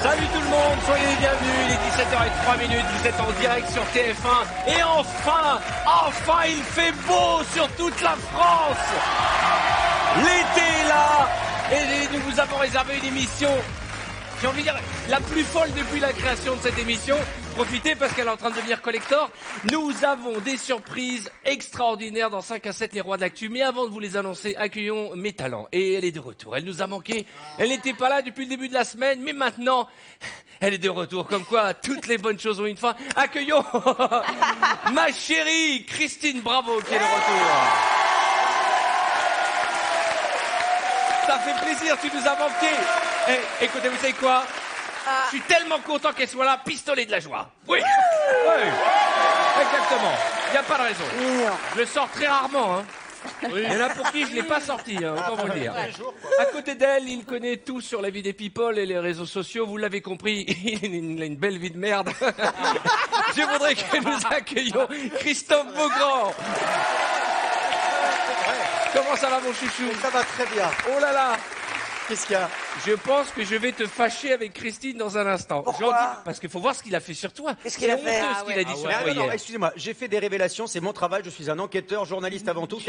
Salut tout le monde, soyez les bienvenus, il est 17h03, vous êtes en direct sur TF1 et enfin il fait beau sur toute la France. L'été est là et nous vous avons réservé une émission, j'ai envie de dire, la plus folle depuis la création de cette émission. Profitez parce qu'elle est en train de devenir collector. Nous avons des surprises extraordinaires dans 5 à 7 les rois de l'actu. Mais avant de vous les annoncer, accueillons mes talents. Et elle est de retour. Elle nous a manqué. Elle n'était pas là depuis le début de la semaine. Mais maintenant, elle est de retour. Comme quoi, toutes les bonnes choses ont une fin. Accueillons ma chérie Christine Bravo qui est de retour. Ça fait plaisir, tu nous as manqué. Eh, écoutez, vous savez quoi ? Je suis tellement content qu'elle soit là, pistolet de la joie. Oui, oui. Exactement. Il n'y a pas de raison. Je le sors très rarement. Hein. Oui. Il y en a pour qui je ne l'ai pas sorti, hein, autant vous le dire. À côté d'elle, il connaît tout sur la vie des people et les réseaux sociaux. Vous l'avez compris, il a une belle vie de merde. Je voudrais que nous accueillions Christophe Beaugrand. Comment ça va, mon chouchou ? Ça va très bien. Oh là là. Qu'est-ce qu'il y a ? Je pense que je vais te fâcher avec Christine dans un instant. Pourquoi ? Parce qu'il faut voir ce qu'il a fait sur toi. Qu'est-ce qu'il a fait ? Ce qu'il a dit sur toi Non, hier. excusez-moi, j'ai fait des révélations, c'est mon travail, je suis un enquêteur, journaliste avant tout,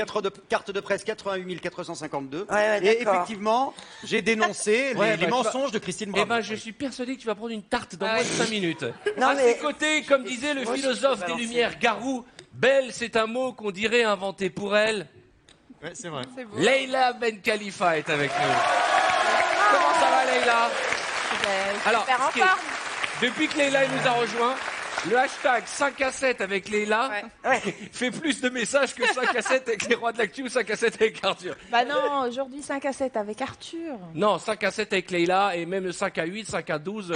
carte de presse 88 452. Et effectivement, j'ai dénoncé les mensonges de Christine Bravo. Eh ben, je suis persuadé que tu vas prendre une tarte dans moins de 5 minutes. Non, à mais... ses côtés, comme disait le philosophe des Lumières, Garou, belle, c'est un mot qu'on dirait inventé pour elle. Ouais, c'est vrai. Leïla Ben Khalifa est avec nous. Comment ça va, Leïla ? Alors, depuis que Leïla nous a rejoint, le hashtag 5 à 7 avec Leïla fait plus de messages que 5 à 7 avec les rois de l'actu ou 5 à 7 avec Arthur. Bah non, aujourd'hui 5 à 7 avec Arthur. Non, 5 à 7 avec Leïla et même 5 à 8, 5 à 12,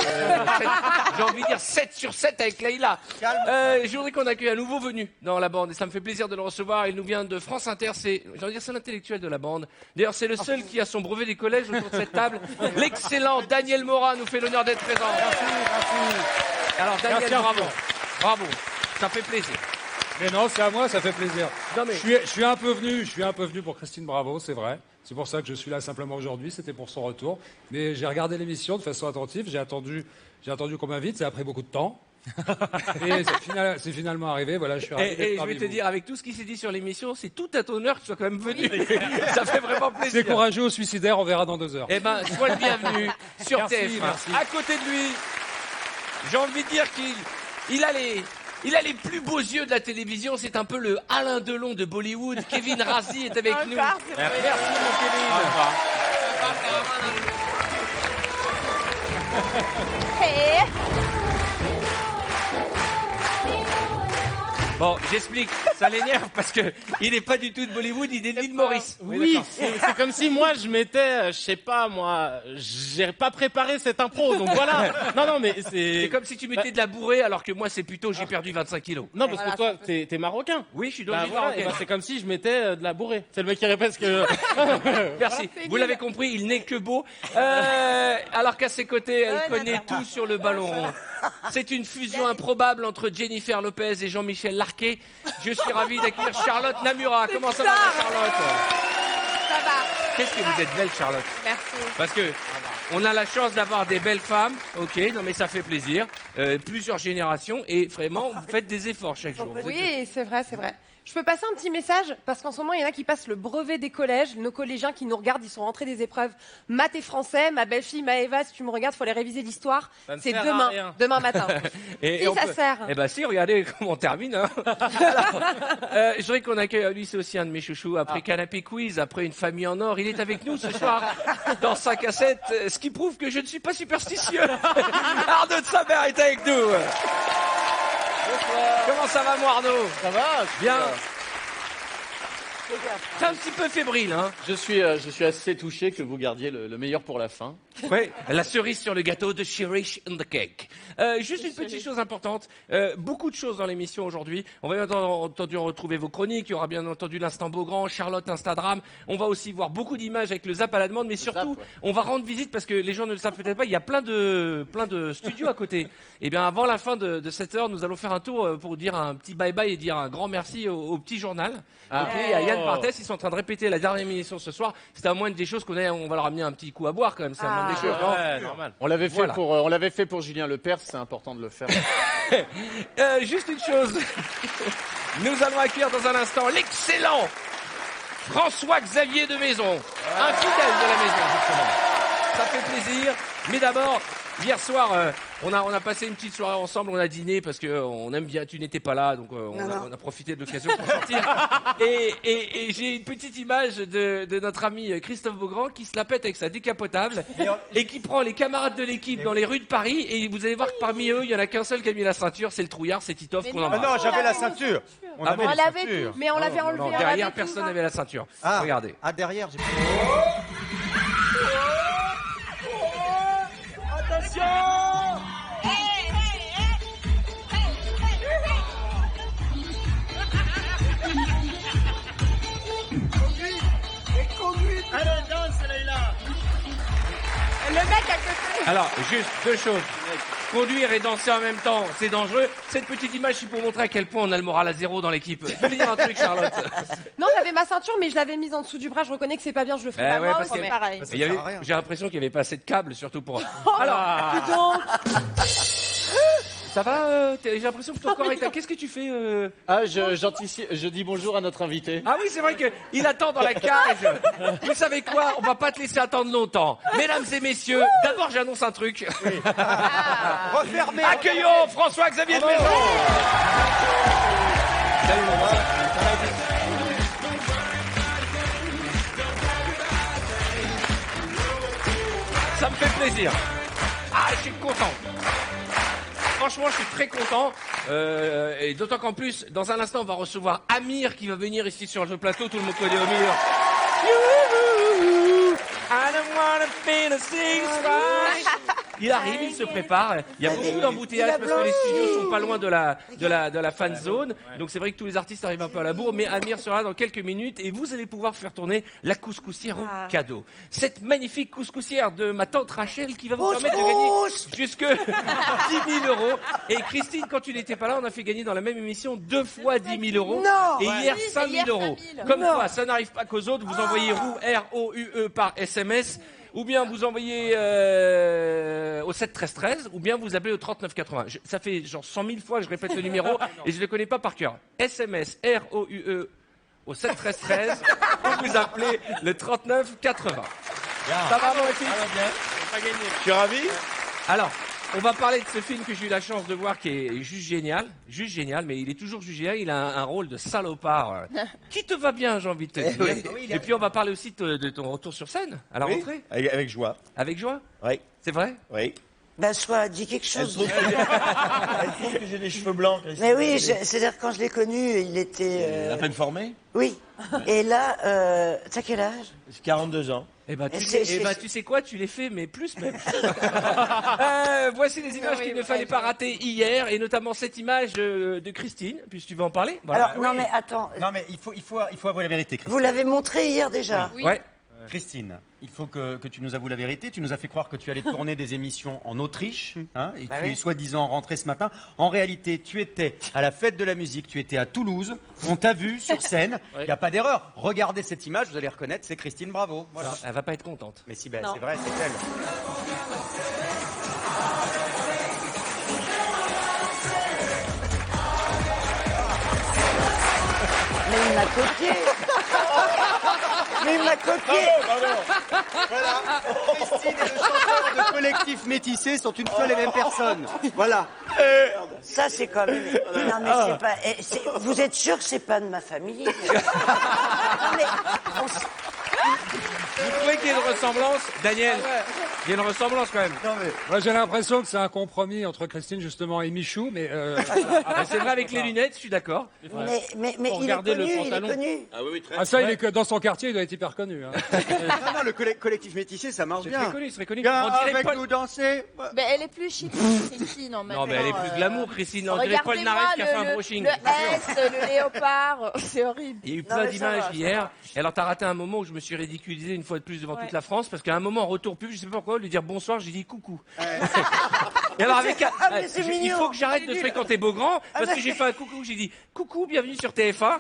j'ai envie de dire 7 sur 7 avec Leïla. Je voudrais qu'on accueille un nouveau venu dans la bande et ça me fait plaisir de le recevoir. Il nous vient de France Inter, c'est l'intellectuel de la bande. D'ailleurs, c'est le seul qui a son brevet des collèges autour de cette table. L'excellent Daniel Morat nous fait l'honneur d'être présent. Merci. Alors Daniel, bravo, ça fait plaisir. Mais non, c'est à moi, ça fait plaisir. Non, mais... je suis un peu venu pour Christine Bravo, c'est vrai. C'est pour ça que je suis là simplement aujourd'hui, c'était pour son retour. Mais j'ai regardé l'émission de façon attentive, j'ai attendu qu'on m'invite, ça a pris beaucoup de temps. Et c'est finalement arrivé, voilà, je suis ravi. Et je vais te dire, avec tout ce qui s'est dit sur l'émission, c'est tout à ton honneur que tu sois quand même venu. Ça fait vraiment plaisir. C'est courageux ou suicidaire, on verra dans 2 heures. Eh ben, sois le bienvenu sur TF1. Merci. À côté de lui, j'ai envie de dire qu'il a les plus beaux yeux de la télévision. C'est un peu le Alain Delon de Bollywood. Kevin Razi est avec nous. Merci mon Kevin. Bon, j'explique, ça l'énerve parce que il n'est pas du tout de Bollywood, il est de l'île Maurice. Oui, c'est comme si moi je m'étais, je sais pas moi, j'ai pas préparé cette impro, donc voilà. Non, mais c'est comme si tu mettais de la bourrée alors que moi c'est plutôt j'ai perdu 25 kilos. Non, parce que toi t'es marocain. Oui, je suis d'origine marocaine. C'est comme si je mettais de la bourrée. C'est le mec qui répète ce que... Merci, vous l'avez compris, il n'est que beau. Alors qu'à ses côtés, elle connaît tout sur le ballon rond. C'est une fusion improbable entre Jennifer Lopez et Jean-Michel Larquet. Je suis ravi d'accueillir Charlotte Namura. Comment ça va, Charlotte ? Ça va. Qu'est-ce que vous êtes belle, Charlotte ? Merci. Parce que on a la chance d'avoir des belles femmes. Ok, non mais ça fait plaisir. Plusieurs générations et vraiment, vous faites des efforts chaque jour. Oui, c'est vrai. Je peux passer un petit message parce qu'en ce moment, il y en a qui passent le brevet des collèges. Nos collégiens qui nous regardent, ils sont rentrés des épreuves maths et français. Ma belle-fille Maëva, si tu me regardes, il faut aller réviser l'histoire. C'est demain matin. et ça sert. Eh ben si, regardez comment on termine. Hein. Alors, je voudrais qu'on accueille, lui c'est aussi un de mes chouchous, après Canapé Quiz, après Une famille en or. Il est avec nous ce soir dans 5 à 7, ce qui prouve que je ne suis pas superstitieux. Arnaud de Saber est avec nous. Bonsoir. Comment ça va, moi, Arnaud ? Ça va ? Bien. C'est un petit peu fébrile, hein. Je suis assez touché que vous gardiez le meilleur pour la fin. Oui, la cerise sur le gâteau de Cherish in the Cake. Juste une petite chose importante. Beaucoup de choses dans l'émission aujourd'hui. On va bien entendu retrouver vos chroniques. Il y aura bien entendu l'instant Beaugrand, Charlotte Instagram. On va aussi voir beaucoup d'images avec le Zap à la demande, mais surtout, on va rendre visite parce que les gens ne le savent peut-être pas. Il y a plein de studios à côté. Et bien, avant la fin de cette heure, nous allons faire un tour pour dire un petit bye-bye et dire un grand merci au petit journal. Donc, il y a Yann Barthès. Ils sont en train de répéter la dernière émission ce soir. C'était à moins des choses on va leur amener un petit coup à boire quand même. C'est à moins les cheveux blancs. Normal. On l'avait fait pour Julien Lepers, c'est important de le faire. Juste une chose. Nous allons accueillir dans un instant l'excellent François-Xavier de Maison, un fidèle de la maison, justement. Ça fait plaisir. Mais d'abord, hier soir, on a passé une petite soirée ensemble, on a dîné parce que on aime bien. Tu n'étais pas là, donc on a profité de l'occasion pour sortir. Et j'ai une petite image de notre ami Christophe Beaugrand qui se la pète avec sa décapotable et qui prend les camarades de l'équipe dans les rues de Paris. Et vous allez voir que parmi eux, il y en a qu'un seul qui a mis la ceinture, c'est le trouillard, c'est Titoff qu'on embrasse. Non, j'avais la ceinture. On l'avait tout, mais on l'avait enlevé. Non, derrière, personne n'avait la ceinture. Regardez. Ah, derrière, j'ai... Attention! Conduite! Allez, danse, Leïla! Le mec à côté. Alors, juste deux choses. Conduire et danser en même temps, c'est dangereux. Cette petite image, c'est pour montrer à quel point on a le moral à zéro dans l'équipe. Je vais dire un truc, Charlotte. Non, j'avais ma ceinture, mais je l'avais mise en dessous du bras. Je reconnais que c'est pas bien, je le ferai pas moi, parce c'est que- pareil. J'ai l'impression qu'il n'y avait pas assez de câbles, surtout pour... Alors, dis donc. Ça va j'ai l'impression que ton corps est... Qu'est-ce que tu fais Je dis bonjour à notre invité. Ah oui, c'est vrai qu'il attend dans la cage. Vous savez quoi? On va pas te laisser attendre longtemps. Mesdames et messieurs, d'abord j'annonce un truc. Refermez. Accueillons François-Xavier de Maison. Salut, mon grand. Ça me fait plaisir. Ah, je suis content. Franchement, je suis très content. Et d'autant qu'en plus, dans un instant, on va recevoir Amir qui va venir ici sur le plateau. Tout le monde connaît Amir. I don't wanna be the sing right. Il arrive, il se prépare. Il y a beaucoup d'embouteillages parce que les studios sont pas loin de la fan zone. Donc c'est vrai que tous les artistes arrivent un peu à la bourre. Mais Amir sera dans quelques minutes et vous allez pouvoir faire tourner la couscoussière au cadeau. Cette magnifique couscoussière de ma tante Rachel qui va vous permettre de gagner jusque 10 000 euros. Et Christine, quand tu n'étais pas là, on a fait gagner dans la même émission 2 fois 10 000 euros. Non. Et hier 5 000 euros. Comme quoi, ça n'arrive pas qu'aux autres. Vous envoyez ROUE, R-O-U-E par SMS. Ou bien vous envoyez au 7 13 13, ou bien vous appelez au 39 80. Ça fait genre 100 000 fois que je répète le numéro et je ne le connais pas par cœur. SMS ROUE au 7 13 13, ou vous appelez le 39 80. Ça va, mon fils? Je suis ravi. Alors, on va parler de ce film que j'ai eu la chance de voir qui est juste génial, mais il est toujours juste génial. Il a un rôle de salopard qui te va bien, j'ai envie de te dire. Et puis on va parler aussi de ton retour sur scène à la rentrée. Avec joie. Avec joie? Oui. C'est vrai? Oui. Ben, soit dis quelque chose. Elle trouve que j'ai des cheveux blancs, Christine. Mais oui, c'est-à-dire quand je l'ai connu, il était... À peine formé. Oui. Et là, t'as quel âge? J'ai 42 ans. Eh ben, Et tu sais quoi, tu les fais, mais plus même. Voici les images qu'il ne fallait pas rater hier, et notamment cette image de Christine, puisque tu veux en parler. Voilà. Alors, non mais attends, Non, mais il faut avouer la vérité, Christine. vous l'avez montré hier déjà. Ouais. Christine, il faut que tu nous avoues la vérité. Tu nous as fait croire que tu allais tourner des émissions en Autriche, hein, et tu es soi-disant rentré ce matin. En réalité, tu étais à la fête de la musique, tu étais à Toulouse, on t'a vu sur scène, il n'y a pas d'erreur. Regardez cette image, vous allez reconnaître, c'est Christine Bravo. Voilà. Elle va pas être contente. Mais si, ben, c'est vrai, c'est elle. Mais il m'a copié. Mais il m'a copié. Voilà, Christine et le chanteur de Collectif Métissé sont une seule et même personne. Voilà. Ça c'est quand même... Non mais c'est pas... Vous êtes sûr que c'est pas de ma famille? Non mais... Vous trouvez qu'il y a une ressemblance, Daniel? Il y a une ressemblance quand même. Moi, j'ai l'impression que c'est un compromis entre Christine, justement, et Michou, mais... C'est vrai, avec les lunettes, je suis d'accord. Mais il est connu. Ah oui, très Ah, ça, il est que dans son quartier, il doit être hyper connu. Hein. Non, le Collectif Métissé, ça marche bien. C'est très connu. Viens On dirait avec Paul... nous danser. Mais elle est plus chic, Christine, non, Non, mais elle est plus glamour, Christine. On dirait Paul Naref qui a fait un brushing. Le S, le léopard, c'est horrible. Il y a eu plein d'images hier. Et alors, t'as raté un moment où je me suis ridiculisé une fois de plus devant toute la France, parce qu'à un moment, en retour pub, je sais pas pourquoi, parole, lui dire bonsoir, j'ai dit coucou. Et alors avec mais c'est il mignon. faut que j'arrête de fréquenter Beaugrand parce que j'ai fait un coucou, j'ai dit coucou, bienvenue sur TF1.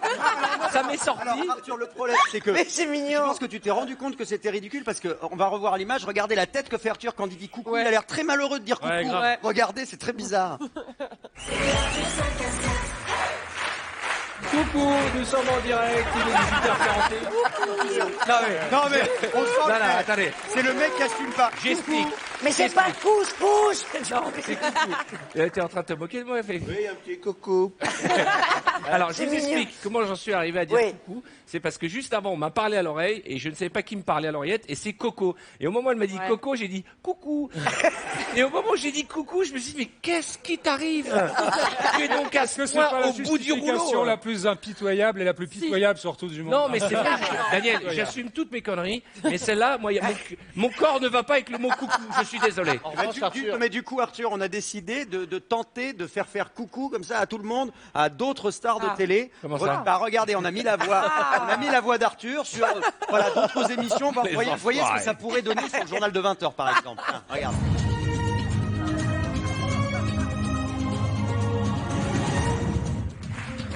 Ça m'est sorti. Alors Arthur, le problème c'est que Mais c'est je mignon. pense que tu t'es rendu compte que c'était ridicule parce que on va revoir l'image. Regardez la tête que fait Arthur quand il dit coucou. Il a l'air très malheureux de dire coucou. Ouais, grave. Regardez, c'est très bizarre. Coucou, nous sommes en direct, il est 18h41. Non mais on sent Non, le non, mec. attendez, C'est le mec qui assume pas. j'explique. Mais c'est pas couscous. Non, mais T'es en train de te moquer de moi, fait. Oui, un petit coucou. Alors, je C'est vous mignon. explique comment j'en suis arrivé à dire Oui. coucou. C'est parce que juste avant, on m'a parlé à l'oreille et je ne savais pas qui me parlait à l'oreillette et c'est Coco. Et au moment où elle m'a dit Coco, j'ai dit coucou. Et au moment où j'ai dit coucou, je me suis dit, mais qu'est-ce qui t'arrive? Tu es donc à Est-ce que ce c'est pas point la au bout du justification rouleau. la plus impitoyable et la plus pitoyable surtout du monde? Non, mais c'est vrai, Daniel, j'assume toutes mes conneries, mais celle-là, moi, mon corps ne va pas avec le mot coucou, je suis désolé. Mais du coup, Arthur, on a décidé de tenter de faire coucou comme ça à tout le monde, à d'autres stars de télé. Comment ça Bah regardez, on a mis la voix d'Arthur sur voilà d'autres émissions. Vous voyez ce que ça pourrait donner sur le journal de 20h, par exemple. Tiens, regarde.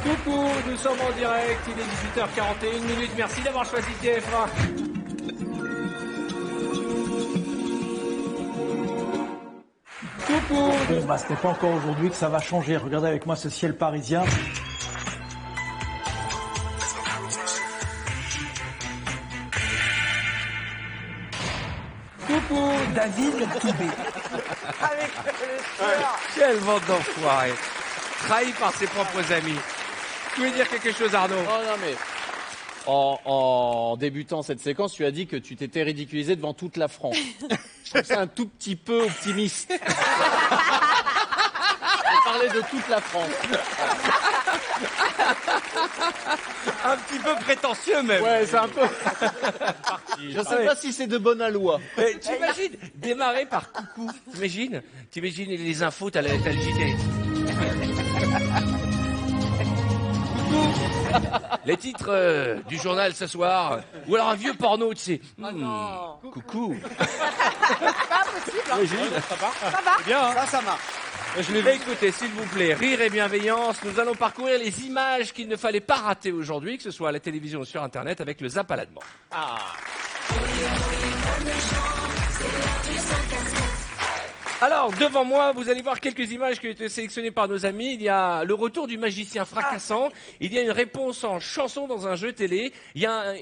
Coucou, nous sommes en direct, il est 18h41, merci d'avoir choisi TF1. Coucou. Bon, bah, ce n'est pas encore aujourd'hui que ça va changer. Regardez avec moi ce ciel parisien. Coucou. David Toubé. avec le soeur. Quel vent d'enfoiré. Trahi par ses propres amis. Tu veux dire quelque chose, Arnaud? Oh non mais en débutant cette séquence, tu as dit que tu t'étais ridiculisé devant toute la France. Je trouve ça un tout petit peu optimiste. On parlait de toute la France. Un petit peu prétentieux même. Ouais, c'est un peu. Je sais pas si c'est de bonne loi. Tu imagines démarrer par coucou. T'imagines les infos, t'as le JT. Les titres du journal ce soir, ou alors un vieux porno, tu sais. Coucou. Pas possible. Hein. Ça marche. Écoutez, s'il vous plaît, rire et bienveillance, nous allons parcourir les images qu'il ne fallait pas rater aujourd'hui, que ce soit à la télévision ou sur Internet, avec le Zap à la demande. Alors, devant moi, vous allez voir quelques images qui ont été sélectionnées par nos amis. Il y a le retour du magicien fracassant. Il y a une réponse en chanson dans un jeu télé. Il y a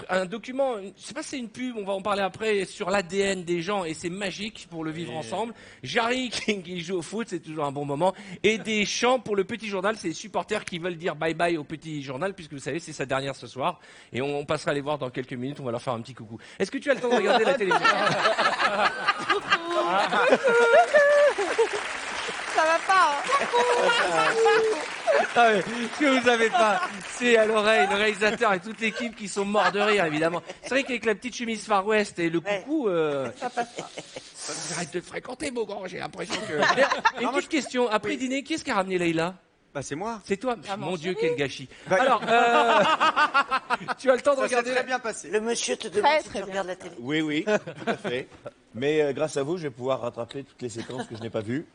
un document, je sais pas si c'est une pub, on va en parler après, sur l'ADN des gens et c'est magique pour le vivre ensemble. Jarry qui joue au foot, c'est toujours un bon moment. Et des chants pour le petit journal, c'est les supporters qui veulent dire bye bye au petit journal puisque vous savez, c'est sa dernière ce soir. Et on passera les voir dans quelques minutes, on va leur faire un petit coucou. Est-ce que tu as le temps de regarder la télévision? Ça va pas. Hein. Ah ouais, ce que vous avez pas, c'est à l'oreille, le réalisateur et toute l'équipe qui sont morts de rire, évidemment. C'est vrai qu'avec la petite chemise Far West et le coucou, Ça passe pas. arrête de te fréquenter, Beaugrand, j'ai l'impression que... Une petite question, après dîner, qui est-ce qui a ramené Leïla? Bah c'est moi. C'est toi? Mon Dieu, quel gâchis. Bah, Alors, tu as le temps de Ça s'est regarder... très bien passé. Le monsieur te demande Très, si très tu bien. regardes la télé. Oui, oui, tout à fait. Mais grâce à vous, je vais pouvoir rattraper toutes les séquences que je n'ai pas vues.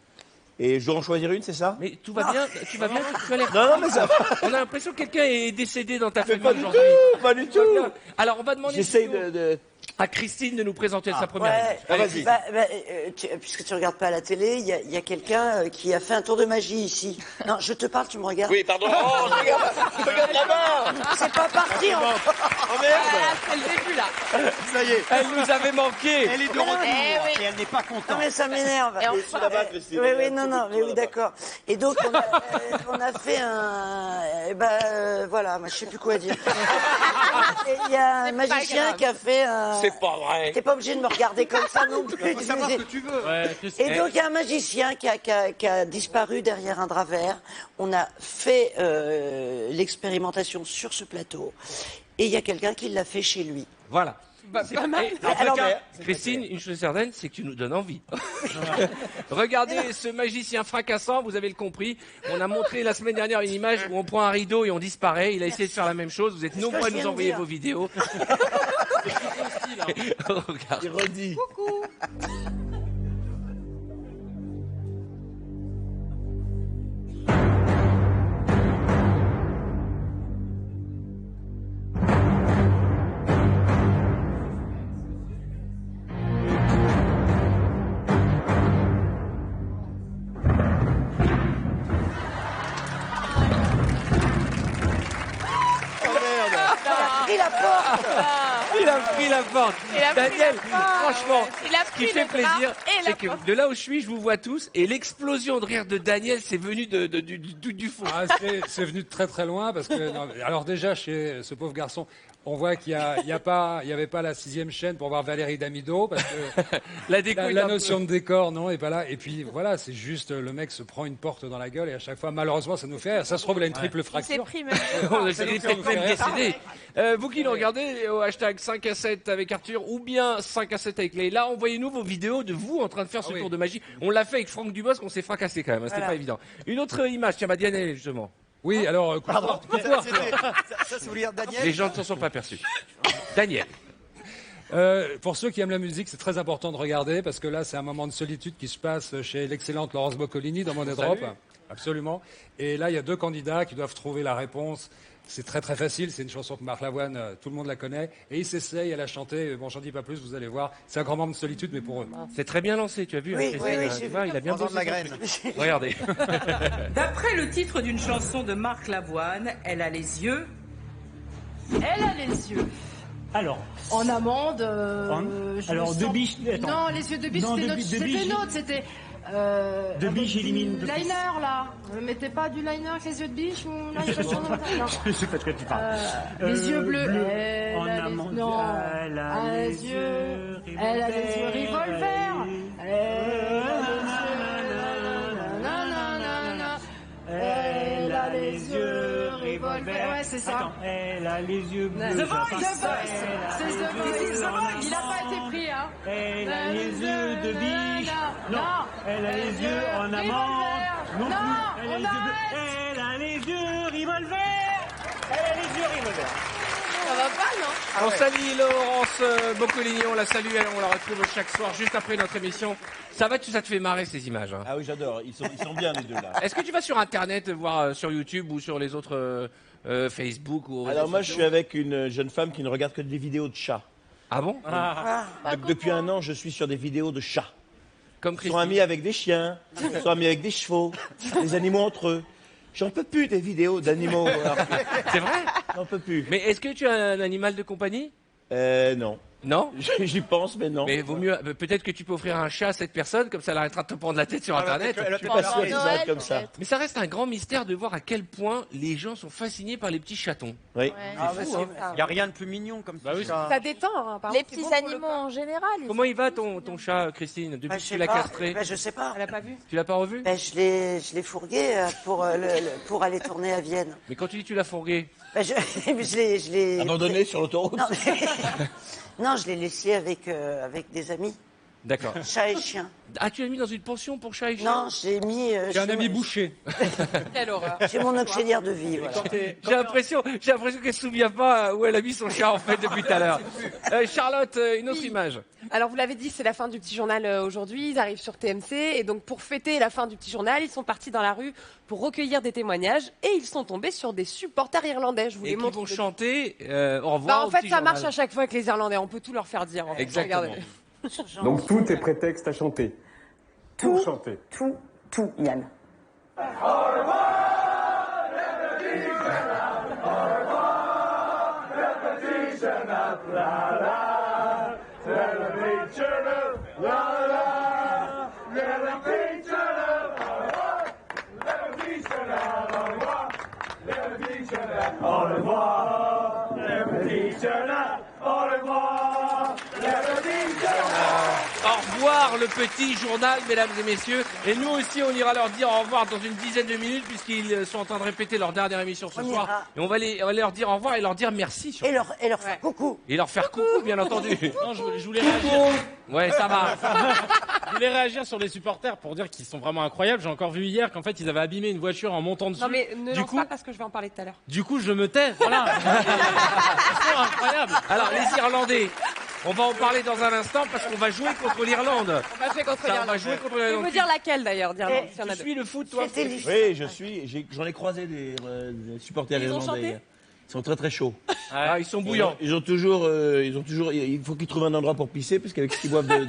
Et je dois en choisir une, c'est ça? Mais tout va bien, tu vas bien, tu as l'air... Non, non, mais ça va. On a l'impression que quelqu'un est décédé dans ta Mais famille pas du aujourd'hui. tout, pas du Tout va tout. bien. Alors, on va demander J'essaye plutôt à Christine de nous présenter sa première Ouais. image. Vas-y. Puisque tu regardes pas la télé, il y a quelqu'un qui a fait un tour de magie ici. Non, je te parle, tu me regardes. Oui, pardon. Oh, regarde là-bas. C'est pas parti. Oh merde. C'est le début là. Ça y est. Elle nous avait manqué. Elle est de retour oui. et elle n'est pas Non contente. mais ça m'énerve. Et Je enfin, suis là-bas, Christine. Oui, oui, non, mais oui, d'accord. Et donc, on a fait un... voilà, moi, je sais plus quoi dire. Et il y a un C'est pas magicien grave. qui a fait un... C'est pas vrai. T'es pas obligé de me regarder comme ça non plus. Il faut savoir ce que tu veux. Et donc, il y a un magicien qui a disparu derrière un drap vert. On a fait l'expérimentation sur ce plateau. Et il y a quelqu'un qui l'a fait chez lui. Voilà. C'est pas mal. Alors, Christine, une chose certaine, c'est que tu nous donnes envie. Regardez ce magicien fracassant, vous avez le compris. On a montré la semaine dernière une image où on prend un rideau et on disparaît. Il a essayé de faire la même chose. Vous êtes nombreux à je nous viens de envoyer dire. vos vidéos. Regarde. Il redit. Il a pris la porte. Daniel, franchement, ce qui fait plaisir, c'est que de là où je suis, je vous vois tous, et l'explosion de rire de Daniel, c'est venu du fond. Ah, c'est venu de très très loin parce que non, alors déjà chez ce pauvre garçon, on voit qu'il y avait pas la 6e chaîne pour voir Valérie Damido parce que la notion de décor non est pas là. Et puis voilà, c'est juste le mec se prend une porte dans la gueule et à chaque fois malheureusement ça nous fait rire. Ça se trouve il a une triple fracture. Il est peut-être même décédé. Vous qui nous regardez au hashtag 5 à 7 avec Arthur ou bien 5 à 7 avec Leïla, envoyez-nous vos vidéos de vous en train de faire ce tour de magie. On l'a fait avec Franck Dubosc, on s'est fracassé quand même, c'était pas évident. Une autre image, tiens, Diane justement. Oui, alors, ça, ça voulait dire Daniel. Les gens ne s'en sont pas perçus. Daniel. Pour ceux qui aiment la musique, c'est très important de regarder parce que là, c'est un moment de solitude qui se passe chez l'excellente Laurence Boccolini dans Money Drop. Absolument. Et là, il y a 2 candidats qui doivent trouver la réponse. C'est très très facile, c'est une chanson que Marc Lavoine, tout le monde la connaît, et il s'essaye à la chanter. Bon, j'en dis pas plus, vous allez voir. C'est un grand moment de solitude, mais pour eux. C'est très bien lancé, tu as vu. Oui, il a bien bossé la graine. Regardez. D'après le titre d'une chanson de Marc Lavoine, elle a les yeux. Elle a les yeux. Alors, En amande. alors, de biche. Non, les yeux de biche, c'était nôtre, c'était. De biche élimine. De Liner là. Ne mettez pas du liner avec les yeux de biche ou liner non. Je sais pas de quoi tu parles. Les yeux bleus. En amande. Non. Elle a les yeux. Elle a les yeux revolver. Elle a les yeux revolver. Ouais, c'est ça. Attends, elle a les yeux bleus. The Voice. C'est The Voice. Il a pas été pris, hein. Elle a les yeux de biche. Non. Elle a les yeux en amande. Non plus. Elle a les yeux bleus. Elle a les yeux revolver. Elle a les yeux revolver. Ça va pas, non? On salue Laurence Boccolini, on la salue, on la retrouve chaque soir juste après notre émission. Ça te fait marrer ces images. Hein. Ah oui, j'adore. Ils sont bien les deux là. Est-ce que tu vas sur Internet voir sur YouTube ou sur les autres Facebook ou Alors moi, je suis avec une jeune femme qui ne regarde que des vidéos de chats. Ah bon? Depuis un an, je suis sur des vidéos de chats. Comme Ils Christine. sont amis avec des chiens, ils sont amis avec des chevaux, des animaux entre eux. J'en peux plus des vidéos d'animaux. C'est vrai? J'en peux plus. Mais est-ce que tu as un animal de compagnie? Non. Non? J'y pense, mais non. Mais vaut mieux, peut-être que tu peux offrir un chat à cette personne, comme ça elle arrêtera de te prendre la tête sur Internet. Je suis pas sûr qu'ils arrêtent comme ça. Mais ça reste un grand mystère de voir à quel point les gens sont fascinés par les petits chatons. Oui. Il n'y a rien de plus mignon comme ça. Ça détend. Hein, Les petits animaux en général. Comment il va ton chat, Christine, depuis que tu l'as castré? Je sais pas. Elle a pas vu. Tu l'as pas revu? Je l'ai fourgué pour aller tourner à Vienne. Mais quand tu dis tu l'as fourgué? Je l'ai Abandonné sur l'autoroute. Non, je l'ai laissé avec des amis. D'accord. Chat et chien. Ah, tu l'as mis dans une pension pour chat et chien? Non, j'ai mis. J'ai un ami boucher. Quelle horreur. J'ai mon auxiliaire de vie. Voilà. J'ai l'impression qu'elle se souvient pas où elle a mis son chat en fait depuis tout à l'heure. Charlotte, une autre image. Alors vous l'avez dit, c'est la fin du petit journal aujourd'hui. Ils arrivent sur TMC et donc pour fêter la fin du petit journal, ils sont partis dans la rue pour recueillir des témoignages et ils sont tombés sur des supporters irlandais. Je vous Et les qui montre. vont chanter au revoir. En fait, ça marche à chaque fois avec les Irlandais. On peut tout leur faire dire. En fait. Exactement. Regardez. Donc tout est prétexte à chanter. Pour chanter. Tout, Yann. Au revoir, le petit journal. Au revoir, le petit journal. Au revoir le petit journal, mesdames et messieurs. Et nous aussi, on ira leur dire au revoir dans une dizaine de minutes puisqu'ils sont en train de répéter leur dernière émission ce soir. Et on va leur dire au revoir et leur dire merci. Surtout. Et leur faire coucou. Et leur faire coucou, bien entendu. Non, je voulais réagir. Ouais, ça va. Je voulais réagir sur les supporters pour dire qu'ils sont vraiment incroyables. J'ai encore vu hier qu'en fait, ils avaient abîmé une voiture en montant dessus. Non mais ne du lance coup, pas parce que je vais en parler tout à l'heure. Du coup, je me tais. Voilà. Ils sont incroyables. Alors, les Irlandais, On va en parler dans un instant parce qu'on va jouer contre l'Irlande. On va jouer contre Ça, on l'Irlande. va jouer contre Je vais l'Irlande. vous dire laquelle d'ailleurs, d'Irlande. Eh, s'il y en a Tu deux. suis le foot, toi? Oui, j'en ai croisé des supporters Ils ont irlandais. chanté Ils sont très très chauds. Ah, ils sont bouillants. Ils ont toujours, il faut qu'ils trouvent un endroit pour pisser parce qu'avec ce qu'ils boivent de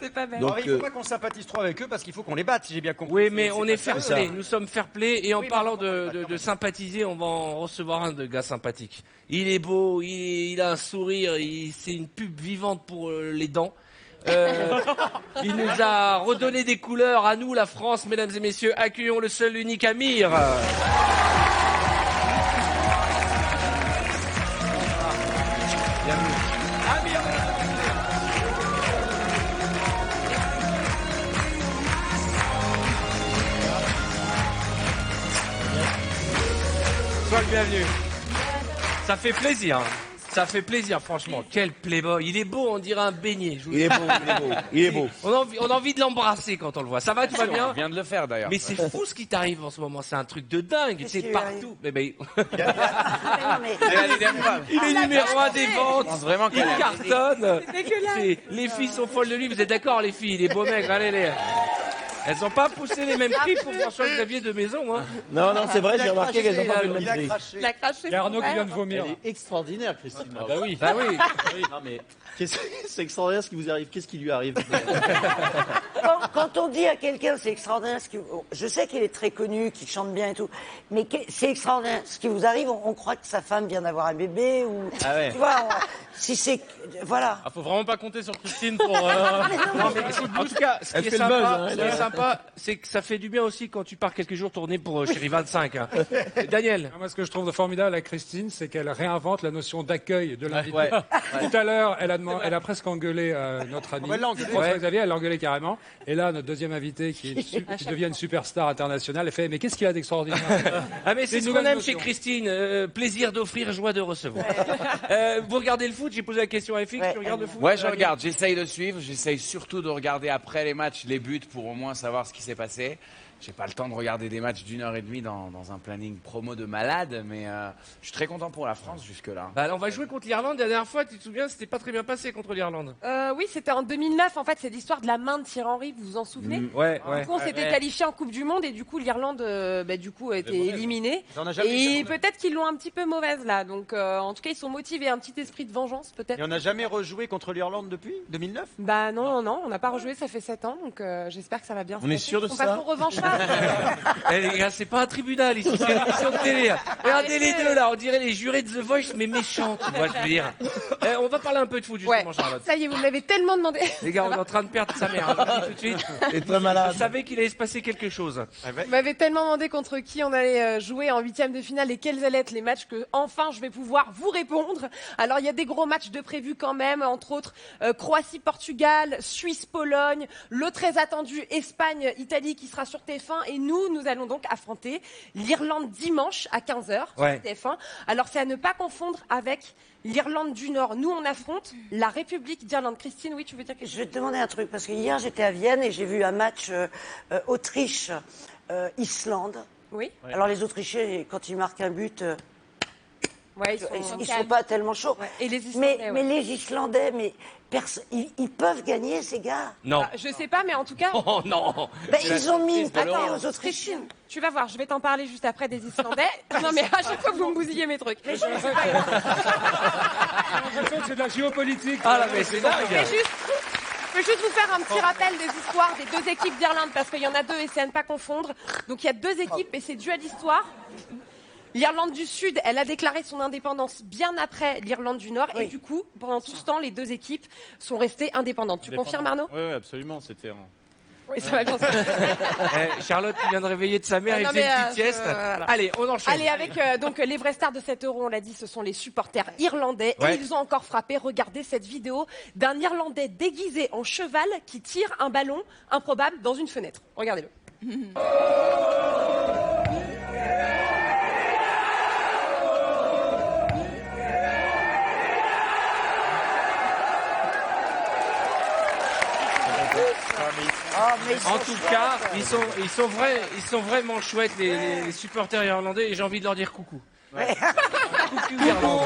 C'est pas bête. Donc, Alors, il ne faut pas qu'on sympathise trop avec eux parce qu'il faut qu'on les batte, si j'ai bien compris. Oui, mais on est pas fair ça. play. Nous sommes fair play. Et en Oui, parlant mais bon, de sympathiser, on va en recevoir un de gars sympathique. Il est beau, il a un sourire, c'est une pub vivante pour les dents. Il nous a redonné des couleurs à nous, la France, mesdames et messieurs. Accueillons le seul, l'unique Amir. Bienvenue. Amir. Sois le bienvenu. Ça fait plaisir. Ça fait plaisir, franchement. Quel playboy. Il est beau, on dirait un beignet. Je vous il est jure. beau, il est beau, il est beau. On a envie de l'embrasser quand on le voit. Ça va, tout va bien? On vient de le faire d'ailleurs. Mais c'est fou ce qui t'arrive en ce moment. C'est un truc de dingue. Qu'est-ce C'est qui lui partout. Mais Ah, non, mais- il est numéro 1 des ventes. pense vraiment Il qu'elle a- cartonne. C'est dégueulasse. Les filles sont folles de lui. Vous êtes d'accord, les filles? Il est beau mec. Allez, les. Elles n'ont pas poussé les mêmes prix pour François-Xavier de Maison. Hein. Non, c'est vrai, j'ai remarqué qu'elles n'ont pas fait le Il même a prix. craché. Il a craché. Il y a Arnaud qui vient de Elle vomir. est extraordinaire, Christine. Ah bah oui. Bah oui. Non, mais c'est extraordinaire ce qui vous arrive. Qu'est-ce qui lui arrive? Quand on dit à quelqu'un c'est extraordinaire, je sais qu'il est très connu, qu'il chante bien et tout, mais c'est extraordinaire. Ce qui vous arrive, on croit que sa femme vient d'avoir un bébé ou. Ah ouais. Tu vois, si c'est. Voilà. Ah, faut vraiment pas compter sur Christine pour. Non, mais en tout cas, ce Elle qui est fait le buzz, sympa, hein, ce qui est sympa, c'est que ça fait du bien aussi quand tu pars quelques jours tourner pour Chérie 25. Hein. Daniel. Moi, ce que je trouve de formidable avec Christine, c'est qu'elle réinvente la notion d'accueil de l'invité. Ouais. Tout à l'heure, elle a presque engueulé notre ami On va l'engueuler. François-Xavier, elle l'a engueulé carrément. Et là, notre deuxième invité, qui devient une superstar internationale, elle fait « Mais qu'est-ce qu'il y a d'extraordinaire ?» Ah mais c'est Une ce qu'on nouvelle aime notion. chez Christine, plaisir d'offrir, joie de recevoir. Vous regardez le foot? J'ai posé la question à FX, tu regardes le foot? Ouais, je regarde, j'essaye de suivre, j'essaye surtout de regarder après les matchs les buts pour au moins savoir ce qui s'est passé. J'ai pas le temps de regarder des matchs d'1h30 dans un planning promo de malade, mais je suis très content pour la France jusque-là. Bah, on va jouer contre l'Irlande. La dernière fois, tu te souviens, c'était pas très bien passé contre l'Irlande. Oui, c'était en 2009. En fait, c'est l'histoire de la main de Thierry Henry. Vous vous en souvenez? Ouais, Du coup, on s'était qualifié en Coupe du Monde et du coup, l'Irlande, a été éliminée. On n'a jamais Et été- peut-être qu'ils l'ont un petit peu mauvaise là. Donc, en tout cas, ils sont motivés. Un petit esprit de vengeance, peut-être. Et on n'a jamais rejoué contre l'Irlande depuis 2009? Bah non, on n'a pas rejoué. Ça fait 7 ans. Donc, j'espère que ça va bien se On est passer. sûr de Ils sont ça pas trop revanchards. Eh, les gars, c'est pas un tribunal ici, c'est une émission de télé. Regardez les deux là, on dirait les jurés de The Voice, mais méchants, tu vois, je veux dire. On va parler un peu de foot justement, Ouais. Charlotte. Ça y est, vous m'avez tellement demandé. Les gars, on est en train de perdre sa mère, hein, je vous le dis tout de suite. Il est très malade. Je savais qu'il allait se passer quelque chose. Vous m'avez tellement demandé contre qui on allait jouer en huitième de finale et quels allaient être les matchs que enfin je vais pouvoir vous répondre. Alors il y a des gros matchs de prévus quand même, entre autres Croatie-Portugal, Suisse-Pologne, le très attendu Espagne-Italie qui sera sur TF1 et nous allons donc affronter l'Irlande dimanche à 15h Ouais. sur TF1. Alors c'est à ne pas confondre avec l'Irlande du Nord. Nous on affronte la République d'Irlande. Christine, oui, tu veux dire quelque chose? Je vais te demander un truc, parce que hier j'étais à Vienne et j'ai vu un match Autriche-Islande. Oui. Alors les Autrichiens, quand ils marquent un but, Ouais, ils sont pas tellement chauds. Ouais. Et les Islandais, mais les Islandais, ils peuvent gagner ces gars. Non. Je sais pas, mais en tout cas. Oh non. Ils ont mis une surprise de paquet Laurent. aux Autrichiens. Tu vas voir, je vais t'en parler juste après des Islandais. Non mais à chaque fois vous me bousillez mes trucs. J'ai l'impression que c'est de la géopolitique. Ah là, mais c'est dingue. Je vais juste vous faire un petit rappel des histoires des deux équipes d'Irlande parce qu'il y en a deux et c'est à ne pas confondre. Donc il y a deux équipes et c'est dû à l'histoire. L'Irlande du Sud, elle a déclaré son indépendance bien après l'Irlande du Nord et du coup, pendant tout ce temps, les deux équipes sont restées indépendantes. Tu confirmes, Arnaud? Oui, absolument, c'était. Oui, ça va bien. Charlotte qui vient de réveiller de sa mère, il Non, faisait mais, une petite sieste. voilà. Allez, on enchaîne. Allez, avec donc les vrais stars de cet euro, on l'a dit, ce sont les supporters irlandais. Ouais. Et ils ont encore frappé. Regardez cette vidéo d'un Irlandais déguisé en cheval qui tire un ballon improbable dans une fenêtre. Regardez-le. En tout cas, ils sont vraiment chouettes les supporters irlandais et j'ai envie de leur dire coucou. Coucou Irlande.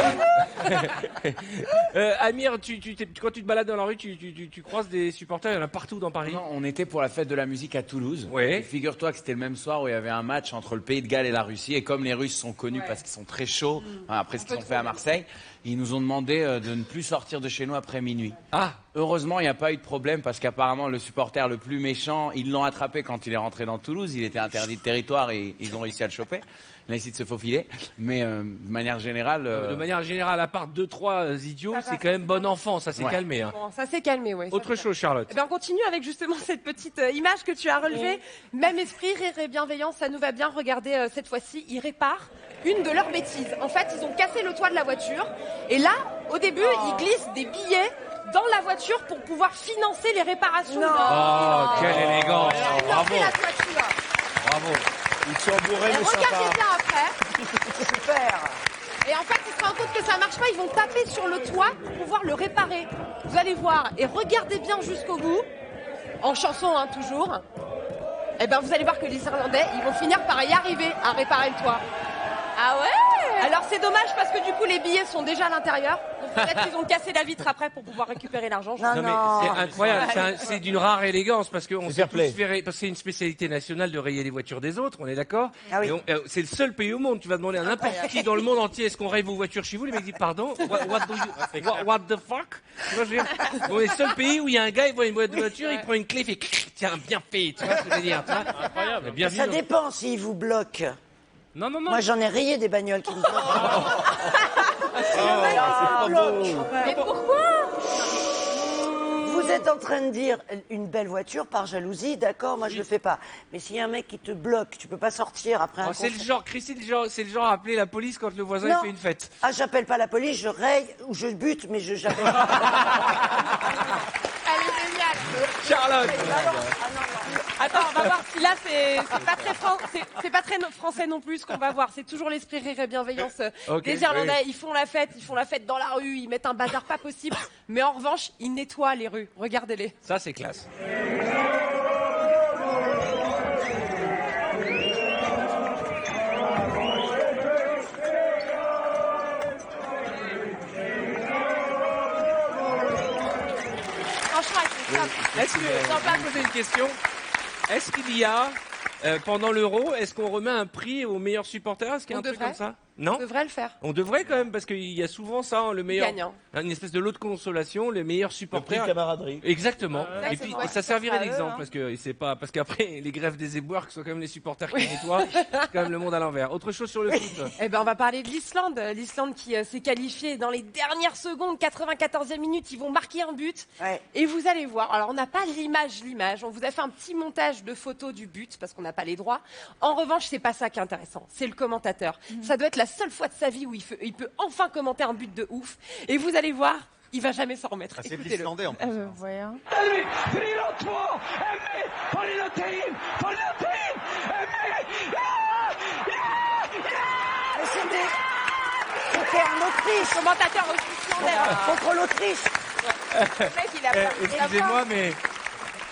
Amir, quand tu te balades dans la rue, tu croises des supporters, il y en a partout dans Paris. Non, on était pour la fête de la musique à Toulouse. Ouais. Et figure-toi que c'était le même soir où il y avait un match entre le Pays de Galles et la Russie. Et comme les Russes sont connus parce qu'ils sont très chauds, après ce qu'ils ont fait à Marseille, ils nous ont demandé de ne plus sortir de chez nous après minuit. Ah. Heureusement, il n'y a pas eu de problème parce qu'apparemment, le supporter le plus méchant, ils l'ont attrapé quand il est rentré dans Toulouse. Il était interdit de territoire et ils ont réussi à le choper. Il a essayé de se faufiler. Mais de manière générale... De manière générale, à part 2-3 idiots, c'est quand même bon enfant. Ça s'est calmé. Hein. Bon, ça s'est calmé, oui. Autre chose, Charlotte. Eh ben, on continue avec justement cette petite image que tu as relevée. Même esprit, rire et bienveillance, ça nous va bien. Regardez, cette fois-ci, ils réparent une de leurs bêtises. En fait, ils ont cassé le toit de la voiture. Et là, au début, ils glissent des billets dans la voiture pour pouvoir financer les réparations. Oh, quelle élégance. Bravo. La toiture. Bravo. Ils sont bourrés, Et mais regardez sympas. bien après. Super. Et en fait, ils se rendent compte que ça marche pas. Ils vont taper sur le toit pour pouvoir le réparer. Vous allez voir. Et regardez bien jusqu'au bout. En chanson, hein, toujours. Et ben, vous allez voir que les Irlandais, ils vont finir par y arriver à réparer le toit. Ah ouais. Alors c'est dommage parce que du coup les billets sont déjà à l'intérieur. Donc peut-être qu'ils ont cassé la vitre après pour pouvoir récupérer l'argent. Non, mais c'est incroyable, c'est d'une rare élégance parce que c'est une spécialité nationale de rayer les voitures des autres, on est d'accord? Ah oui. C'est le seul pays au monde, tu vas demander à n'importe qui dans le monde entier est-ce qu'on raye vos voitures chez vous, les mecs disent pardon, what the fuck? Tu vois, je veux dire, on est le seul pays où il y a un gars, il voit une boîte de voiture, il prend une clé, il fait tiens, bien fait, tu vois ce que je veux dire? Incroyable. Ça dépend s'ils vous bloquent. Non. Moi, j'en ai rayé des bagnoles qui me bloquent. Mais pourquoi? Vous êtes en train de dire une belle voiture par jalousie, d'accord, moi je le fais pas. Mais s'il y a un mec qui te bloque, tu peux pas sortir après un c'est concert. le genre, Christine, c'est le genre à appeler la police quand le voisin Non. fait une fête. Ah, j'appelle pas la police, je raye ou je bute, mais je j'appelle. Elle est géniale. Charlotte. Attends, on va voir si là c'est pas très français non plus ce qu'on va voir. C'est toujours l'esprit rire et bienveillance des Irlandais. Ils font la fête dans la rue, ils mettent un bazar pas possible. Mais en revanche, ils nettoient les rues. Regardez-les. Ça c'est classe. Franchement, Est-ce que, sans pas poser une question, est-ce qu'il y a, pendant l'Euro, est-ce qu'on remet un prix aux meilleurs supporters? Est-ce qu'il y a un truc comme ça? Non. On devrait le faire. On devrait quand même, parce qu'il y a souvent ça, hein, le meilleur. Gagnant. Une espèce de lot de consolation, les meilleurs Le supporters. prix de camaraderie. Exactement. Ouais, Et puis, vrai. ça servirait Ça sera d'exemple, eux, hein. parce que c'est pas, parce qu'après, les grèves des éboueurs, que ce soit quand même les supporters qui nettoient, c'est quand même le monde à l'envers. Autre chose sur le foot. Eh ben, on va parler de l'Islande. L'Islande qui s'est qualifiée dans les dernières secondes, 94e minute, ils vont marquer un but. Ouais. Et vous allez voir. Alors, on n'a pas l'image. On vous a fait un petit montage de photos du but parce qu'on n'a pas les droits. En revanche, c'est pas ça qui est intéressant. C'est le commentateur. Ça doit être la seule fois de sa vie où il peut enfin commenter un but de ouf. Et vous allez voir, il va jamais s'en remettre. C'est de Écoutez-le. l'islandais en plus. Voyons. Mais c'était en Autriche. Commentateur islandais. Contre l'Autriche. Le mec, il a pas- Excusez-moi, mais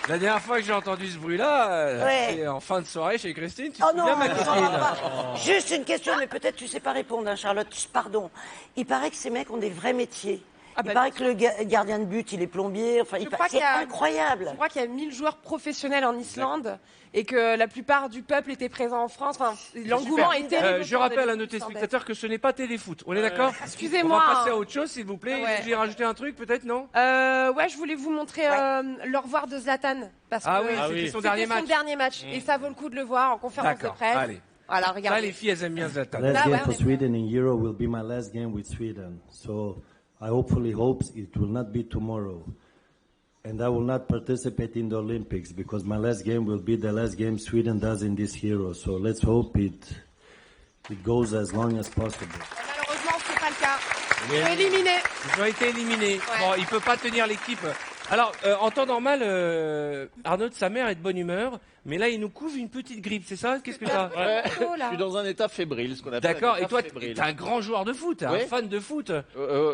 la dernière fois que j'ai entendu ce bruit-là, Ouais. c'était en fin de soirée chez Christine. Tu te Oh souviens, non, ma non, Christine? non, non. Juste une question, mais peut-être tu sais pas répondre, hein, Charlotte. Pardon. Il paraît que ces mecs ont des vrais métiers. Il paraît que le gardien de but, il est plombier. Enfin, c'est incroyable. Je crois qu'il y a 1000 joueurs professionnels en Islande et que la plupart du peuple était présent en France. Enfin, l'engouement Super. est terrible. Je rappelle à nos téléspectateurs que ce n'est pas téléfoot. On est d'accord? Excusez-moi. On va passer à autre chose, s'il vous plaît. Ouais. Vous voulez rajouter un truc, peut-être, non? Ouais, je voulais vous montrer le revoir de Zlatan. Parce Ah que oui, c'était son dernier match. son dernier match. Et ça vaut le coup de le voir en conférence de D'accord, presse. allez. Voilà, Ça, regardez. les filles, elles aiment bien Zlatan. Last Ah game ouais, for on est- Sweden in Euro will be my last game with Sweden. So I hopefully hopes it will not be tomorrow. And I will not participate in the Olympics because my last game will be the last game Sweden does in this Euro. So let's hope it goes as long as possible. Malheureusement, c'est pas le cas. Oui. Ils sont éliminés. Ils ont été éliminés. Bon, il peut pas tenir l'équipe. Alors, en temps normal, Arnaud, sa mère est de bonne humeur, mais là, il nous couvre une petite grippe, c'est ça? Qu'est-ce que t'as? Je suis dans un état fébrile, ce qu'on appelle. D'accord, un état et toi, fébrile. t'es un grand joueur de foot, un Oui. fan de foot.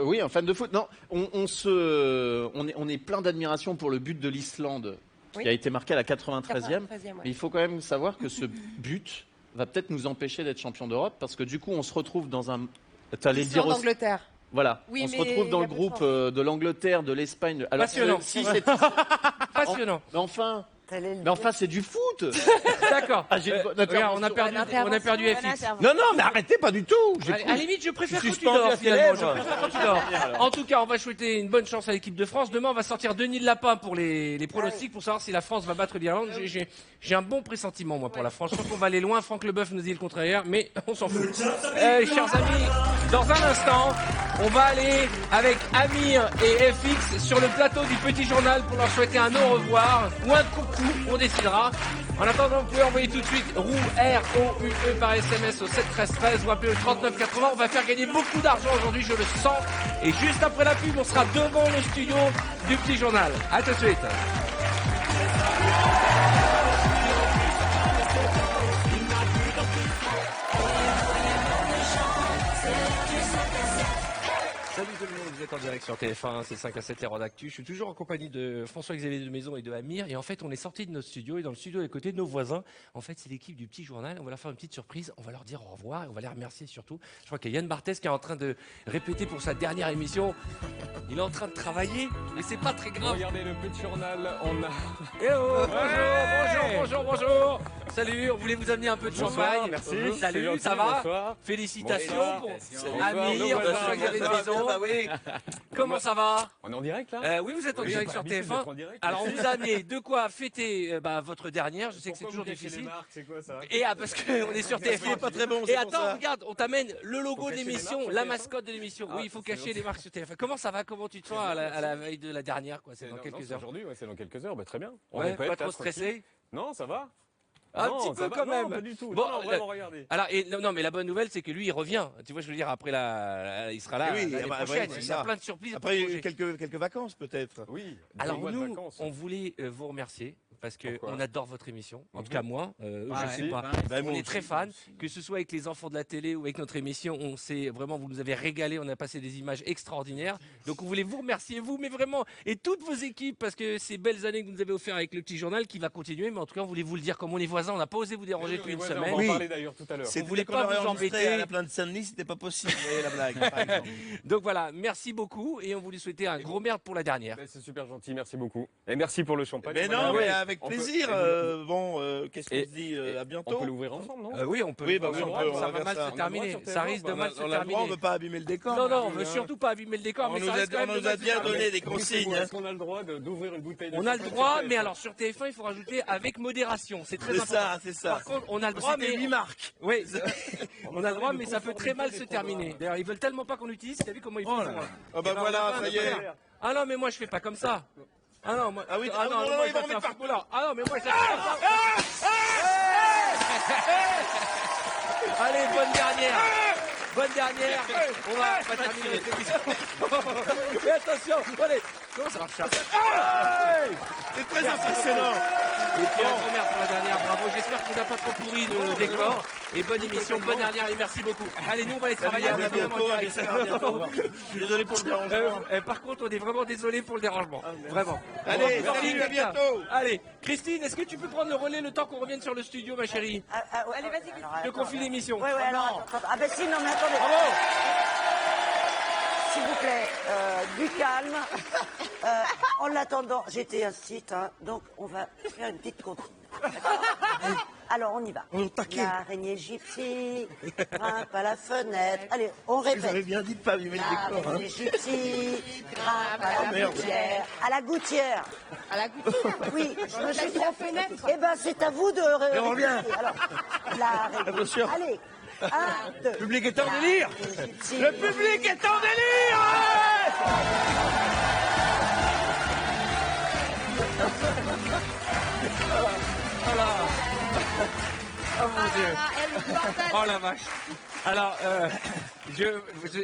Oui, un fan de foot. Non, on est plein d'admiration pour le but de l'Islande Oui. qui a été marqué à la 93e. 93e, ouais. Mais il faut quand même savoir que ce but va peut-être nous empêcher d'être champion d'Europe parce que du coup, on se retrouve dans un. T'allais le dire aussi. Islande-Angleterre. Voilà, Oui, on se mais retrouve dans il y le a peu de groupe chance. de l'Angleterre, de l'Espagne. Alors, Passionnant. si c'est Passionnant. mais enfin, c'est du foot. D'accord. Regarde, on a perdu FX. Non, non, mais arrêtez, pas du tout. À la limite, je préfère Je quand suis tu dors, suspendu à tes finalement. Je lèvres. préfère quand tu dors. En tout cas, on va souhaiter une bonne chance à l'équipe de France. Demain, on va sortir Denis de Lapin pour les pronostics, pour savoir si la France va battre l'Irlande. J'ai un bon pressentiment, moi, pour la France. Je pense qu'on va aller loin. Franck Leboeuf nous dit le contraire, mais on s'en fout. Chers amis, dans un instant, on va aller avec Amir et FX sur le plateau du Petit Journal pour leur souhaiter un au revoir ou un coucou, on décidera. En attendant, vous pouvez envoyer tout de suite ROUE, R-O-U-E par SMS au 7 13 13 ou appeler au 39 80. On va faire gagner beaucoup d'argent aujourd'hui, je le sens. Et juste après la pub, on sera devant le studio du Petit Journal. À tout de suite. Salut tout le monde, vous êtes en direct sur TF1, c'est 5 à 7 les Rods Actu. Je suis toujours en compagnie de François-Xavier de Maison et de Amir. Et en fait, on est sorti de notre studio et dans le studio à côté de nos voisins, en fait, c'est l'équipe du Petit Journal. On va leur faire une petite surprise, on va leur dire au revoir et on va les remercier surtout. Je crois qu'il y a Yann Barthès qui est en train de répéter pour sa dernière émission. Il est en train de travailler, mais c'est pas très grave. Regardez le Petit Journal, on a... Eh oh, bonjour. Salut, on voulait vous amener un peu de champagne. Merci. Salut, Gentil, ça va? bonsoir. Félicitations pour Bonsoir. Amir, Bonsoir. François-Xavier de Maison. Comment ça va? On est en direct là? Oui, vous êtes en Oui, direct sur habitude TF1. d'être en direct. Alors, on vous a amené de quoi fêter votre dernière. Je sais que c'est toujours difficile. C'est quoi ça? Et parce qu'on est sur TF1. pas très bon, Et c'est pour attends, ça. regarde, on t'amène le logo de cacher les l'émission, marques sur la TF1. mascotte de l'émission. Ah, Oui, il faut c'est cacher les marques sur TF1. Comment ça va? Comment tu te sens à la veille de la dernière, quoi? C'est dans quelques heures. Aujourd'hui, ouais, c'est dans quelques heures. Bah, très bien. On Ouais, répète, pas trop là, stressé? tranquille. Non, ça va. Un Non, petit ça peu va. quand Non, même. pas du tout. Bon, non, vraiment, regardez. Alors, non, mais la bonne nouvelle, c'est que lui, il revient. Tu vois, je veux dire, après il sera là Eh oui, l'année bah, prochaine. ouais, c'est Il y a ça. plein de surprises. Après, et de projets. quelques vacances peut-être. Oui. Alors des mois de nous, vacances. on voulait vous remercier parce que Pourquoi on adore votre émission. En tout cas moi, Ah, je sais ouais. pas. Bah, moi On est aussi. très fans, que ce soit avec les enfants de la télé ou avec notre émission. On s'est vraiment, vous nous avez régalé. On a passé des images extraordinaires. Donc on voulait vous remercier vous, mais vraiment et toutes vos équipes parce que ces belles années que vous nous avez offert avec le Petit Journal qui va continuer. Mais en tout cas, on voulait vous le dire comme on est voisins. On n'a pas osé vous déranger depuis une semaine. On va en Oui. parler d'ailleurs tout à l'heure. C'est voulait pas vous embêter. à la plaine de Saint-Denis, c'était pas possible. Vous voyez la blague, par exemple. Donc voilà, merci beaucoup et on voulait souhaiter un gros merde pour la dernière. Ben, c'est super gentil, merci beaucoup. Et merci pour le champagne. Mais non, mais avec On peut- plaisir. et Qu'est-ce qu'on Et- se dit à On bientôt? peut l'ouvrir ensemble, non? Oui, on peut. Oui, bah oui, on peut, on ça va va mal faire ça. se terminer. On a le droit sur Ça TF1, risque de bah, mal se On a le droit, on terminer. veut pas abîmer le décor. Non, non, on plus, veut hein. surtout pas abîmer le décor. On mais nous ça a risque quand même de mal se bien terminer. donné des consignes. Est-ce qu'on a le droit d'ouvrir une bouteille de On a le champagne droit, sur mais TF1? alors sur TF1, il faut rajouter avec modération. C'est très C'est important. ça, c'est ça. Par contre, on a le droit, mais 8 marques. oui, on a le droit, mais ça peut très mal se terminer. D'ailleurs, ils veulent tellement pas qu'on l'utilise. T'as vu comment ils font? Oh là là. Ah bah Eh ben, voilà, on a pas ça un y est. problème. Ah non, mais moi je fais pas comme ça. Ah non, moi. Ah oui, ah non, non, moi, ils je vont fais un mettre footballeur. Ah non, mais moi je fais comme ça. Allez, bonne dernière. Bonne dernière. On va pas terminer cette émission. Mais attention, allez. Comment ça marche ça? C'est très impressionnant. Et puis un grand merci pour la dernière, bravo. J'espère qu'on n'a pas trop pourri le décor. Et bonne émission, bonne dernière et merci beaucoup. Allez, nous on va aller travailler. À on a bientôt, vraiment à bientôt. Je suis désolé pour le dérangement. par contre, on est vraiment désolé pour le dérangement. Vraiment. Allez, Bon, salut, à quelqu'un. bientôt. Allez, Christine, est-ce que tu peux prendre le relais le temps qu'on revienne sur le studio, ma chérie? Allez, vas-y. Je te confie l'émission. Ouais, alors, attends. Ah, ben si, non, mais attendez. Bravo. S'il vous plaît, du calme. En l'attendant, j'étais insiste, hein, donc on va faire une petite comptine. Alors, on y va. L'araignée gypsy grimpe à la fenêtre. Allez, on Vous avez répète. bien dit de pas abîmer le décor. Hein. L'araignée gypsy grimpe à la gouttière. À la gouttière. À la gouttière. Oui, je me suis la fenêtre. Eh ben, c'est à vous de... on revient. Alors, l'araignée. Attention. Allez, 1, 2. Le public est en délire. Le public est en délire. Oh mon Dieu. Oh la vache. Alors,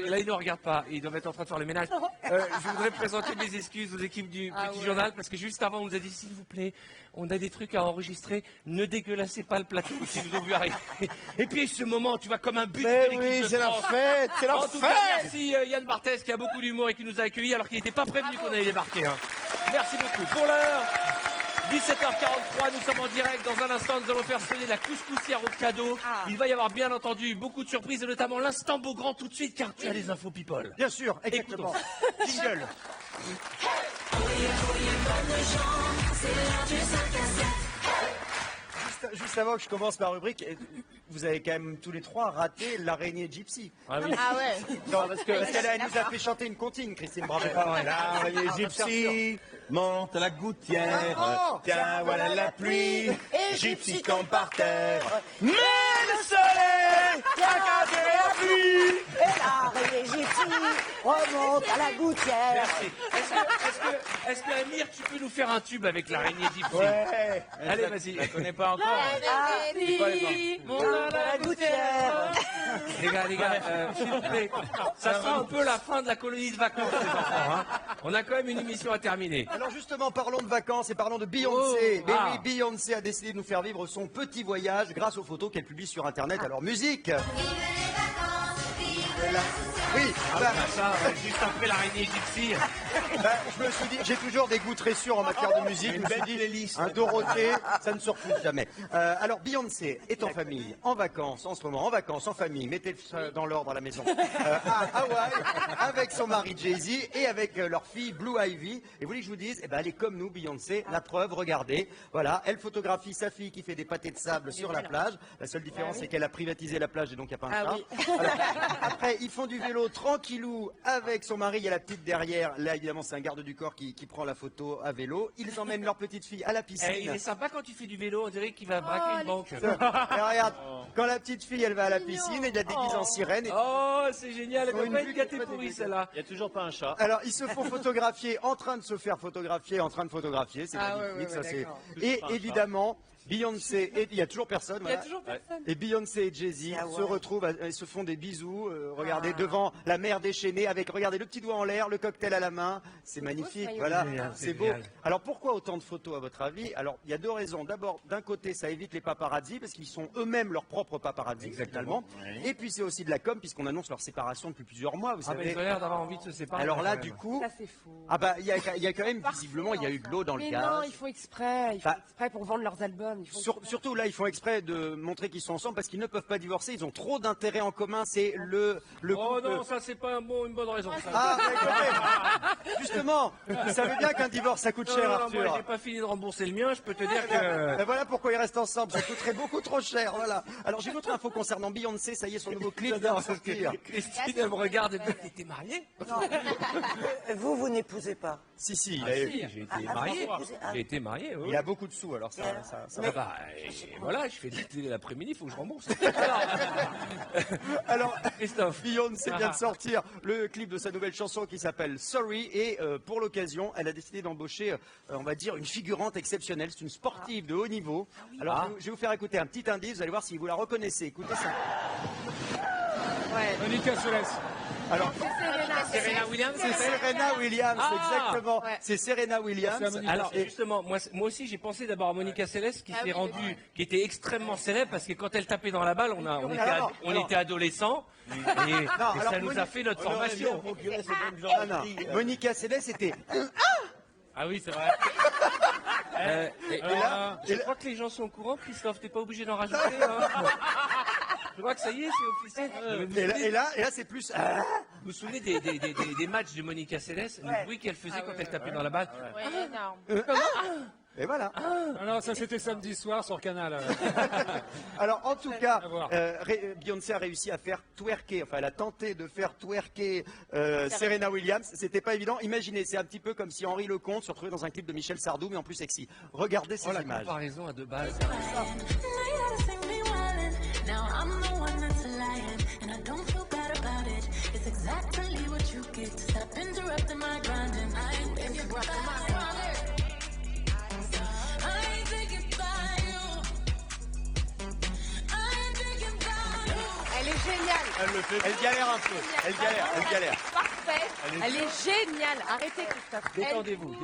là, ils ne regardent pas. Ils doivent être en train de faire le ménage. Je voudrais présenter mes excuses aux équipes du Petit Journal parce que juste avant, on nous a dit s'il vous plaît, on a des trucs à enregistrer. Ne dégueulassez pas le plateau si vous avez arrivé. Et puis, ce moment, tu vas comme un but de Mais l'équipe oui, de c'est la France. fête, c'est la En tout cas, fête. merci Yann Barthès qui a beaucoup d'humour et qui nous a accueillis alors qu'il n'était pas prévenu qu'on allait débarquer. Hein. Merci beaucoup. Pour l'heure, 17h43, nous sommes en direct. Dans un instant, nous allons faire sonner la couscoussière au cadeau. Il va y avoir bien entendu beaucoup de surprises, et notamment l'instant Beaugrand tout de suite, car tu as les infos people. Bien sûr, exactement. Jingle. Juste avant que je commence ma rubrique, vous avez quand même tous les trois raté l'araignée Gypsy. Ah oui. Ah ouais. Non, parce qu'elle nous a fait chanter une comptine, Christine Bravo. L'araignée Gypsy monte à la gouttière. Tiens, voilà la pluie. Gypsy tombe par terre. Mais le soleil a caché la pluie. Et l'araignée Gypsy remonte à la gouttière. Merci. Est-ce que Amir, tu peux nous faire un tube avec l'araignée Gypsy? Ouais. Allez, vas-y. Je la connais pas encore. C'est quoi les Monte à la gouttière. Les gars, s'il vous plaît, ça sent un peu la fin de la colonie de vacances, les enfants. Hein. On a quand même une émission à terminer. Alors justement, parlons de vacances et parlons de Beyoncé. Mais oui, Beyoncé a décidé de nous faire vivre son petit voyage grâce aux photos qu'elle publie sur Internet. Alors musique. Oui, Juste après l'araignée Gypsy. je me suis dit, j'ai toujours des goûts très sûrs en matière de musique. Je me suis dit, les listes, un Dorothée, ça ne se refuse jamais. Alors, Beyoncé est en famille, en vacances, en ce moment, en vacances, en famille. Mettez dans l'ordre à la maison. À Hawaï, avec son mari Jay-Z et avec leur fille Blue Ivy. Et vous voulez que je vous dise, eh ben, elle est comme nous, Beyoncé. La preuve, regardez. Voilà, elle photographie sa fille qui fait des pâtés de sable sur la plage. La seule différence, c'est qu'elle a privatisé la plage et donc il n'y a pas un chat. Alors, après, ils font du vélo tranquillou avec son mari. Il y a la petite derrière. Là, évidemment, c'est un garde du corps qui prend la photo à vélo. Ils emmènent leur petite fille à la piscine. Il est sympa quand tu fais du vélo, on dirait qu'il va braquer une banque. Et regarde, quand la petite fille, elle va à la piscine, elle la déguise en sirène. Et... Oh, c'est génial, elle va pas être gâtée pourrie, celle-là. Il n'y a toujours pas un chat. Alors, ils se font photographier, en train de se faire photographier, en train de photographier. C'est magnifique, ça c'est. Et évidemment, Beyoncé, et il y a toujours personne. Il y a toujours personne. Et Beyoncé et Jay-Z se retrouvent, ils se font des bisous, regardez, devant la mer déchaînée, avec, regardez, le petit doigt en l'air, le cocktail à la main. C'est magnifique, voilà, c'est beau. Alors pourquoi autant de photos à votre avis? Alors, il y a deux raisons. D'abord, d'un côté, ça évite les paparazzis, parce qu'ils sont eux-mêmes leurs propres paparazzis, finalement. Et puis c'est aussi de la com, puisqu'on annonce leur séparation depuis plusieurs mois, vous savez. Ils ont l'air d'avoir envie de se séparer. Alors là, du coup, Ça, c'est fou. ah bah, il y a quand même, visiblement, il y a eu de l'eau dans le Mais gaz. non, ils font exprès. Ils font exprès pour vendre leurs albums. Ils font exprès. Surtout là, ils font exprès de montrer qu'ils sont ensemble parce qu'ils ne peuvent pas divorcer. Ils ont trop d'intérêts en commun. C'est le Oh couple. non, ça c'est pas une bonne raison. Ça. Ah, bah, écoutez, justement, vous savez bien qu'un divorce ça coûte cher, Non, Arthur. moi j'ai pas fini de rembourser le mien, je peux te dire que... Ben voilà pourquoi ils restent ensemble. Ça coûterait beaucoup trop cher. Voilà. Alors j'ai une autre info concernant Beyoncé. Ça y est, son nouveau clip vient de sortir. Christine, elle me regarde et me dit, t'es marié? Vous n'épousez pas. Si, Si, j'ai été marié. J'ai été marié, oui. Il a beaucoup de sous, alors ça va. Bah, et voilà, je fais de la télé l'après-midi, il faut que je rembourse. Alors, Christophe. Beyoncé vient de sortir le clip de sa nouvelle chanson qui s'appelle Sorry et pour l'occasion, elle a décidé d'embaucher, on va dire, une figurante exceptionnelle. C'est une sportive de haut niveau. Alors, je vais vous faire écouter un petit indice, vous allez voir si vous la reconnaissez. Écoutez ça. Ouais. Monica Seles. Alors, Serena Williams. c'est Serena Williams, exactement. ouais. C'est Serena Williams. Alors justement, moi aussi j'ai pensé d'abord à Monica Seles qui s'est rendue, qui était extrêmement célèbre parce que quand elle tapait dans la balle, on était adolescents et ça nous a fait notre formation. Monica Seles était. Ah oui, c'est vrai. Je crois que les gens sont au courant, Christophe, t'es pas obligé d'en rajouter. Hein. Je crois que ça y est, c'est officiel. Et là, c'est plus. Vous vous souvenez des matchs de Monica Seles, le bruit qu'elle faisait quand elle tapait dans la balle? énorme. Et voilà. Non, ça c'était samedi soir sur Canal. Alors en tout cas, À voir. Beyoncé a réussi à faire twerker, enfin elle a tenté de faire twerker Serena Williams. C'était pas évident. Imaginez, c'est un petit peu comme si Henri Lecomte se retrouvait dans un clip de Michel Sardou, mais en plus sexy. Regardez ces La images. comparaison à deux bases. Elle est géniale. Elle galère un peu. Elle galère. fait, elle est géniale. Arrêtez, Christophe. Détendez-vous.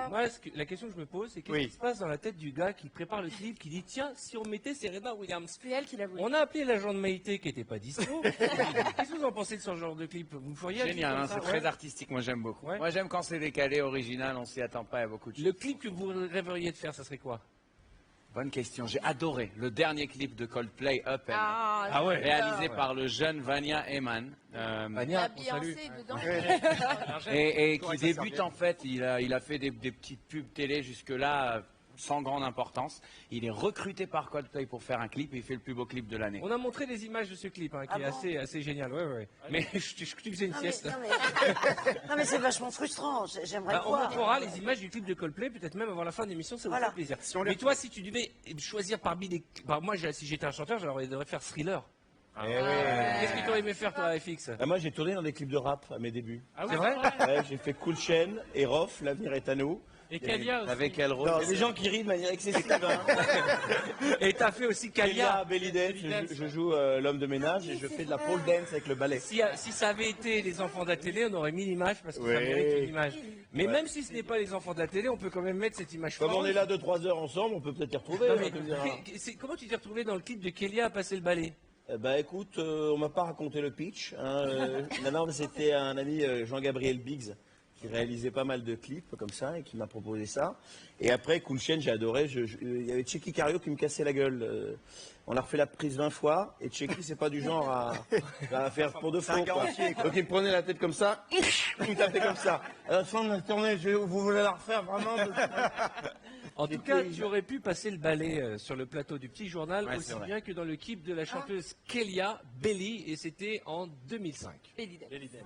Moi, la question que je me pose, c'est qu'est-ce qui se passe dans la tête du gars qui prépare le clip, qui dit tiens, si on mettait Serena Williams. C'est elle qui l'a voulu. On a appelé l'agent de Maïté qui n'était pas dispo. Qu'est-ce que vous en pensez de ce genre de clip? Vous feriez un clip Génial, comme hein, ça, c'est très artistique, moi j'aime beaucoup. Ouais. Moi j'aime quand c'est décalé, original, on s'y attend pas, il y a beaucoup de choses. Le clip que vous rêveriez de faire, ça serait quoi? Bonne question, j'ai adoré le dernier clip de Coldplay, Up and Ah ouais. réalisé par le jeune Vania Eman. Vania, on salue. Beyoncé dedans. Et qui débute en fait, il a fait des petites pubs télé jusque-là sans grande importance. Il est recruté par Coldplay pour faire un clip et il fait le plus beau clip de l'année. On a montré des images de ce clip qui est assez génial. Ouais. Mais je te faisais une sieste. Non mais c'est vachement frustrant, j'aimerais On voir. montrera les images du clip de Coldplay, peut-être même avant la fin de l'émission, ça vous fait plaisir. Mais toi, si tu devais choisir parmi les... moi, si j'étais un chanteur, j'aurais faire Thriller. Qu'est-ce que tu aurais aimé faire, toi, FX? Moi, j'ai tourné dans des clips de rap à mes débuts. Ah oui, c'est vrai? Ouais, j'ai fait Cool Chain, Erof, L'avenir est à nous. Et Kalia aussi. Avec quel rôle? Il y a des gens qui rient de manière excessive. Hein. Et t'as fait aussi Kalia. Belly Dance, je joue l'homme de ménage et je fais de la pole dance avec le ballet. Si ça avait été les enfants de la télé, on aurait mis l'image parce que ça mérite une image. Mais même si ce n'est pas les enfants de la télé, on peut quand même mettre cette image. Comme on est là 2-3 heures ensemble, on peut peut-être y retrouver. Non, mais comment tu t'es retrouvé dans le clip de Kélia à passer le balai? Bah écoute, on m'a pas raconté le pitch. Non, c'était un ami Jean-Gabriel Biggs qui réalisait pas mal de clips comme ça et qui m'a proposé ça. Et après, Cool Chain, j'ai adoré. Il y avait Checky Cario qui me cassait la gueule. On a refait la prise 20 fois et Checky, c'est pas du genre à faire pour de faux. Donc il me prenait la tête comme ça, il me tapait comme ça. À la fin de la tournée, vous voulez la refaire vraiment? En tout cas, tu aurais pu passer le balai sur le plateau du Petit Journal, Ouais, aussi bien que dans le clip de la chanteuse Kélia, Belly, et c'était en 2005. Belly Dance. Belly Dance.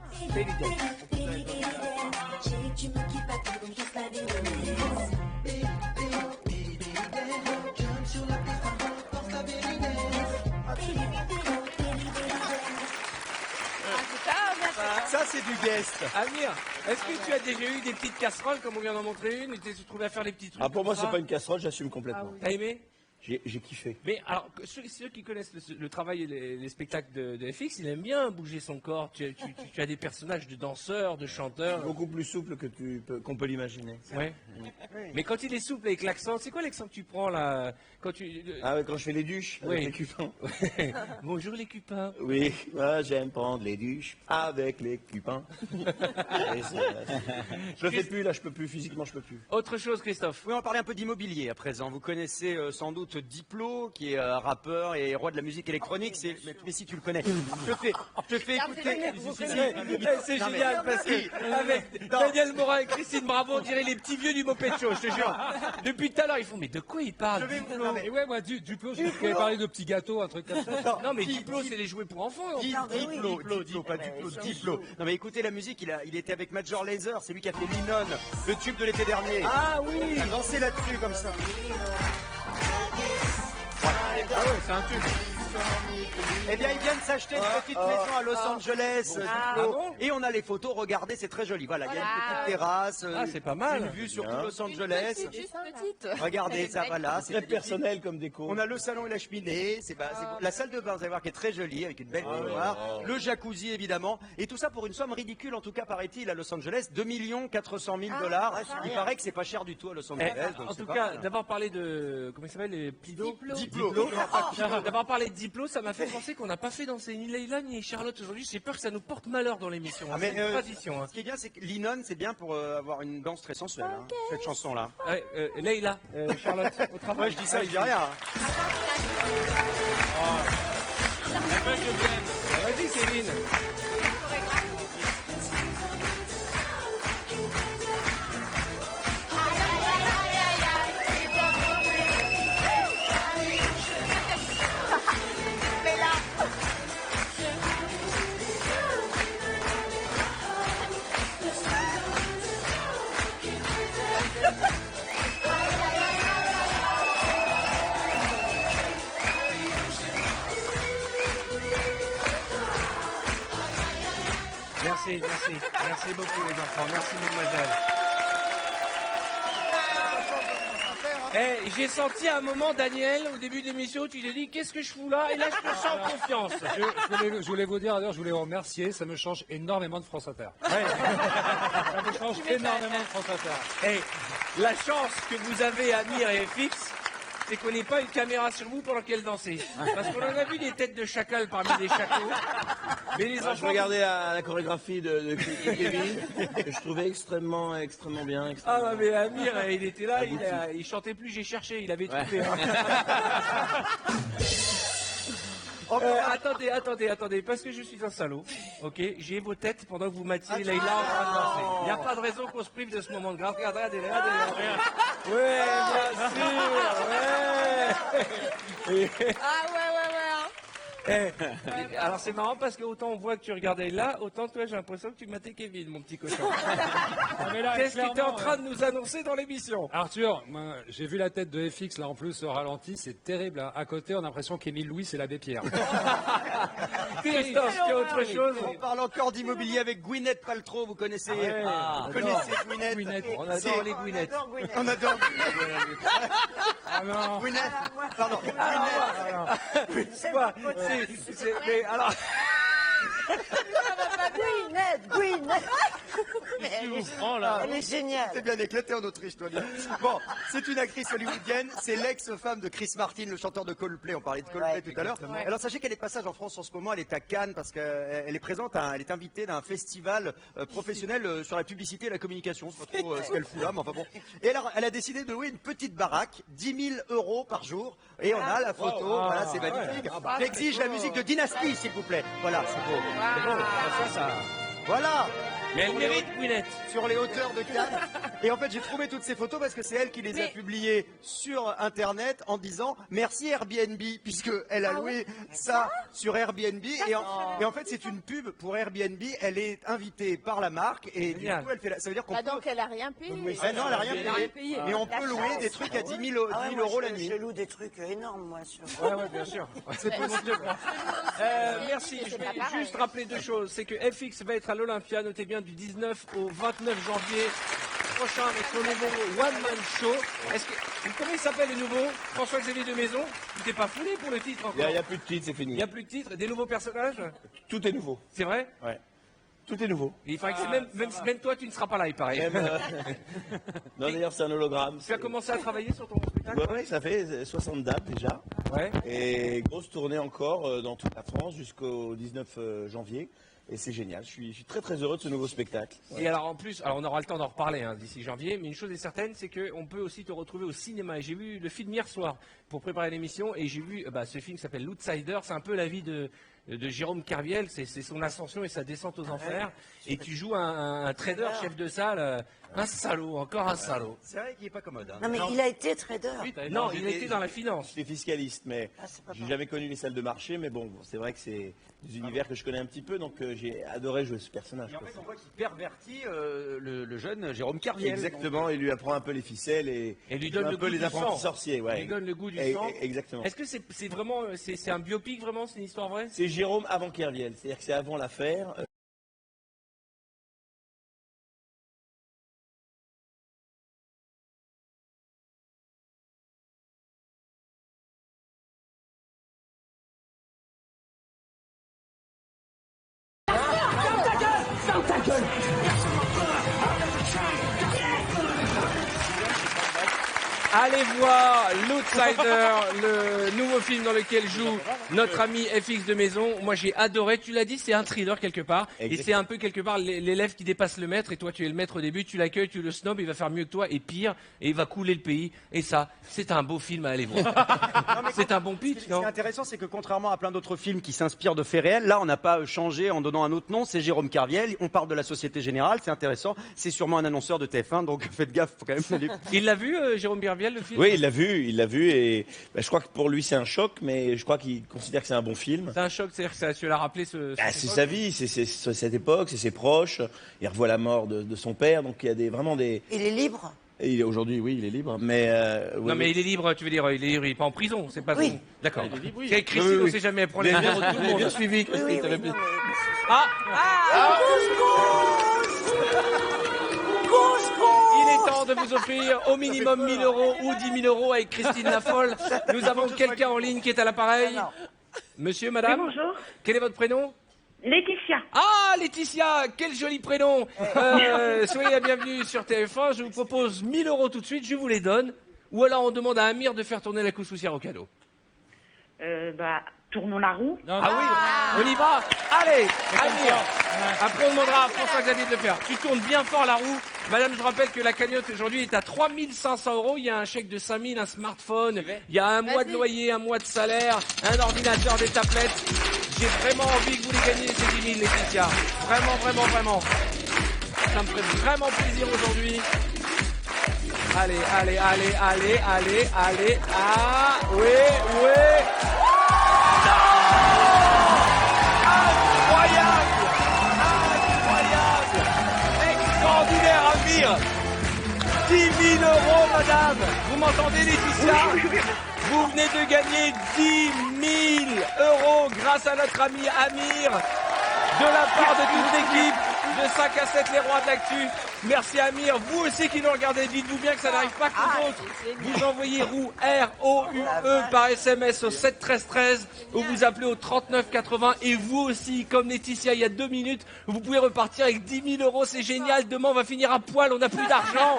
Ça, c'est du guest. Amir, est-ce que tu as déjà eu des petites casseroles comme on vient d'en montrer une et tu t'es trouvé à faire les petits trucs? Ah, pour moi, comme c'est ça pas une casserole, j'assume complètement. T'as aimé? J'ai kiffé. Mais alors, ceux qui connaissent le travail et les spectacles de FX, il aime bien bouger son corps. Tu as des personnages de danseurs, de chanteurs. Beaucoup plus souple que qu'on peut l'imaginer. Ouais. Mais quand il est souple avec l'accent, c'est quoi l'accent que tu prends là quand Ah ouais, quand je fais les douches avec les cupins. Bonjour les cupins. Oui, moi j'aime prendre les douches avec les cupins. Je le fais plus là, je peux plus, physiquement je peux plus. Autre chose, Christophe. Oui, on va parler un peu d'immobilier à présent. Vous connaissez sans doute Diplo, qui est rappeur et roi de la musique électronique. Mais si tu le connais, je te fais écouter. C'est génial parce que avec Daniel Morin et Christine Bravo, on dirait les petits vieux du Moped Show, je te jure. Depuis tout à l'heure, ils font mais de quoi ils parlent? Et ouais, moi, Duplo, j'ai cru qu'elle parlait de petits gâteaux, un truc comme ça. Non, mais Diplo, c'est les jouets pour enfants. Diplo. Non mais écoutez la musique, il était avec Major Lazer, c'est lui qui a fait Linon, le tube de l'été dernier. Ah oui. Il a dansé là-dessus comme ça. Ah ouais, c'est un tube. Eh bien, il vient de s'acheter une petite maison à Los Angeles, Diplo. bon Et on a les photos, regardez, c'est très joli. Voilà, il y a une petite terrasse, c'est pas mal. une vue sur tout Los Angeles. Juste petite. Regardez, ça va là. Très personnel comme déco. On a le salon et la cheminée, la salle de bain, vous allez voir, qui est très jolie, avec une belle baignoire, le jacuzzi évidemment, et tout ça pour une somme ridicule, en tout cas paraît-il, à Los Angeles, 2 400 000 $. Il paraît que c'est pas cher du tout à Los Angeles. donc En c'est tout pas cas, mal. d'avoir parlé de comment il s'appelle, les Diplo. Diplo. D'avoir parlé de Diplo, ça m'a fait penser qu'on n'a pas fait danser ni Leïla ni Charlotte aujourd'hui. J'ai peur que ça nous porte malheur dans l'émission. Ah, mais, c'est une tradition. Ce qui est bien, c'est que Linon, c'est bien pour avoir une danse très sensuelle, cette chanson-là. Leïla, Charlotte, au travail. Ouais, je dis ça, il dit rien. Vas-y, Céline. Merci beaucoup les enfants, merci mademoiselle. J'ai senti à un moment, Daniel, au début de l'émission, où tu t'es dit qu'est-ce que je fous là? Et là, je te sens en confiance. Je voulais vous dire, d'ailleurs, je voulais vous remercier. Ça me change énormément de France Inter. Ça me change énormément de France Inter. La chance que vous avez, Amir et FX, c'est qu'on n'ait pas une caméra sur vous pendant qu'elle dansait. Parce qu'on en a vu des têtes de chacal parmi les chacos. Mais les enfants... Je regardais la chorégraphie de Kevin, que je trouvais extrêmement bien. Ah mais Amir, il était là, il chantait plus, j'ai cherché, il avait tout fait. Attendez, parce que je suis un salaud, ok, j'ai vos têtes pendant que vous m'attirez Leïla en train de danser. Il n'y a pas de raison qu'on se prive de ce moment de grâce. Regardez. Ouais, bien sûr, ouais. Alors c'est marrant parce que autant on voit que tu regardais là, autant toi j'ai l'impression que tu matais Kevin, mon petit cochon. Qu'est-ce que tu es en train de nous annoncer dans l'émission? Arthur, j'ai vu la tête de FX là en plus au ralenti, c'est terrible. Hein. À côté, on a l'impression qu'Émile Louis c'est l'abbé Pierre. Christophe, tu as autre chose? On parle encore d'immobilier avec Gwyneth Paltrow, vous connaissez vous connaissez Gwyneth. On adore les Gwyneth. On adore Gwyneth. Ah non. Gwyneth. Pardon. Mais alors... Gwyneth. Elle est géniale. C'est bien éclaté en Autriche, toi. Bon, c'est une actrice hollywoodienne, c'est l'ex-femme de Chris Martin, le chanteur de Coldplay. On parlait de Coldplay tout à l'heure. Alors sachez qu'elle est de passage en France en ce moment, elle est à Cannes parce qu'elle est présente, elle est invitée d'un festival professionnel sur la publicité et la communication. Je sais pas trop ce qu'elle fout là, mais enfin bon. Et alors, elle a décidé de louer une petite baraque, 10 000 € par jour. Et on a la photo, voilà, c'est magnifique. J'exige la musique de Dynasty, s'il vous plaît. Voilà, c'est beau. C'est beau. Ça. Voilà. Mais elle mérite, Gwyneth. Sur les hauteurs de Cannes. Et en fait, j'ai trouvé toutes ces photos parce que c'est elle qui les a publiées sur Internet en disant merci Airbnb, puisque elle a loué ça sur Airbnb. Et en fait, c'est une pub pour Airbnb. Elle est invitée par la marque et du coup, elle fait ça veut dire qu'on donc elle a rien payé. non, elle a rien payé. Mais on peut louer des trucs à 10 000 € la nuit. Je loue des trucs énormes, moi. Ouais, bien sûr. C'est possible. Merci. Je vais juste rappeler deux choses. C'est que FX va être à l'Olympia, notez bien, du 19 au 29 janvier prochain avec son nouveau One Man Show. Comment il s'appelle le nouveau? François-Xavier de Maison. Tu t'es pas foulé pour le titre encore? Il n'y a plus de titre, c'est fini. Il n'y a plus de titre? Des nouveaux personnages? Tout est nouveau. C'est vrai? Ouais. Tout est nouveau. Il paraît que même toi, tu ne seras pas là, il paraît. Non, d'ailleurs, c'est un hologramme. Tu as commencé à travailler sur ton spectacle? Oui, ça fait 60 dates déjà. Ouais. Et grosse tournée encore dans toute la France jusqu'au 19 janvier. Et c'est génial, je suis très très heureux de ce nouveau spectacle. Et alors en plus, on aura le temps d'en reparler d'ici janvier, mais une chose est certaine, c'est qu'on peut aussi te retrouver au cinéma. Et j'ai vu le film hier soir pour préparer l'émission, et j'ai vu ce film qui s'appelle L'Outsider. C'est un peu la vie de Jérôme Kerviel, c'est son ascension et sa descente aux enfers. Et tu joues un trader, chef de salle, un salaud, encore un salaud. C'est vrai qu'il n'est pas commode. Non mais il a été trader. Non, il a été dans la finance. J'étais fiscaliste, mais j'ai jamais connu les salles de marché, mais bon, c'est vrai que c'est des univers que je connais un petit peu, donc j'ai adoré jouer ce personnage. Et en fait, on voit qu'il pervertit le jeune Jérôme Kerviel. Exactement, il lui apprend un peu les ficelles et lui donne un peu les apprentis sorciers. Il lui donne le goût du sang. Exactement. Est-ce que c'est vraiment, c'est un biopic vraiment, c'est une histoire vraie? C'est Jérôme avant Kerviel, c'est-à-dire que c'est avant l'affaire. Allez voir L'Outsider, le nouveau film dans lequel joue notre ami FX de Maison. Moi j'ai adoré, tu l'as dit, c'est un thriller quelque part. Exactement. Et c'est un peu quelque part l'élève qui dépasse le maître et toi tu es le maître au début, tu l'accueilles, tu le snobs, il va faire mieux que toi et pire, et il va couler le pays. Et ça, c'est un beau film à aller voir. C'est un bon pitch, non? Ce qui est intéressant, c'est que contrairement à plein d'autres films qui s'inspirent de faits réels, là on n'a pas changé en donnant un autre nom, c'est Jérôme Kerviel, on parle de la Société Générale, c'est intéressant, c'est sûrement un annonceur de TF1, donc faites gaffe, faut quand même aller... Il l'a vu, Jérôme Kerviel, le film? Oui, il l'a vu et je crois que pour lui c'est un choc, mais je crois qu'il considère que c'est un bon film. C'est un choc, c'est-à-dire que tu l'as rappelé c'est sa vie, c'est cette époque, c'est ses proches, il revoit la mort de son père, donc il y a vraiment des... Il est libre? Et aujourd'hui, oui, il est libre, mais... non, mais il est libre, tu veux dire, il est pas en prison, c'est pas... Oui. D'accord. Il est libre, oui. Christine, on sait jamais, elle prend les numéros de tout le monde. Bien suivi, Christine, t'avais bien... Il est temps de vous offrir au minimum 1 000 € ou 10 000 € avec Christine Lafolle. Nous avons quelqu'un en ligne qui est à l'appareil. Monsieur, madame. Oui, bonjour. Quel est votre prénom? Laetitia. Ah, Laetitia, quel joli prénom. Soyez la bienvenue sur TF1. Je vous propose 1 000 € tout de suite, je vous les donne. Ou alors on demande à Amir de faire tourner la couscoussière au cadeau. Tournons la roue. Ah oui, on y va. Allez, Amir. Après on demandera à François-Xavier de le faire. Tu tournes bien fort la roue. Madame, je rappelle que la cagnotte aujourd'hui est à 3 500 €. Il y a un chèque de 5 000, un smartphone. Il y a un mois de loyer, un mois de salaire, un ordinateur, des tablettes. J'ai vraiment envie que vous les gagnez ces 10 000, Laetitia. Vraiment, vraiment, vraiment. Ça me ferait vraiment plaisir aujourd'hui. Allez, allez, allez, allez, allez, allez. Ah, oui, oui. Incroyable! Incroyable! Extraordinaire, Amir! 10 000 €, madame! Vous m'entendez, Laetitia? Vous venez de gagner 10 000 € grâce à notre ami Amir, de la part de toute l'équipe de 5 à 7, les rois de l'actu. Merci Amir. Vous aussi qui nous regardez, dites-vous bien que ça n'arrive pas qu'aux autres. Vous envoyez roue R-O-U-E par SMS au 7 13 13 ou vous appelez au 39 80. Et vous aussi, comme Laetitia il y a 2 minutes, vous pouvez repartir avec 10 000 €. C'est génial. Demain, on va finir à poil. On n'a plus d'argent.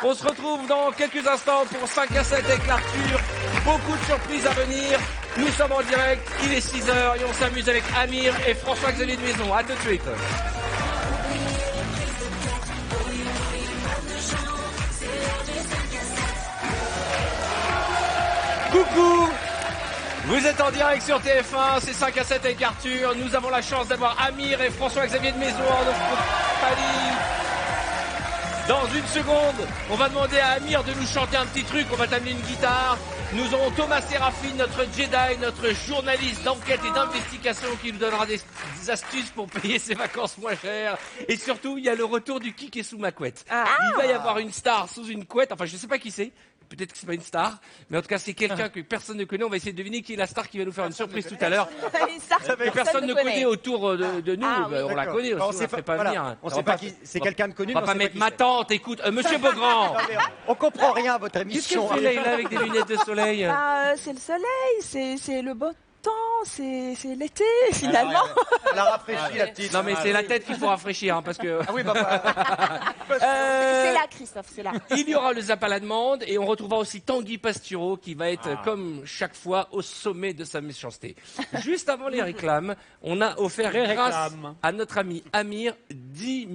On se retrouve dans quelques instants pour 5 à 7 avec l'Arthur. Beaucoup de surprises à venir. Nous sommes en direct. Il est 6 h et on s'amuse avec Amir et François-Xavier de Maison. À tout de suite. Coucou! Vous êtes en direct sur TF1, c'est 5 à 7 avec Arthur. Nous avons la chance d'avoir Amir et François-Xavier de Maison en notre compagnie. Dans une seconde, on va demander à Amir de nous chanter un petit truc. On va t'amener une guitare. Nous aurons Thomas Séraphine, notre Jedi, notre journaliste d'enquête et d'investigation qui nous donnera des astuces pour payer ses vacances moins chères. Et surtout, il y a le retour du qui est sous ma couette. Il va y avoir une star sous une couette. Enfin, je sais pas qui c'est. Peut-être que c'est pas une star, mais en tout cas c'est quelqu'un que personne ne connaît. On va essayer de deviner qui est la star qui va nous faire une surprise tout à l'heure. Une star Que personne ne connaît autour de nous. Ah, oui, on la connaît aussi, on ne fait pas venir. On sait pas qui, c'est quelqu'un de connu. On va pas mettre ma tante, écoute, Monsieur Beaugrand. On comprend rien à votre Qu'est-ce émission. qu'elle fait là avec des lunettes de soleil? C'est le soleil, c'est le beau temps, c'est l'été finalement. Elle a rafraîchi la petite. Non mais c'est la tête qu'il faut rafraîchir, hein, parce que... Ah oui, bah, C'est là, Christophe, c'est là. Il y aura le Zap à la demande et on retrouvera aussi Tanguy Pastureau qui va être, comme chaque fois, au sommet de sa méchanceté. Juste avant les réclames, on a offert, grâce à notre ami Amir, 10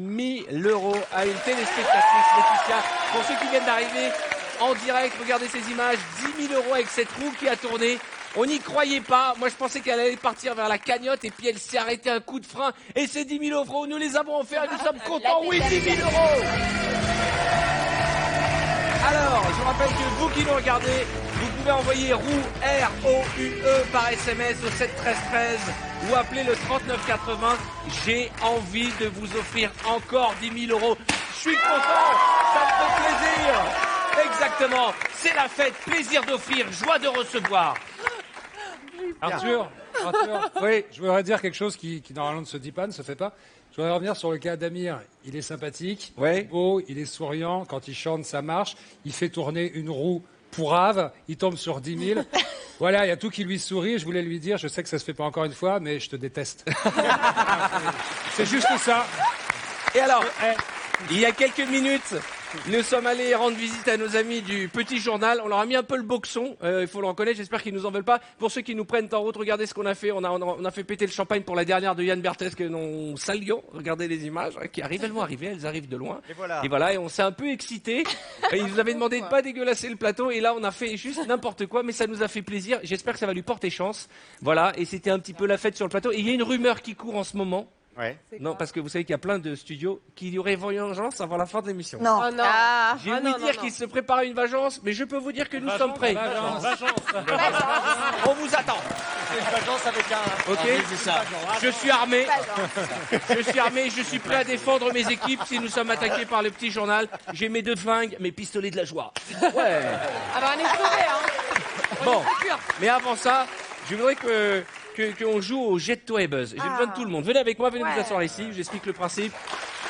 000 € à une téléspectatrice, Laetitia. Pour ceux qui viennent d'arriver en direct, regardez ces images, 10 000 € avec cette roue qui a tourné. On n'y croyait pas. Moi, je pensais qu'elle allait partir vers la cagnotte et puis elle s'est arrêtée un coup de frein. Et ces 10 000 €, nous les avons offerts et nous sommes contents. Oui, 10 000 €. Alors, je vous rappelle que vous qui nous regardez, vous pouvez envoyer roue R-O-U-E par SMS au 7 13 13 ou appeler le 39 80. J'ai envie de vous offrir encore 10 000 €. Je suis content. Ça me fait plaisir. Exactement. C'est la fête. Plaisir d'offrir, joie de recevoir. Arthur, oui, je voudrais dire quelque chose qui normalement ne se dit pas, ne se fait pas. Je voudrais revenir sur le cas d'Amir. Il est sympathique, il est beau, il est souriant. Quand il chante, ça marche. Il fait tourner une roue pourrave. Il tombe sur 10 000. Voilà, il y a tout qui lui sourit. Je voulais lui dire, je sais que ça se fait pas encore une fois, mais je te déteste. C'est juste ça. Et alors, il y a quelques minutes, nous sommes allés rendre visite à nos amis du Petit Journal. On leur a mis un peu le boxon, il faut le reconnaître. J'espère qu'ils nous en veulent pas. Pour ceux qui nous prennent en route, regardez ce qu'on a fait. On a fait péter le champagne pour la dernière de Yann Berthès que nous saluons. Regardez les images qui arrivent. Elles vont arriver, elles arrivent de loin. Et voilà, et on s'est un peu excités. Ils nous avaient demandé de pas dégueulasser le plateau. Et là, on a fait juste n'importe quoi, mais ça nous a fait plaisir. J'espère que ça va lui porter chance. Voilà, et c'était un petit peu la fête sur le plateau. Et il y a une rumeur qui court en ce moment. Ouais. Non, parce que vous savez qu'il y a plein de studios qu'il y aurait vengeance avant la fin de l'émission. Non. Oh non. J'ai oublié de dire qu'il se prépare à une vengeance, mais je peux vous dire que nous sommes prêts. On vous attend. C'est une vengeance avec un. Ok. Je suis armé. Je suis prêt à défendre mes équipes si nous sommes attaqués par le Petit Journal. J'ai mes 2 flingues, mes pistolets de la joie. Ouais. Ah bah on est sauvés, hein. Bon. Mais avant ça, je voudrais qu'on joue au Jet-Toi et Buzz. J'ai besoin de tout le monde. Venez avec moi, venez vous asseoir ici, j'explique le principe.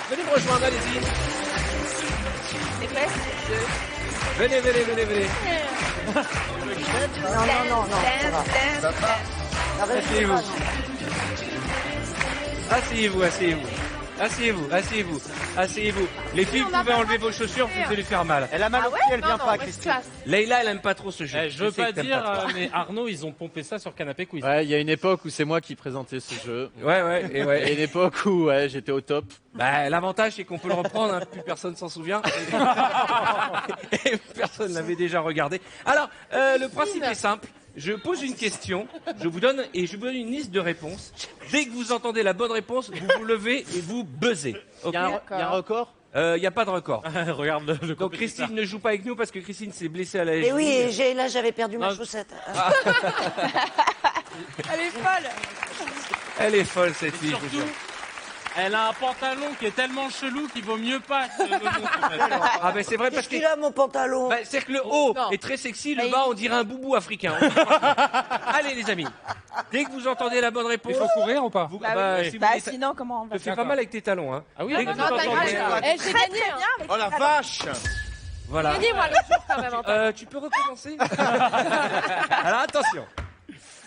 Venez me rejoindre, allez-y. C'est quoi Venez. Non. Asseyez-vous. Les filles, vous pouvez enlever vos chaussures, vous allez lui faire mal. Elle a mal au pied, elle vient pas, Christine. Leïla, elle aime pas trop ce jeu. Je veux sais pas que t'aimes dire, trop. mais Arnaud, ils ont pompé ça sur Canapé Quiz. Ouais, il y a une époque où c'est moi qui présentais ce jeu. Ouais. Il y a une époque où j'étais au top. Bah, l'avantage, c'est qu'on peut le reprendre, hein, plus personne s'en souvient. Et personne l'avait déjà regardé. Alors, le principe est simple. Je pose une question, je vous donne une liste de réponses. Dès que vous entendez la bonne réponse, vous vous levez et vous buzzez. Il y a un record? Il n'y a pas de record. Regarde le Donc Christine ne joue pas avec nous parce que Christine s'est blessée à la Et cheville. oui, là j'avais perdu ma chaussette. Elle est folle. Elle est folle cette fille. Surtout, elle a un pantalon qui est tellement chelou qu'il vaut mieux pas que le montre. Ah ben c'est vrai parce Qu'est-ce qu'il a mon pantalon? Bah, c'est que le haut est très sexy, le bas on dirait un boubou africain. Allez les amis, dès que vous entendez la bonne réponse, Il faut courir ou pas? vous, oui. si vous Bah voulez, sinon, comment on va te fais faire? pas mal avec tes talons, hein. Ah oui, Dès que Non, vous entendez- j'ai gagné. Hein. Oh la vache! Voilà. J'ai gagné moi l'autre jour quand même. Antoine. Tu peux recommencer. Alors attention,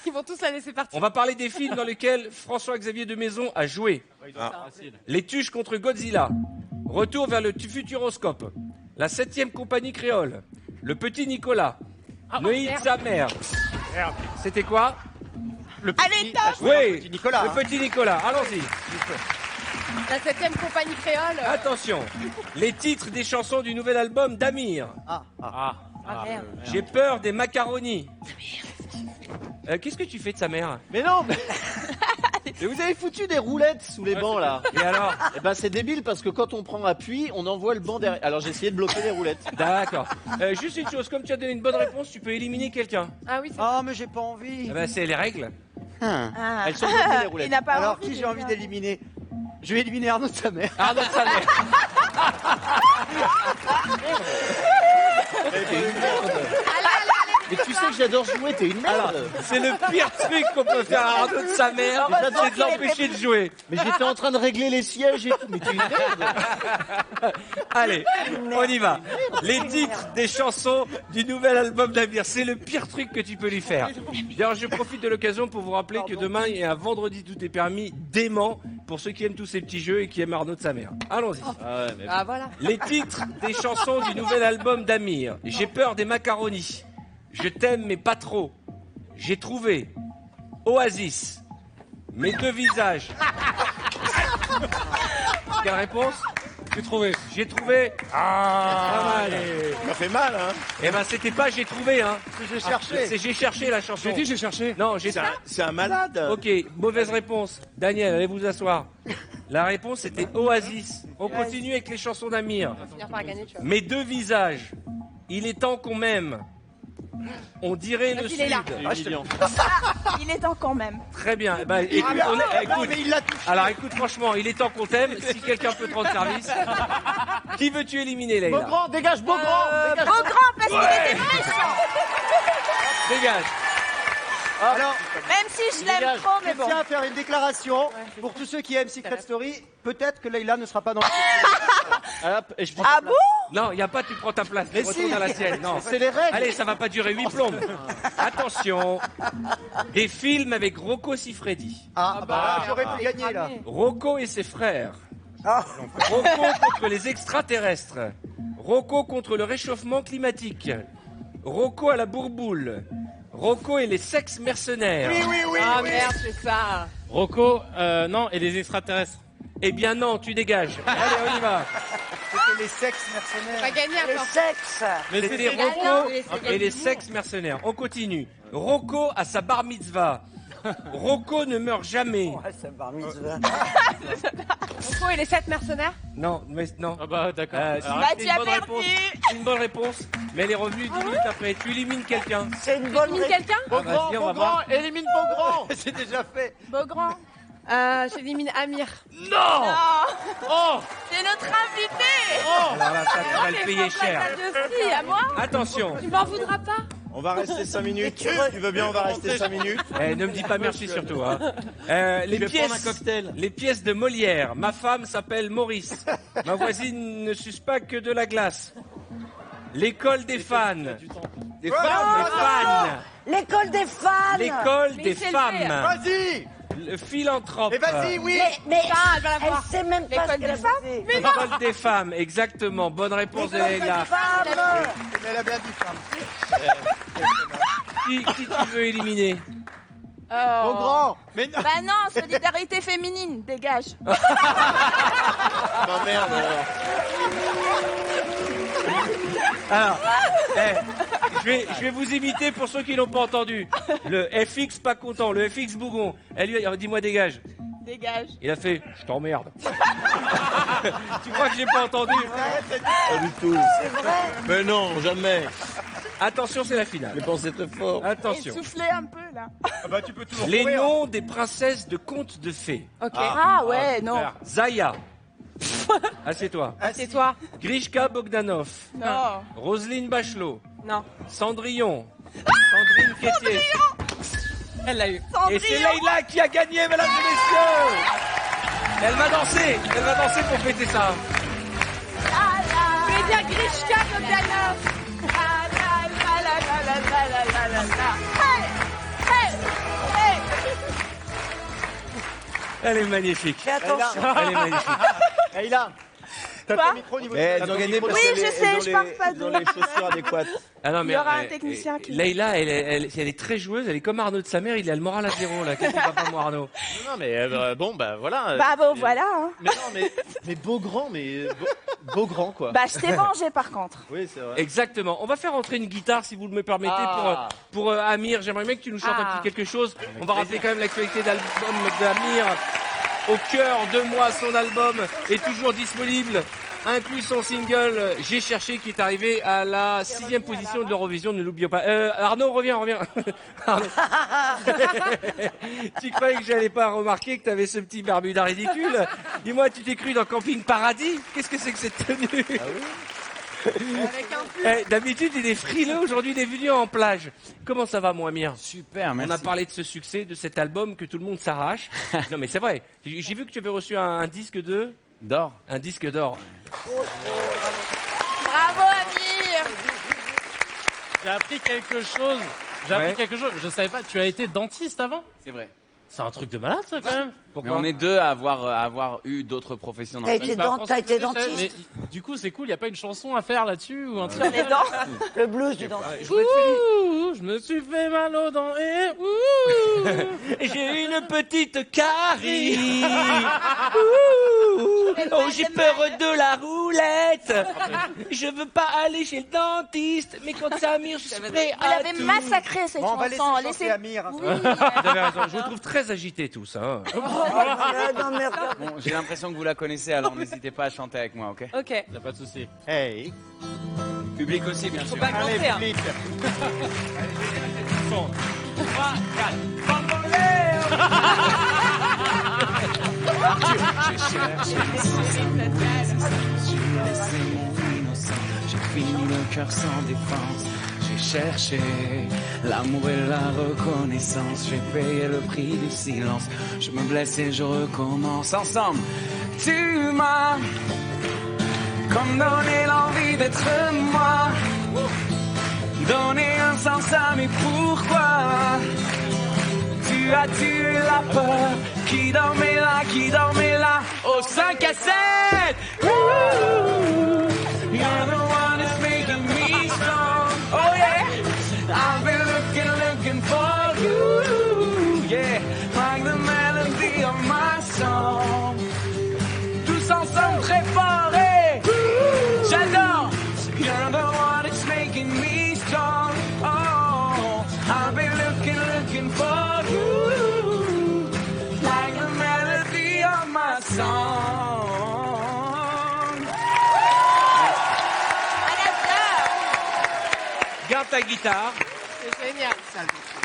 Ils vont tous la laisser partir. on va parler des films dans lesquels François-Xavier de Maison a joué. Les Tuches contre Godzilla, Retour vers le futuroscope, La 7e compagnie créole, Le Petit Nicolas, Neuilly de sa mère. C'était quoi? Allez, top! Oui, Petit Nicolas. Le Petit Nicolas, allons-y. La 7e compagnie créole. Attention, les titres des chansons du nouvel album d'Amir. Ah merde. J'ai peur des macaronis. Qu'est-ce que tu fais de sa mère? Mais non, mais vous avez foutu des roulettes sous les bancs là. Et alors? Eh ben c'est débile parce que quand on prend appui, on envoie le banc derrière. Alors j'ai essayé de bloquer les roulettes. D'accord. Juste une chose, comme tu as donné une bonne réponse, tu peux éliminer quelqu'un. Ah oui, c'est Oh, mais j'ai pas envie. Eh ben, c'est les règles. Ah. Elles sont bloquées les Il roulettes. n'a pas Alors, envie qui de j'ai envie faire. d'éliminer? Je vais éliminer Arnaud de sa mère. Ah, non, sa mère. Mais tu sais que j'adore jouer, t'es une merde. C'est le pire truc qu'on peut faire à Arnaud de sa mère, c'est de l'empêcher de jouer. Mais j'étais en train de régler les sièges et tout. Mais t'es une merde. Allez, on y va. Les titres des chansons du nouvel album d'Amir, c'est le pire truc que tu peux lui faire. D'ailleurs, je profite de l'occasion pour vous rappeler que demain, il y a un vendredi tout est permis dément pour ceux qui aiment tous ces petits jeux et qui aiment Arnaud de sa mère. Allons-y. Ah voilà. Les titres des chansons du nouvel album d'Amir. J'ai peur des macaronis. Je t'aime mais pas trop. J'ai trouvé. Oasis. Mes deux visages. Quelle réponse? J'ai trouvé. J'ai trouvé. Ah, Ça fait mal, hein? eh ben c'était pas j'ai trouvé, hein. J'ai cherché. C'est j'ai cherché la chanson. J'ai dit j'ai cherché. Non, j'ai. C'est un malade. Ok, mauvaise réponse. Daniel, allez vous asseoir. La réponse c'était Oasis. On continue avec les chansons d'Amir. On va finir par gagner, tu vois. Mes deux visages. Il est temps qu'on m'aime. On dirait le Vas-y, Leïla. Sud. Il est temps quand même. Très bien. Eh ben, écoute, écoute. Mais il l'a touché. Alors écoute, franchement, il est temps qu'on t'aime. Si quelqu'un peut te rendre service. Qui veux-tu éliminer, Leïla? Beaugrand, dégage, Beaugrand. Dégage. Au grand, parce qu'il était méchant. Dégage. Alors, Même si je l'aime Dégage. trop, mais je bon. tiens à faire une déclaration. Pour tous ceux qui aiment Secret Story, peut-être que Leïla ne sera pas dans le Hop, et je prends Ah ta bon? place. Non, il n'y a pas, tu prends ta place. Tu Mais retournes si. à la sienne. Non. C'est les règles. Allez, ça va pas durer 8 plombes. Attention. Des films avec Rocco Siffredi. Ah, bah là, j'aurais pu gagner, là. Rocco et ses frères. Ah. Rocco contre les extraterrestres. Rocco contre le réchauffement climatique. Rocco à la bourboule. Rocco et les sexes mercenaires. Ah merde, c'est ça. Rocco, non, et les extraterrestres. Eh bien non, tu dégages. Allez, on y va. C'était les sexes On mercenaires. va gagner Le encore. sexe. C'était Rocco et les sexes mercenaires. On continue. Rocco à sa bar mitzvah. Rocco ne meurt jamais. Ouais, c'est un bar mitzvah. Rocco et les 7 mercenaires. Non, mais non. Ah bah d'accord. Si, Bah, c'est tu as une bonne perdu. réponse. C'est une bonne réponse, mais elle est revenue 10 minutes après. Tu élimines quelqu'un. C'est une bonne Élimine quelqu'un. Ah, vas-y, on va voir. Élimine Beaugrand. C'est déjà fait. Beaugrand. J'élimine Amir. Non. Oh. C'est notre invité. Alors là, ça tu vas le payer cher. Ça aussi, à moi. Attention. Tu m'en voudras pas. On va rester 5 minutes. Tu veux bien, on va rester 5 minutes. Ne me dis pas merci surtout. Hein. Les vais prendre un cocktail. Les pièces de Molière. Ma femme s'appelle Maurice. Ma voisine ne suce pas que de la glace. L'école des fans. Des fans. L'école des fans. L'école des femmes. Vas-y. Le philanthrope. Et vas-y, oui. Mais elle sait même pas ce qu'elle a fait. L'école des femmes, exactement. Bonne réponse de Leïla. Mais elle a bien dit femme. Qui tu veux éliminer? Au grand. Mais non. Bah non, solidarité féminine, dégage. Bah merde Alors, je vais vous imiter pour ceux qui n'ont pas entendu. Le FX pas content, le FX bougon. Elle lui a dit, dis-moi dégage. Dégage. Il a fait, je t'emmerde. Tu crois que j'ai pas entendu? Pas du tout. C'est vrai. Mais non, jamais. Attention, c'est la finale. Les pensées te fort. Attention. Soufflez un peu là. Ah bah tu peux toujours Les courir. noms des princesses de contes de fées. Ok. Ah ouais, non. Zaya. Assieds-toi. C'est toi. Grishka Bogdanov. Non. Roselyne Bachelot. Non. Cendrillon. Sandrine Quétier. Elle l'a eu. Et c'est Leïla qui a gagné, mesdames et messieurs. Elle va danser pour fêter ça. Je vais dire Grishka Bogdanov. Elle est magnifique. Fais attention. Elle est magnifique. Leïla, t'as Quoi ton micro au niveau elles ont gagné parce Oui, qu'elles je sais, elles ont je les- parle pas elles ont d'eux. les chaussures adéquates. Ah non, Il y aura un technicien qui- Leïla, elle est très joueuse, elle est comme Arnaud de sa mère, il a le moral à zéro là. Qu'est-ce qu'il va pas, moi, Arnaud? Non, mais bon, bah voilà. Bah bon, voilà. Hein. Mais non, mais beau grand, mais beau grand, quoi. Bah je t'ai vengé par contre. Oui, c'est vrai. Exactement. On va faire entrer une guitare si vous me permettez Ah. pour Amir. J'aimerais bien que tu nous chantes un petit quelque chose. On va rappeler quand même l'actualité d'album d'Amir. Au cœur de moi, son album est toujours disponible. Inclus son single J'ai cherché qui est arrivé à la 6e position de l'Eurovision, ne l'oublions pas. Arnaud, reviens. Arnaud. Tu croyais que j'allais pas remarquer que tu avais ce petit Bermuda ridicule? Dis-moi, tu t'es cru dans Camping Paradis? Qu'est-ce que c'est que cette tenue? D'habitude, il est frileux, aujourd'hui il est venu en plage. Comment ça va, mon Amir? Super, merci. On a parlé de ce succès, de cet album que tout le monde s'arrache. Non mais c'est vrai, j'ai vu que tu avais reçu un disque d'or. Un disque d'or. Bravo Amir. J'ai appris quelque chose. Je savais pas. Tu as été dentiste avant? C'est vrai. C'est un truc de malade, ça, quand même. Mais on est deux à avoir eu d'autres professions dans T'as la été, vie. t'as été Mais dentiste. du coup, c'est cool. Il y a pas une chanson à faire là-dessus ou un truc? Sur les dents. Le blues du dentiste. Ouh, je me suis fait mal aux dents et ouh. J'ai une petite carie. Oh, j'ai peur de la roulette. Je veux pas aller chez le dentiste, mais quand c'est Amir, je suis prêt Vous à l'avez tout. massacré cette Bon, on va laisser chanson. chanter Amir. Oui. Vous avez raison, je vous trouve très agités tous. Hein. Non, mais regarde. Bon, j'ai l'impression que vous la connaissez, alors n'hésitez pas à chanter avec moi, ok? Ok. Y a pas de souci. Hey. Public aussi, bien sûr. Allez, public. J'ai fini le cœur sans défense. J'ai cherché l'amour et la reconnaissance. J'ai payé le prix du silence. Je me blesse et je recommence ensemble. Tu m'as comme donné l'envie d'être moi. Donner un sens à mes pourquoi. Tu as tué la peur qui dormait là, au 5 à 7. You're the one that's making me strong. Oh yeah, I've been looking for you. Yeah, like the melody of my song. Tous ensemble très fort et j'adore. You're the one that's making me strong. Oh, I've been looking for you. Like the melody of my song. Garde ta guitare, C'est génial.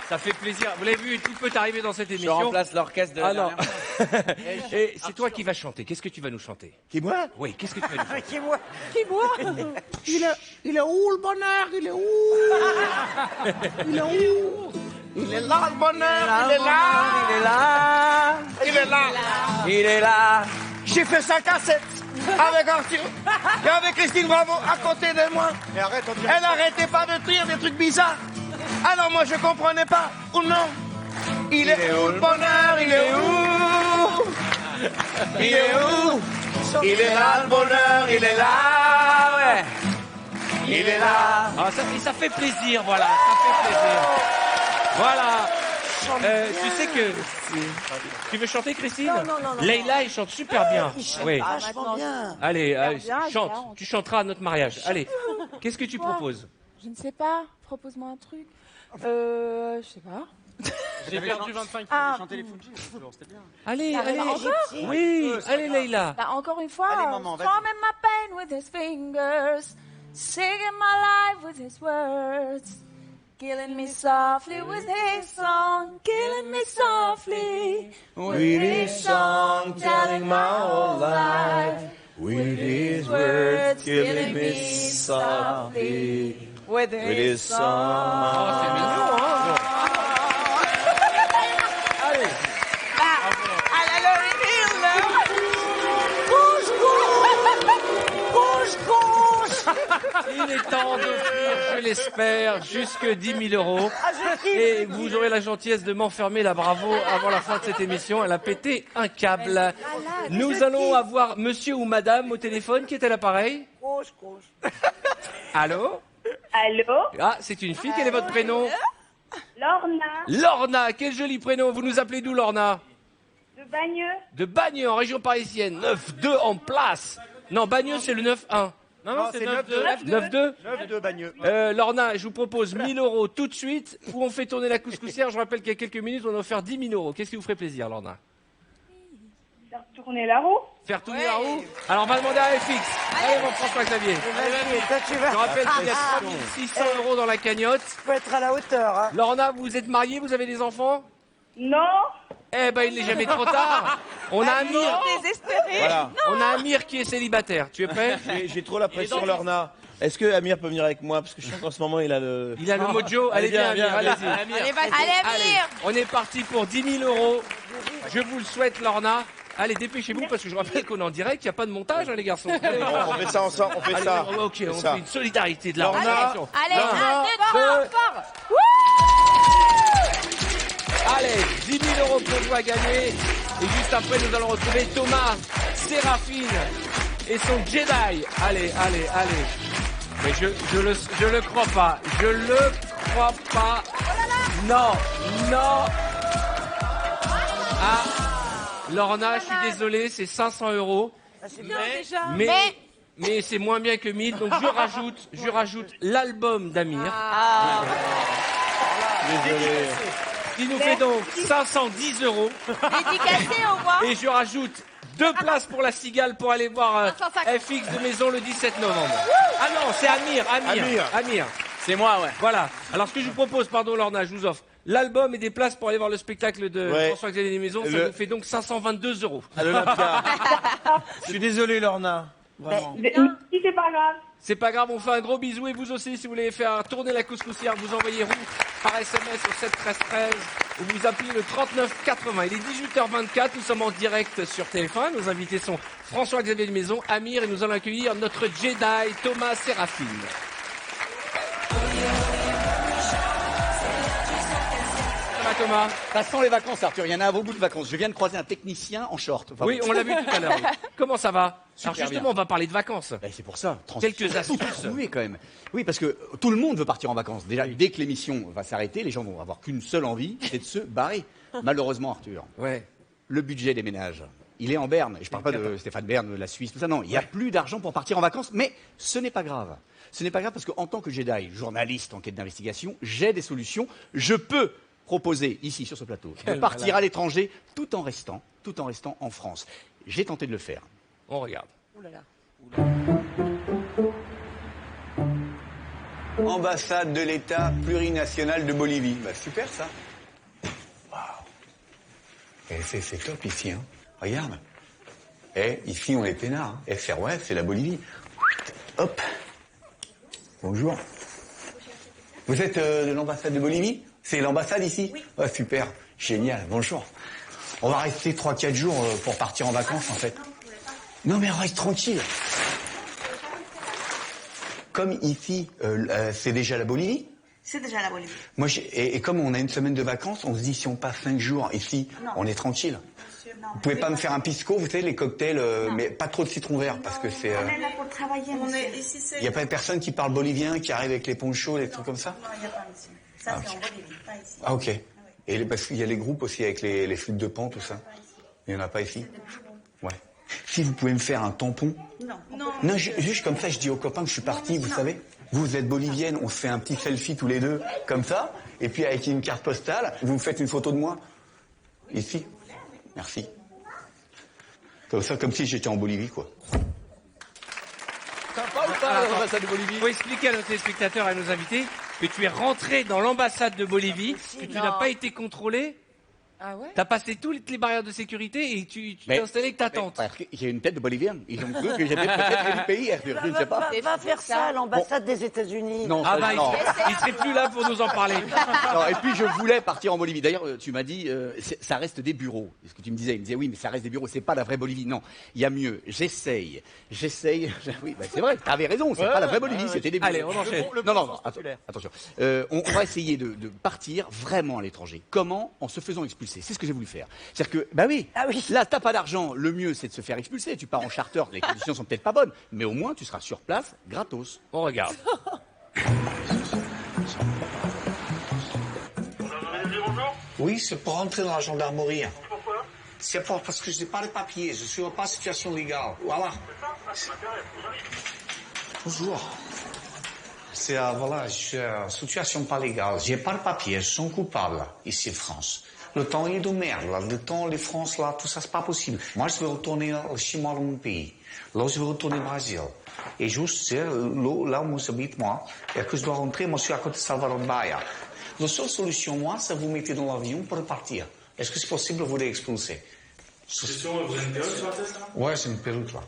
ça fait plaisir. Vous l'avez vu, tout peut arriver dans cette Je émission. remplace l'orchestre de la Ah non. dernière fois. Et c'est toi qui vas chanter. Qu'est-ce que tu vas nous chanter? Qui, moi? Oui, qu'est-ce que tu vas nous chanter? Qui moi? Il est où le bonheur? Il est où? Il est où? Il est là, le bonheur, il est là. Il est là. Il est là. Il est là. J'ai fait sa cassette avec Arthur et avec Christine Bravo à côté de moi. Mais arrête, on dirait... Elle arrêtait pas de dire des trucs bizarres. Alors moi je comprenais pas, ou non. Il est où le bonheur? Il est où? Il est où? Il est là le bonheur, il est là, ouais. Il est là. Ah, ça fait plaisir, voilà. Ça fait plaisir. Voilà. Tu sais que... Tu veux chanter, Christine? Non. Leïla, il chante super bien. Oui. Vachement bien. Allez, bien, chante. bien. Tu chanteras à notre mariage. Allez. Qu'est-ce que tu proposes? Je ne sais pas. Propose-moi un truc. Je sais pas. J'ai perdu 25 Ah, Chanter les Fujis, c'était bien. Allez, Ah, allez. encore Oui, allez, Leïla. Bah, encore une fois, Allez, maman, vas-y. strumming my pain with his fingers, singing my life with his words, killing me softly with his song, killing me softly with his song, telling my whole life with his words, killing me softly with his song. Oh, c'est mignon, hein? Allez. Il est temps d'offrir, je l'espère, jusque 10 000 euros. Et vous aurez la gentillesse de m'enfermer la Bravo avant la fin de cette émission. Elle a pété un câble. Nous allons avoir monsieur ou madame au téléphone qui est à l'appareil. Allô? Allô? Ah, c'est une fille. Quel est votre prénom? Lorna, Lorna. Quel joli prénom. Vous nous appelez d'où, Lorna? de Bagneux. De Bagneux, en région parisienne. 9-2 en place. Non, Bagneux, c'est le 9-1. Non, c'est 9-2. 9-2 9-2 Bagneux. Lorna, je vous propose 1 000 euros tout de suite, ou on fait tourner la couscoussière. Je rappelle qu'il y a quelques minutes, on a offert 10 000 euros. Qu'est-ce qui vous ferait plaisir, Lorna? Faire tourner la roue. Faire tourner la roue? Alors, on va demander à FX. Allez, mon François-Xavier. Je rappelle qu'il y a 3 600 euros dans la cagnotte. Faut être à la hauteur. Hein. Lorna, vous êtes mariée, vous avez des enfants? Non. Eh ben, il n'est jamais trop tard. On a Amir. Désespéré. Voilà. On a Amir qui est célibataire. Tu es prêt? J'ai trop la pression, Lorna. Est-ce que Amir peut venir avec moi? Parce que je sens qu'en ce moment, il a le... Il a le mojo. Allez, viens, Amir, allez-y. Allez, Amir. On est parti pour 10 000 euros. Je vous le souhaite, Lorna. Allez, dépêchez-vous, parce que je rappelle qu'on est en direct, il n'y a pas de montage, hein, les garçons. Allez, On fait ça ensemble, on fait allez, ça. Ok, on ça. fait une solidarité de la Lorna. relation. Allez, Lorna, 1, 2, 3, fort. Allez, 10 000 euros pour vous à gagner. Et juste après, nous allons retrouver Thomas, Séraphine et son Jedi. Allez. Mais je le crois pas. Je le crois pas. Non. Ah, Lorna, je suis désolé, c'est 500 euros. C'est bien déjà. Mais c'est moins bien que 1000, donc je rajoute l'album d'Amir. Désolé. Qui nous fait donc 510 euros. Dédicacé au moins. Et je rajoute 2 places pour la Cigale pour aller voir FX de Maison le 17 novembre. Ah non, c'est Amir. C'est moi, ouais. Voilà. Alors ce que je vous propose, pardon Lorna, je vous offre l'album et des places pour aller voir le spectacle de François-Xavier des Maisons. Ça vous fait donc 522 euros. À l'Olympia. Je suis désolé, Lorna. Vraiment. Si, c'est pas grave. C'est pas grave, on fait un gros bisou et vous aussi, si vous voulez faire tourner la couscoussière, vous envoyez roux par SMS au 7 13 13 ou vous appelez le 39 80. Il est 18h24, nous sommes en direct sur TF1. Nos invités sont François-Xavier de Maison, Amir et nous allons accueillir notre Jedi Thomas Séraphine. Ça va Thomas? Passons les vacances, Arthur. Il y en a à vos bouts de vacances. Je viens de croiser un technicien en short. Enfin, Oui, on l'a vu tout à l'heure. Oui. Comment ça va? Super Alors justement, bien. on va parler de vacances. Ben, c'est pour ça. Quelques astuces. Oui, quand même. Oui, parce que tout le monde veut partir en vacances. Déjà, dès que l'émission va s'arrêter, les gens vont avoir qu'une seule envie, c'est de se barrer. Malheureusement, Arthur. Ouais. Le budget des ménages. Il est en berne. Je parle pas de Stéphane Bern, de la Suisse, tout ça. Non, il n'y a plus d'argent pour partir en vacances. Mais ce n'est pas grave. Ce n'est pas grave parce qu'en tant que Jedi, journaliste en quête d'investigation, j'ai des solutions. Je peux proposer ici sur ce plateau de partir à l'étranger tout en restant en France. J'ai tenté de le faire. On regarde. Ambassade de l'État plurinational de Bolivie. Bah, super ça. Et c'est top ici, hein. Regarde. Ici, on est peinard. Hein. c'est la Bolivie. Hop. Bonjour. Vous êtes de l'ambassade de Bolivie? C'est l'ambassade ici? Oui. Oh, super. Génial. Bonjour. On va rester 3-4 jours pour partir en vacances, en fait. Non, mais reste tranquille. Comme ici, c'est déjà la Bolivie? C'est déjà la Bolivie. Moi, et comme on a une semaine de vacances, on se dit si on passe 5 jours ici, on est tranquille. Vous pouvez pas me faire un pisco, vous savez, les cocktails, mais pas trop de citron vert, parce que c'est... On est là pour travailler, ici. Il n'y a pas personne qui parle bolivien, qui arrive avec les ponchos, les trucs comme ça? Non, il n'y a pas ici. Ça, c'est en Bolivie, pas ici. Ah, ok. Et parce qu'il y a les groupes aussi avec les flûtes de pan, tout ça. Il n'y en a pas ici? Ouais. Si vous pouvez me faire un tampon. Non, juste comme ça, je dis aux copains que je suis parti, vous savez. Vous êtes bolivienne, on se fait un petit selfie tous les deux, comme ça. Et puis avec une carte postale, vous me faites une photo de moi. Ici. Merci. Comme ça, comme si j'étais en Bolivie, quoi. Sympa ou pas l'ambassade de Bolivie? Il faut expliquer à nos téléspectateurs et à nos invités que tu es rentré dans l'ambassade de Bolivie, que tu n'as pas été contrôlé. Ah ouais? T'as passé toutes les barrières de sécurité et tu t'es installé avec ta tante. Parce que j'ai une tête de Bolivienne. Ils ont cru que j'étais peut-être du pays, je ne sais pas. Va faire ça à l'ambassade des États-Unis. Non, il serait plus là pour nous en parler. Non, et puis je voulais partir en Bolivie. D'ailleurs, tu m'as dit, ça reste des bureaux. Ce que tu me disais, il me disait oui, mais ça reste des bureaux. C'est pas la vraie Bolivie. Non, il y a mieux. J'essaye. Oui, c'est vrai. T'avais raison. C'est pas la vraie Bolivie. C'était des bureaux. Allez, on enchaîne. Non. Attention. On va essayer de partir vraiment à l'étranger. Comment? En se faisant expulser. C'est ce que j'ai voulu faire. C'est-à-dire que, là, t'as pas d'argent, le mieux, c'est de se faire expulser. Tu pars en charter, les conditions sont peut-être pas bonnes, mais au moins, tu seras sur place, gratos. On regarde. Oui, c'est pour rentrer dans la gendarmerie. Pourquoi? C'est parce que je n'ai pas les papiers, je suis pas en situation légale. Voilà. Bonjour. Voilà, je suis en situation pas légale. J'ai pas de papiers, je suis coupable ici en France. Le temps il est de merde, là. Le temps, les France, là, tout ça, c'est pas possible. Moi, je veux retourner chez moi dans mon pays. Là, je veux retourner au Brésil. Et juste, c'est là où j'habite, moi, et que je dois rentrer, moi, je suis à côté de Salvador Bahia. La seule solution, moi, c'est vous mettez dans l'avion pour repartir. Est-ce que c'est possible de vous l'expulser? Question, vous avez une perruque sur la tête, là? Ouais, c'est une perruque, là.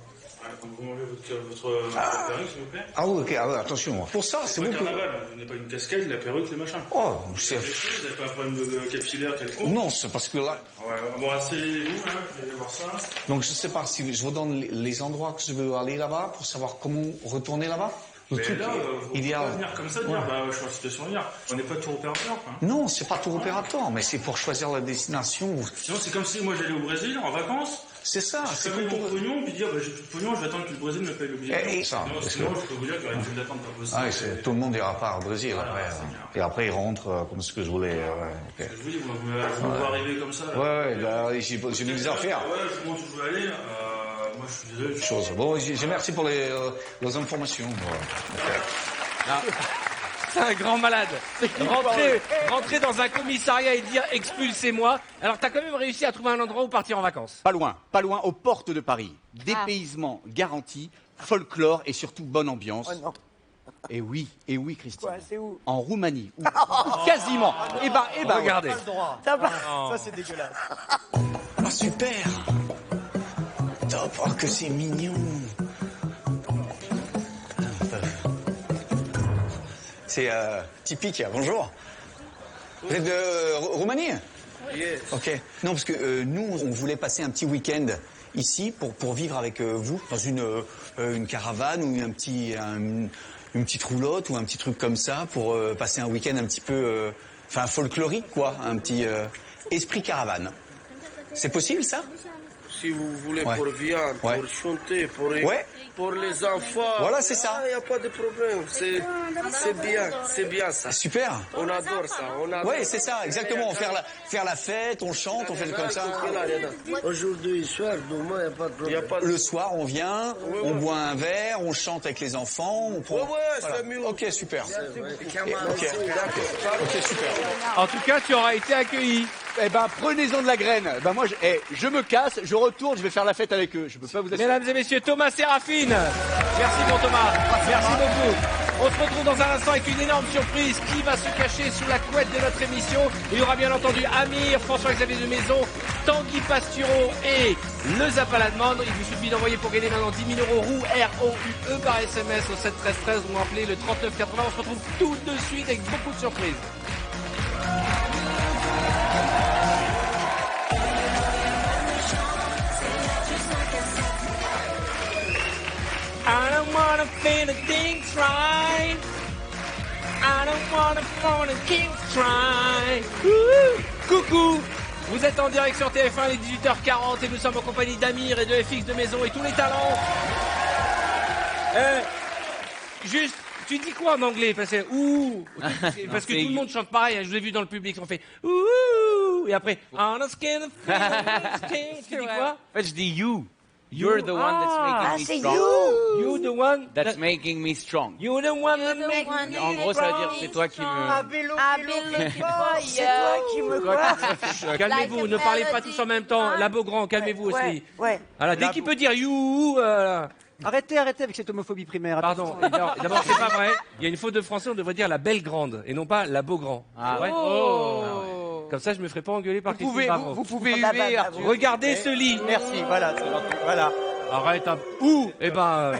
Vous m'enlevez votre perruque, s'il vous plaît? Ah oui, ok, alors, attention. Pour ça, c'est vous. Carnaval, vous n'avez pas une casquette, la perruque, les machins. Oh, c'est. Vous n'avez pas un problème de capillaire quelconque? Non, c'est parce que là. Ouais, bon, asseyez-vous, hein, vous allez voir ça. Donc, je sais pas si je vous donne les endroits que je veux aller là-bas pour savoir comment retourner là-bas. Mais là, vous ne pouvez pas venir comme ça, dire, je suis en situation hier. On n'est pas tour opérateur, quoi. Non, c'est pas tour opérateur, mais c'est pour choisir la destination. Sinon, c'est comme si moi j'allais au Brésil en vacances. C'est ça. C'est comme mon pognon, puis dire, j'ai plus de pognon, je vais attendre que le Brésil me paye le billet. Sinon, je peux vous dire qu'il y aura une file d'attente pas possible. Tout le monde ira pas au Brésil après. Et après, il rentre comme ce que je voulais. Je vous dis, vous arrivez comme ça. Ouais, j'ai mis des affaires. Ouais, je sais où je veux aller. Moi, je suis désolé. Bon, je merci pour les informations. C'est un grand malade. Rentrer dans un commissariat et dire expulsez-moi. Alors t'as quand même réussi à trouver un endroit où partir en vacances. Pas loin, aux portes de Paris. Dépaysement garanti, folklore et surtout bonne ambiance. Oh non. Et oui, Christine. Ouais, c'est où? En Roumanie. Quasiment. Eh ben, regardez. Ça va. Ça c'est dégueulasse. Ah super. Top, oh que c'est mignon. C'est typique, bonjour. Vous êtes de Roumanie? Yes. Ok. Non, parce que nous, on voulait passer un petit week-end ici pour vivre avec vous dans une caravane ou une petite roulotte ou un petit truc comme ça pour passer un week-end un petit peu, folklorique quoi, un petit esprit caravane. C'est possible ça? Si vous voulez pour viande, pour chanter, pour les enfants. Voilà, c'est ça. Il n'y a pas de problème. C'est bien ça. Super. On adore ça. Oui, c'est ça, exactement. Faire la fête, on chante, on fait comme ça. Aujourd'hui, soir, demain, il n'y a pas de problème. Le soir, on vient, on boit un verre, on chante avec les enfants. c'est mieux. Ok, super. Ok, super. En tout cas, tu auras été accueilli. Eh ben, prenez-en de la graine. Ben moi, je me casse, je retourne, je vais faire la fête avec eux. Je peux pas vous assurer. Mesdames et messieurs, Thomas Sérafine. Merci mon Thomas. Merci beaucoup. On se retrouve dans un instant avec une énorme surprise. Qui va se cacher sous la couette de notre émission? Il y aura bien entendu Amir, François-Xavier de Maison, Tanguy Pastureau et le Zap à la demande. Il vous suffit d'envoyer pour gagner maintenant 10 000 € roux ROUE par SMS au 7 13 13 ou appeler le 39 80. On se retrouve tout de suite avec beaucoup de surprises. I don't wanna feel the things right. I don't wanna fall the kings try. Coucou. Vous êtes en direct sur TF1, il est 18h40 et nous sommes en compagnie d'Amir et de FX de Maison et tous les talents. Juste, tu dis quoi en anglais? Parce que parce que tout le monde chante pareil. Je vous ai vu dans le public, on fait ouh et après on a skin of tu dis quoi? En fait, je dis you. You're the one that's making me strong. You the one that's making me strong. You're the one that makes me strong. En gros, ça veut dire c'est toi qui me... C'est toi qui me quoi? Calmez-vous, ne parlez pas tous en même temps. La Beaugrand, calmez-vous aussi. Ouais. Voilà, dès qu'il peut dire you, Arrêtez avec cette homophobie primaire. Pardon, d'abord c'est pas vrai. Il y a une faute de français, on devrait dire la belle grande et non pas la Beaugrand. Ah ouais. Comme ça, je me ferai pas engueuler par Christine Bravo. Vous pouvez huer, Arthur. Regardez ce lit. Merci, voilà. Voilà. Arrête. Où? Eh ben,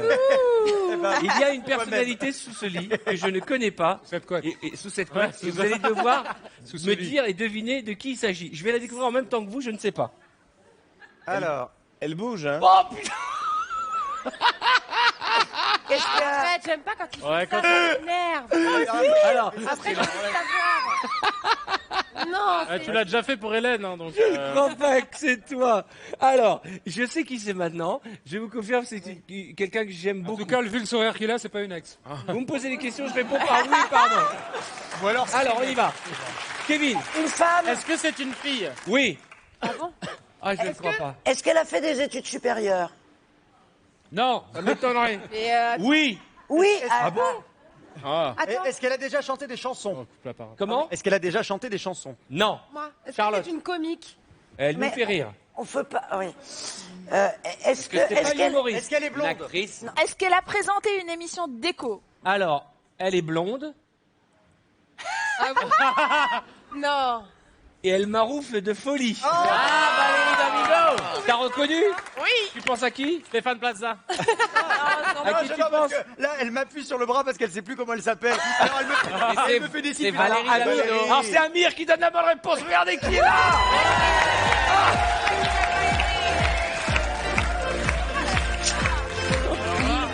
il y a une personnalité sous ce lit que je ne connais pas. Cette couette. Et sous cette couette. Et vous allez devoir me dire et deviner de qui il s'agit. Je vais la découvrir en même temps que vous, je ne sais pas. Alors, elle bouge, hein? Oh putain! Qu'est-ce que... Arrête, j'aime pas quand tu Ouais, fais ça, ça m'énerve. Alors, après, je veux savoir. Non, tu l'as déjà fait pour Hélène, hein, donc... je ne crois pas que c'est toi. Alors, je sais qui c'est maintenant. Je vous confirme, c'est quelqu'un que j'aime beaucoup. En tout cas, vu le sourire qu'il a, c'est pas une ex. Vous me posez des questions, je réponds par oui, pardon. Ou alors, on y va. Kevin. Une femme. Est-ce que c'est une fille? Oui. Ah bon? Ah, je ne crois pas. Est-ce qu'elle a fait des études supérieures? Non, ça m'étonnerait. Oui. Oui. Ah bon? Attends. Est-ce qu'elle a déjà chanté des chansons? Comment? Est-ce qu'elle a déjà chanté des chansons? Non. Moi, est-ce que Charlotte. c'est une comique? Elle nous fait rire. On peut pas. Oui. Est-ce qu'elle est blonde? Actrice. Est-ce qu'elle a présenté une émission d'écho? Alors, elle est blonde Non. et elle maroufle de folie. Valérie Damido. T'as reconnu? Oui. Tu penses à qui? Stéphane Plaza. À qui tu penses? Là, elle m'appuie sur le bras parce qu'elle sait plus comment elle s'appelle. Alors elle me fait des signes. C'est Valérie Damido. Alors c'est Amir qui donne la bonne réponse. Regardez qui est là.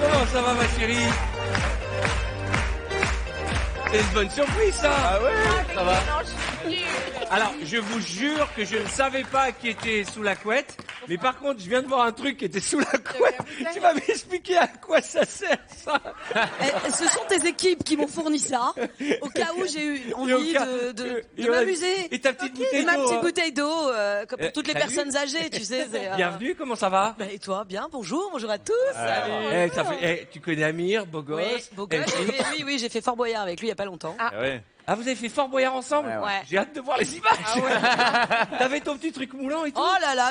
Comment ça va ma chérie? C'est une bonne surprise ça. Ah ouais. Ça va. Alors, je vous jure que je ne savais pas qui était sous la couette, mais par contre, je viens de voir un truc qui était sous la couette. Tu vas m'expliquer à quoi ça sert, ça? Ce sont tes équipes qui m'ont fourni ça, au cas où j'ai eu envie de m'amuser. Et ta petite bouteille d'eau. Ma petite bouteille d'eau, comme pour toutes les salut. personnes âgées, tu sais. Bienvenue, comment ça va? Et toi, bien, bonjour à tous. Tu connais Amir, beau gosse? Oui, beau gosse. Oui, j'ai fait Fort Boyard avec lui il y a pas longtemps. Ah, vous avez fait Fort Boyard ensemble? Ouais. J'ai hâte de voir les images. Ah ouais. T'avais ton petit truc moulant et tout? Oh là là,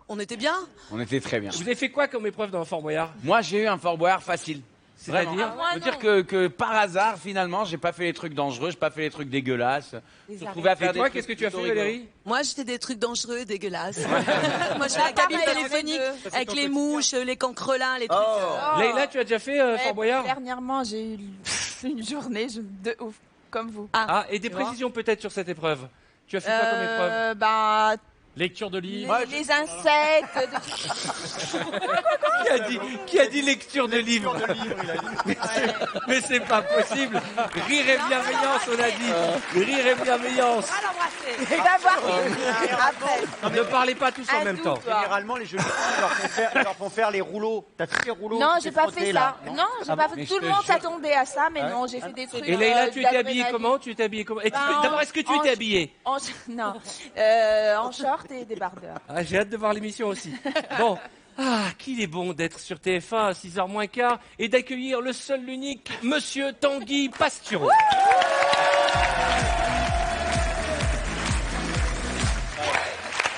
on était bien. On était très bien. Vous avez fait quoi comme épreuve dans Fort Boyard? Moi, j'ai eu un Fort Boyard facile. C'est-à-dire? Je veux dire que par hasard, finalement, j'ai pas fait les trucs dangereux, j'ai pas fait les trucs dégueulasses. Je me retrouvais à faire des toi, trucs qu'est-ce que tu as fait, plutôt rigolos. Valérie? Moi, j'étais des trucs dangereux, dégueulasses. Moi, j'ai la cabine téléphonique avec les mouches, les cancrelins, les trucs. Leïla, tu as déjà fait Fort Boyard? Dernièrement, j'ai eu une journée de ouf, comme vous. Ah, et des précisions peut-être sur cette épreuve. Tu as fait quoi comme épreuve? Lecture de livre. Les insectes. Qui a dit lecture de livre? Mais c'est pas possible. Rire et bienveillance, on a dit. Rire et bienveillance. Ne parlez pas tous en même temps. Généralement, les jeux de ils leur font faire les rouleaux. T'as fait les rouleaux? Non, j'ai pas fait ça. Non, j'ai pas fait. Mais Tout le monde s'attendait à ça, mais non, j'ai fait des trucs. Et Leïla, tu étais habillée comment? D'abord, est-ce que tu étais habillée? Non, en short et débardeur. Ah, j'ai hâte de voir l'émission aussi. Bon. Ah, qu'il est bon d'être sur TF1 à 6h moins quart et d'accueillir le seul, l'unique, Monsieur Tanguy Pastureau.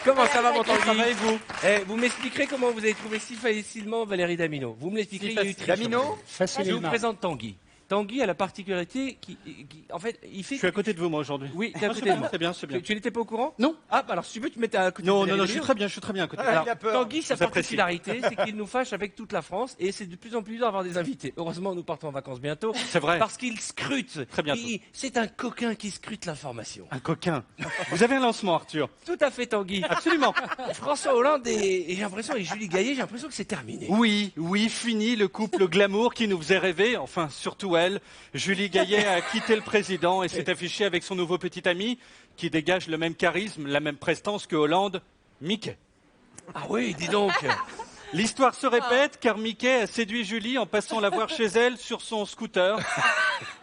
Comment ça va, mon Tanguy? Ça va et vous? Vous m'expliquerez comment vous avez trouvé si facilement Valérie Damido. Vous me l'expliquerez. Damido? Je vous présente Tanguy. Tanguy a la particularité en fait, il fait. Je suis à côté de vous, moi, aujourd'hui. Oui, t'es à côté de moi. C'est bien, c'est bien. Tu n'étais pas au courant? Non. Ah, bah alors si tu veux, tu mettais à côté. Non, je suis très bien à côté. Alors, il a peur. Tanguy, sa particularité, c'est qu'il nous fâche avec toute la France et c'est de plus en plus dur d'avoir des invités. Heureusement, nous partons en vacances bientôt. C'est vrai. Parce qu'il scrute. Très bientôt. C'est un coquin qui scrute l'information. Un coquin. Vous avez un lancement, Arthur? Tout à fait, Tanguy. Absolument. François Hollande et j'ai l'impression, et Julie Gaillet, j'ai l'impression que c'est terminé. Oui, fini le couple glamour qui nous faisait rêver, enfin surtout elle. Julie Gaillet a quitté le président et s'est affichée avec son nouveau petit ami qui dégage le même charisme, la même prestance que Hollande, Mickey. Ah oui, dis donc. L'histoire se répète car Mickey a séduit Julie en passant la voir chez elle sur son scooter.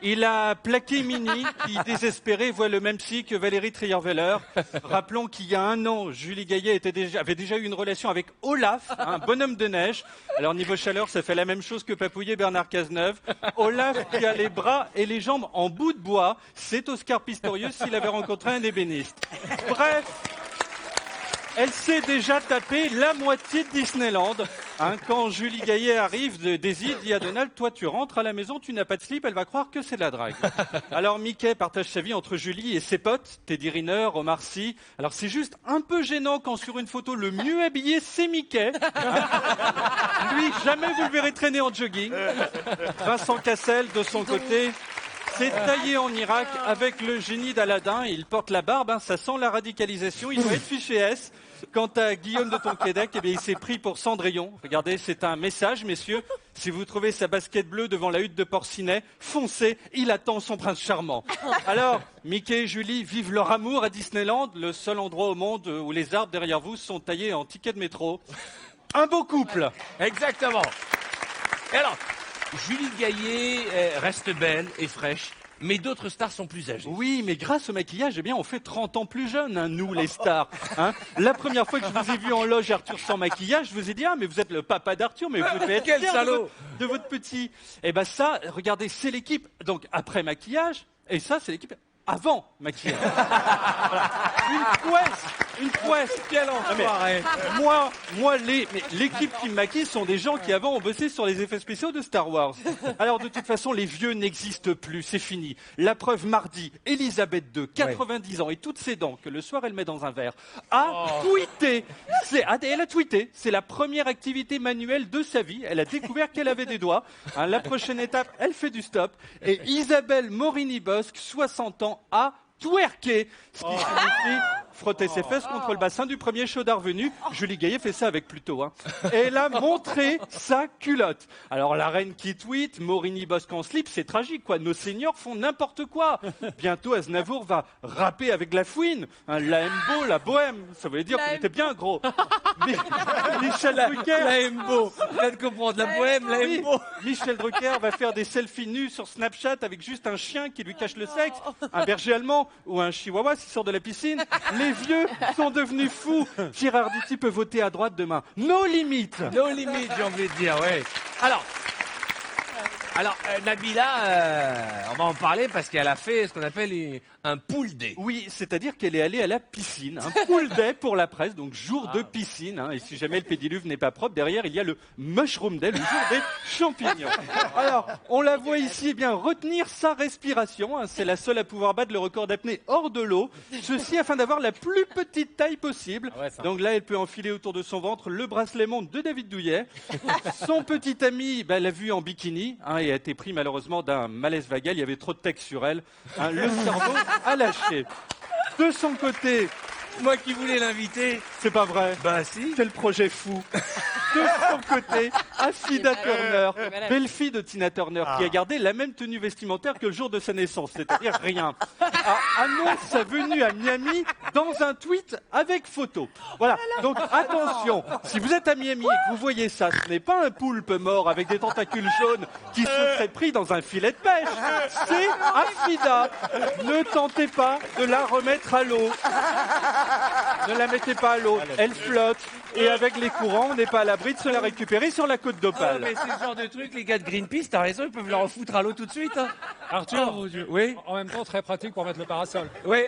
Il a plaqué Minnie qui, désespérée, voit le même psy que Valérie Trierweiler. Rappelons qu'il y a 1 an, Julie Gaillet avait déjà eu une relation avec Olaf, un bonhomme de neige. Alors niveau chaleur, ça fait la même chose que papouiller Bernard Cazeneuve. Olaf qui a les bras et les jambes en bout de bois, c'est Oscar Pistorius s'il avait rencontré un ébéniste. Bref. Elle s'est déjà tapé la moitié de Disneyland. Quand Julie Gaillet arrive, Daisy dit à Donald, toi tu rentres à la maison, tu n'as pas de slip, elle va croire que c'est de la drague. Alors Mickey partage sa vie entre Julie et ses potes, Teddy Riner, Omar Sy. Alors c'est juste un peu gênant quand sur une photo, le mieux habillé, c'est Mickey. Lui, jamais vous le verrez traîner en jogging. Vincent Cassel, de son côté... C'est taillé en Irak avec le génie d'Aladin. Il porte la barbe, ça sent la radicalisation. Il doit être fiché S. Quant à Guillaume de Tonquédec, il s'est pris pour Cendrillon. Regardez, c'est un message, messieurs. Si vous trouvez sa basket bleue devant la hutte de Porcinet, foncez, il attend son prince charmant. Alors, Mickey et Julie vivent leur amour à Disneyland, le seul endroit au monde où les arbres derrière vous sont taillés en tickets de métro. Un beau couple. Exactement. Et alors, Julie Gaillet reste belle et fraîche, mais d'autres stars sont plus âgées. Oui, mais grâce au maquillage, on fait 30 ans plus jeunes, nous, les stars. La première fois que je vous ai vu en loge, Arthur, sans maquillage, je vous ai dit, mais vous êtes le papa d'Arthur, mais vous devez être Quel fier salaud de votre petit. Et ça, regardez, c'est l'équipe, donc après maquillage, et ça, c'est l'équipe avant maquillage. Voilà. Une prouesse. Quel enfoiré. Moi, l'équipe qui me maquille sont des gens qui avant ont bossé sur les effets spéciaux de Star Wars. Alors de toute façon, les vieux n'existent plus, c'est fini. La preuve mardi, Elisabeth II, 90 ans et toutes ses dents que le soir elle met dans un verre, a tweeté. Elle a tweeté. C'est la première activité manuelle de sa vie. Elle a découvert qu'elle avait des doigts. La prochaine étape, elle fait du stop. Et Isabelle Morini-Bosque, 60 ans, a twerké, ce qui signifie frotter ses fesses contre le bassin du premier chaudard venu. Julie Gaillet fait ça avec Pluto. Et elle a montré sa culotte. Alors la reine qui tweet, Morini-Bosque en slip, c'est tragique, quoi. Nos seniors font n'importe quoi. Bientôt, Aznavour va rapper avec la fouine. La Mbo, la bohème. Ça voulait dire qu'on était bien gros. Michel Drucker. La Mbo. Je viens de comprendre. La bohème, la Mbo. Michel Drucker va faire des selfies nus sur Snapchat avec juste un chien qui lui cache le sexe, un berger allemand ou un chihuahua s'il sort de la piscine. Les vieux sont devenus fous. Gérard Duty peut voter à droite demain. No limites. No limites, j'ai envie de dire, ouais. Alors, Nabila, on va en parler parce qu'elle a fait ce qu'on appelle un pool day. Oui, c'est-à-dire qu'elle est allée à la piscine. Un pool day pour la presse, donc jour de piscine. Et si jamais le pédiluve n'est pas propre, derrière, il y a le mushroom day, le jour des champignons. Alors, on la voit ici, retenir sa respiration. C'est la seule à pouvoir battre le record d'apnée hors de l'eau. Ceci afin d'avoir la plus petite taille possible. Donc là, elle peut enfiler autour de son ventre le bracelet montre de David Douillet. Son petit ami l'a vue en bikini et a été pris malheureusement d'un malaise vagal. Il y avait trop de texte sur elle. Le cerveau a lâché. De son côté, moi qui voulais l'inviter. C'est pas vrai. Bah si. Quel projet fou. De son côté, Affida Turner, belle-fille de Tina Turner, qui a gardé la même tenue vestimentaire que le jour de sa naissance, c'est-à-dire rien, annonce sa venue à Miami dans un tweet avec photo. Voilà, donc attention, si vous êtes à Miami et que vous voyez ça, ce n'est pas un poulpe mort avec des tentacules jaunes qui se serait pris dans un filet de pêche, c'est Affida. Ne tentez pas de la remettre à l'eau. Ne la mettez pas à l'eau, elle flotte. Et avec les courants, on n'est pas à l'abri de se la récupérer sur la côte d'Opale. Mais c'est le genre de truc, les gars de Greenpeace, t'as raison, ils peuvent leur en foutre à l'eau tout de suite. Hein. Arthur, Oh, mon Dieu. Oui. en même temps, très pratique pour mettre le parasol. Oui.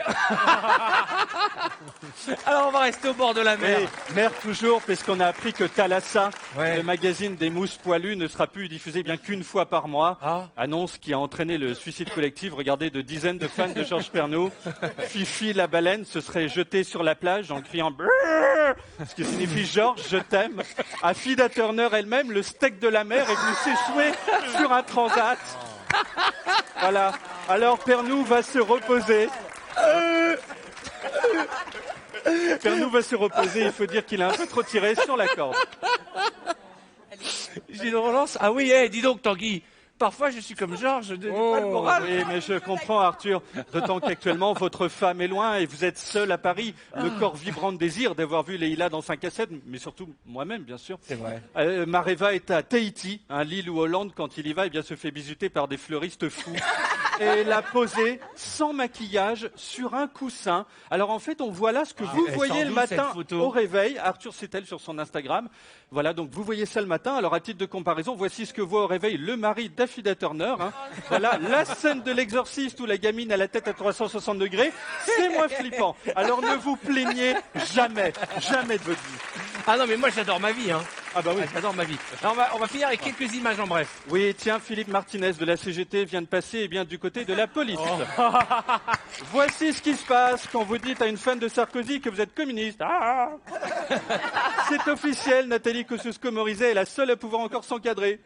Alors on va rester au bord de la mer. Et mer toujours, puisqu'on a appris que Thalassa, le magazine des mousses poilues, ne sera plus diffusé bien qu'une fois par mois. Annonce qui a entraîné le suicide collectif. Regardez, de dizaines de fans de Georges Pernaut. Fifi la baleine se serait jetée sur la plage en criant brrr, ce qui signifie Georges, je t'aime. Affida Turner elle-même, le steak de la mer, est venue s'échouer sur un transat. Voilà. Alors Pernaut va se reposer. Pernaut va se reposer, il faut dire qu'il a un peu trop tiré sur la corde. J'ai une relance. Ah oui, dis donc Tanguy, parfois je suis comme Georges, je n'ai pas le moral. Oui, mais je comprends Arthur, d'autant qu'actuellement votre femme est loin et vous êtes seul à Paris. Le corps vibrant de désir d'avoir vu Leïla dans 5 à 7, mais surtout moi-même bien sûr. C'est vrai. Mareva est à Tahiti, Lille ou Hollande, quand il y va, bien se fait bisuter par des fleuristes fous. Et l'a posé sans maquillage sur un coussin. Alors en fait, on voit là ce que vous voyez le matin au réveil. Arthur Setel sur son Instagram. Voilà, donc vous voyez ça le matin. Alors à titre de comparaison, voici ce que voit au réveil le mari d'Affida Turner. Voilà, la scène de l'exorciste où la gamine a la tête à 360 degrés. C'est moins flippant. Alors ne vous plaignez jamais, jamais de votre vie. Ah non, mais moi j'adore ma vie. Hein. Ah bah oui. J'adore ma vie. Alors, on va finir avec quelques images en bref. Oui, tiens, Philippe Martinez de la CGT vient de passer bien du côté de la police. Voici ce qui se passe quand vous dites à une fan de Sarkozy que vous êtes communiste. C'est officiel, Nathalie Kosciusko-Morizet est la seule à pouvoir encore s'encadrer.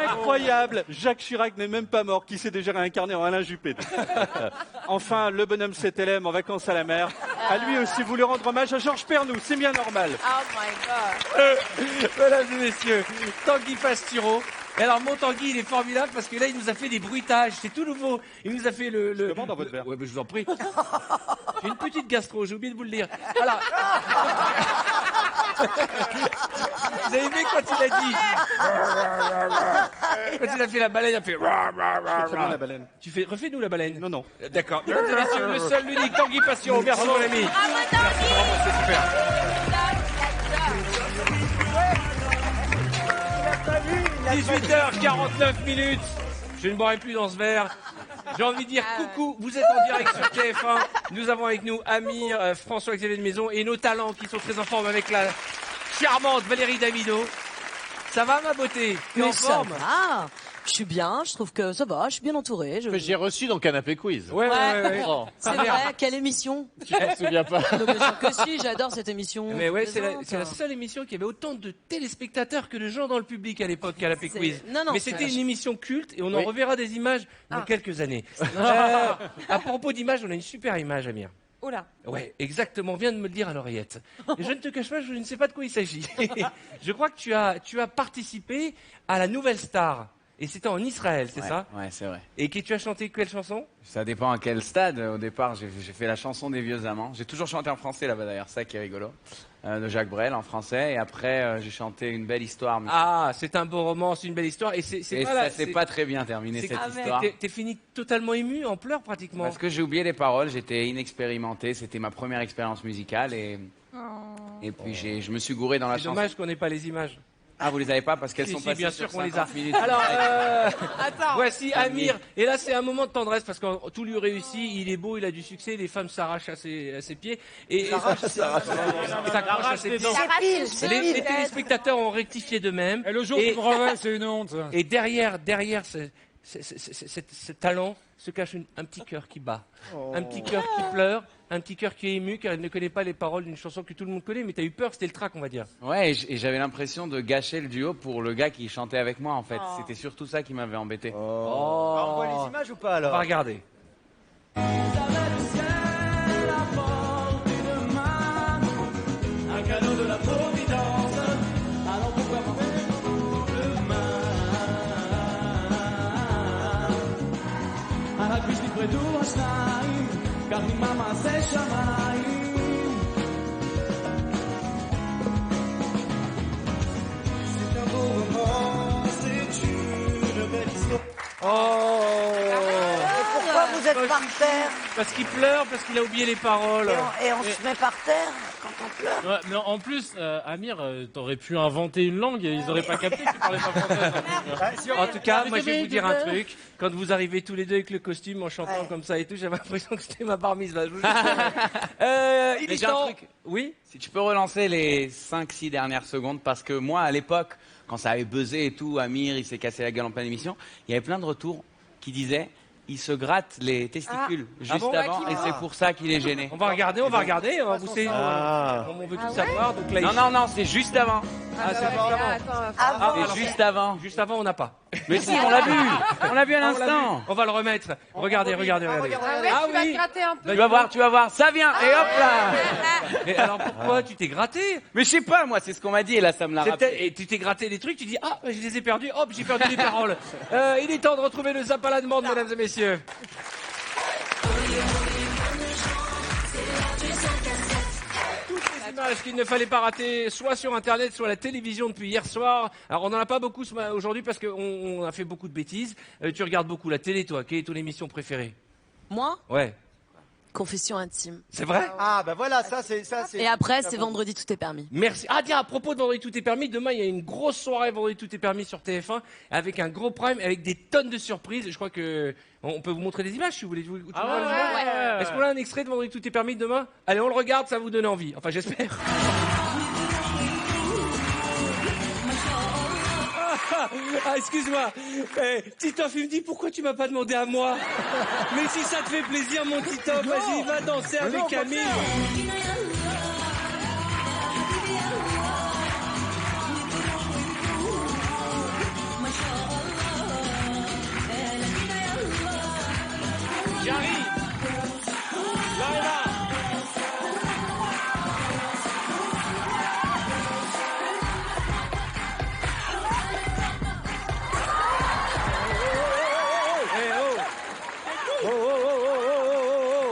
Incroyable, Jacques Chirac n'est même pas mort, qui s'est déjà réincarné en Alain Juppé. Enfin, le bonhomme CTLM en vacances à la mer a lui aussi voulu rendre hommage à Georges Pernaut, c'est bien normal. Oh my God. Mesdames et messieurs, Tanguy Pastureau. Et alors mon Tanguy, il est formidable parce que là, il nous a fait des bruitages, c'est tout nouveau. Il nous a fait le... Je commande dans votre verre. Ouais, mais je vous en prie. J'ai une petite gastro, j'ai oublié de vous le dire. Alors... Vous avez aimé quand il a dit... Quand il a fait la baleine, il a fait... C'est bien la baleine. Refais-nous la baleine. Non, non. D'accord. Mesdames et messieurs, le seul, l'unique Tanguy Pastureau. Merci mon ami. Merci, bravo, c'est super. 18h49. Je ne boirai plus dans ce verre. J'ai envie de dire coucou, vous êtes en direct sur TF1. Nous avons avec nous Amir, François-Xavier de Maison et nos talents qui sont très en forme avec la charmante Valérie Damido. Ça va ma beauté? T'es en forme? Ça va. Je suis bien, je trouve que ça va, je suis bien entourée. Que j'ai reçu dans Canapé Quiz. Ouais. Oh. C'est vrai, quelle émission? Tu t'en souviens pas? Non, bien sûr que si, j'adore cette émission. Mais ouais, c'est la seule émission qui avait autant de téléspectateurs que de gens dans le public à l'époque, Canapé Quiz. Non, mais c'était une émission culte et on en Oui. reverra des images dans quelques années. À propos d'images, on a une super image, Amir. Oh là. Ouais, exactement, on vient de me le dire à l'oreillette. Et je ne te cache pas, je ne sais pas de quoi il s'agit. Je crois que tu as participé à la Nouvelle Star. Et c'était en Israël, c'est ça? Ouais, c'est vrai. Et que tu as chanté quelle chanson? Ça dépend à quel stade. Au départ, j'ai fait la chanson des vieux amants. J'ai toujours chanté en français là-bas d'ailleurs, ça qui est rigolo. De Jacques Brel en français. Et après, j'ai chanté Une belle histoire. Ah, c'est un beau roman, c'est une belle histoire. Et ça s'est pas très bien terminé cette histoire. T'es fini totalement ému, en pleurs pratiquement. Parce que j'ai oublié les paroles, j'étais inexpérimenté. C'était ma première expérience musicale. Et puis je me suis gouré dans la C'est chanson. dommage qu'on n'ait pas les images. Ah, vous les avez pas parce qu'elles sont passées bien sur sûr qu'on les 50 a. minutes. Alors, voici Amir. Et là, c'est un moment de tendresse parce que tout lui réussit. Il est beau, il a du succès. Les femmes s'arrachent à ses pieds. Et s'accrochent à ses pieds. Les téléspectateurs ont rectifié d'eux-mêmes. Et le jour du brevet, c'est une honte. Et derrière ce talent se cache un petit cœur qui bat. Un petit cœur qui pleure. Un petit cœur qui est ému car il ne connaît pas les paroles d'une chanson que tout le monde connaît, mais t'as eu peur, c'était le trac, on va dire. Ouais, et j'avais l'impression de gâcher le duo pour le gars qui chantait avec moi, en fait. C'était surtout ça qui m'avait embêté. On voit les images ou pas alors? On va regarder. Un cadeau de la Providence, alors pourquoi pas demain? על הכביש נפרדו השניים, כך נגמר מעשה שמיים. C'est un beau roman, c'est une belle histoire. Pourquoi vous êtes par terre? Parce qu'il pleure, parce qu'il a oublié les paroles. Et on se met par terre quand on Ouais, mais en plus, Amir, t'aurais pu inventer une langue et ils auraient pas capté que tu parlais pas français. En tout cas, moi je vais vous dire un truc. Quand vous arrivez tous les deux avec le costume en chantant comme ça et tout, j'avais l'impression que c'était ma bar mitzvah. Il Mais est j'ai un temps. truc. Oui. Si tu peux relancer les 5-6 dernières secondes, parce que moi, à l'époque, quand ça avait buzzé et tout, Amir, il s'est cassé la gueule en pleine émission, il y avait plein de retours qui disaient il se gratte les testicules juste bon avant et c'est pour ça qu'il est gêné. On va regarder. On veut tout savoir. Donc là, Non, c'est juste avant. C'est juste avant. C'est juste avant. Juste avant, on n'a pas. Mais si, on l'a vu. On l'a vu à l'instant. On va le remettre. Regardez. Tu vas te gratter un peu. Tu vas voir, ça vient. Et hop là. Mais alors pourquoi tu t'es gratté? Mais je sais pas, moi, c'est ce qu'on m'a dit et là, ça me l'a rappelé. Et tu t'es gratté des trucs, tu dis je les ai perdus, hop, j'ai perdu les paroles. Il est temps de retrouver le Zap à la demande, mesdames et messieurs. Toutes les images qu'il ne fallait pas rater, soit sur Internet, soit à la télévision depuis hier soir. Alors on n'en a pas beaucoup aujourd'hui parce qu'on a fait beaucoup de bêtises. Tu regardes beaucoup la télé, toi. Quelle est ton émission préférée? Moi, Ouais. confession intime. C'est vrai? Ah, bah voilà, ça c'est. Et après, c'est vendredi, tout est permis. Merci. Ah tiens, à propos de Vendredi Tout est permis, demain il y a une grosse soirée Vendredi Tout est permis sur TF1 avec un gros prime, avec des tonnes de surprises. Je crois que on peut vous montrer des images si vous voulez. Est-ce qu'on a un extrait de Vendredi Tout est permis demain? Allez, on le regarde, ça va vous donne envie. Enfin, j'espère. Ah, excuse-moi. Titoff, il me dit pourquoi tu m'as pas demandé à moi? Mais si ça te fait plaisir, mon Titoff, vas-y, va danser avec Camille. J'arrive. Là.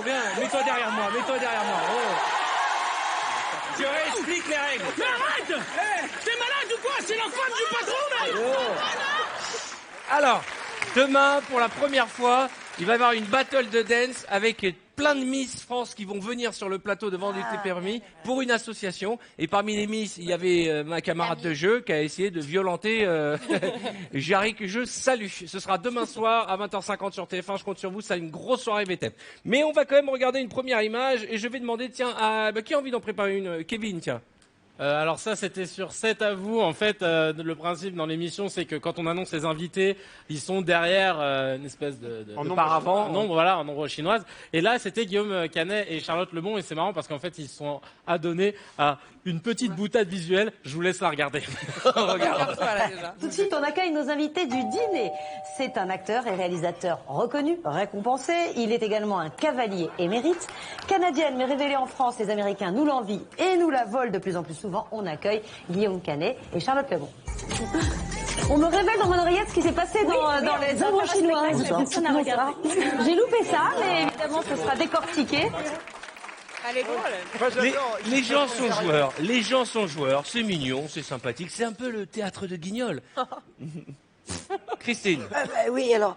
Viens, mets-toi derrière moi. Je réexplique les règles. Mais arrête! T'es malade ou quoi? C'est la femme du patron, mec! Alors, demain, pour la première fois, il va y avoir une battle de dance avec plein de Miss France qui vont venir sur le plateau de Vendredi Tout est permis pour une association. Et parmi les Miss, il y avait ma camarade de jeu qui a essayé de violenter Jarry, que je salue. Ce sera demain soir à 20h50 sur TF1. Je compte sur vous, ça une grosse soirée VTEP. Mais on va quand même regarder une première image et je vais demander, tiens, qui a envie d'en préparer une? Kevin, tiens. Alors ça, c'était sur 7 à vous. En fait, le principe dans l'émission, c'est que quand on annonce les invités, ils sont derrière une espèce de paravent, en nombre chinoise. Et là, c'était Guillaume Canet et Charlotte Lebon. Et c'est marrant parce qu'en fait, ils se sont adonnés à une petite boutade visuelle. Je vous laisse la regarder. Regarde. Tout de suite, on accueille nos invités du dîner. C'est un acteur et réalisateur reconnu, récompensé. Il est également un cavalier émérite. Canadienne, mais révélée en France, les Américains nous l'envient et nous la volent de plus en plus souvent. On accueille Guillaume Canet et Charlotte Lebon. On me révèle dans mon oreillette ce qui s'est passé dans les œuvres chinoises. J'ai loupé ça, mais évidemment, ce sera décortiqué. Elle est drôle. Les gens sont joueurs. Les gens sont joueurs. C'est mignon, c'est sympathique. C'est un peu le théâtre de Guignol. Christine. Oui, alors.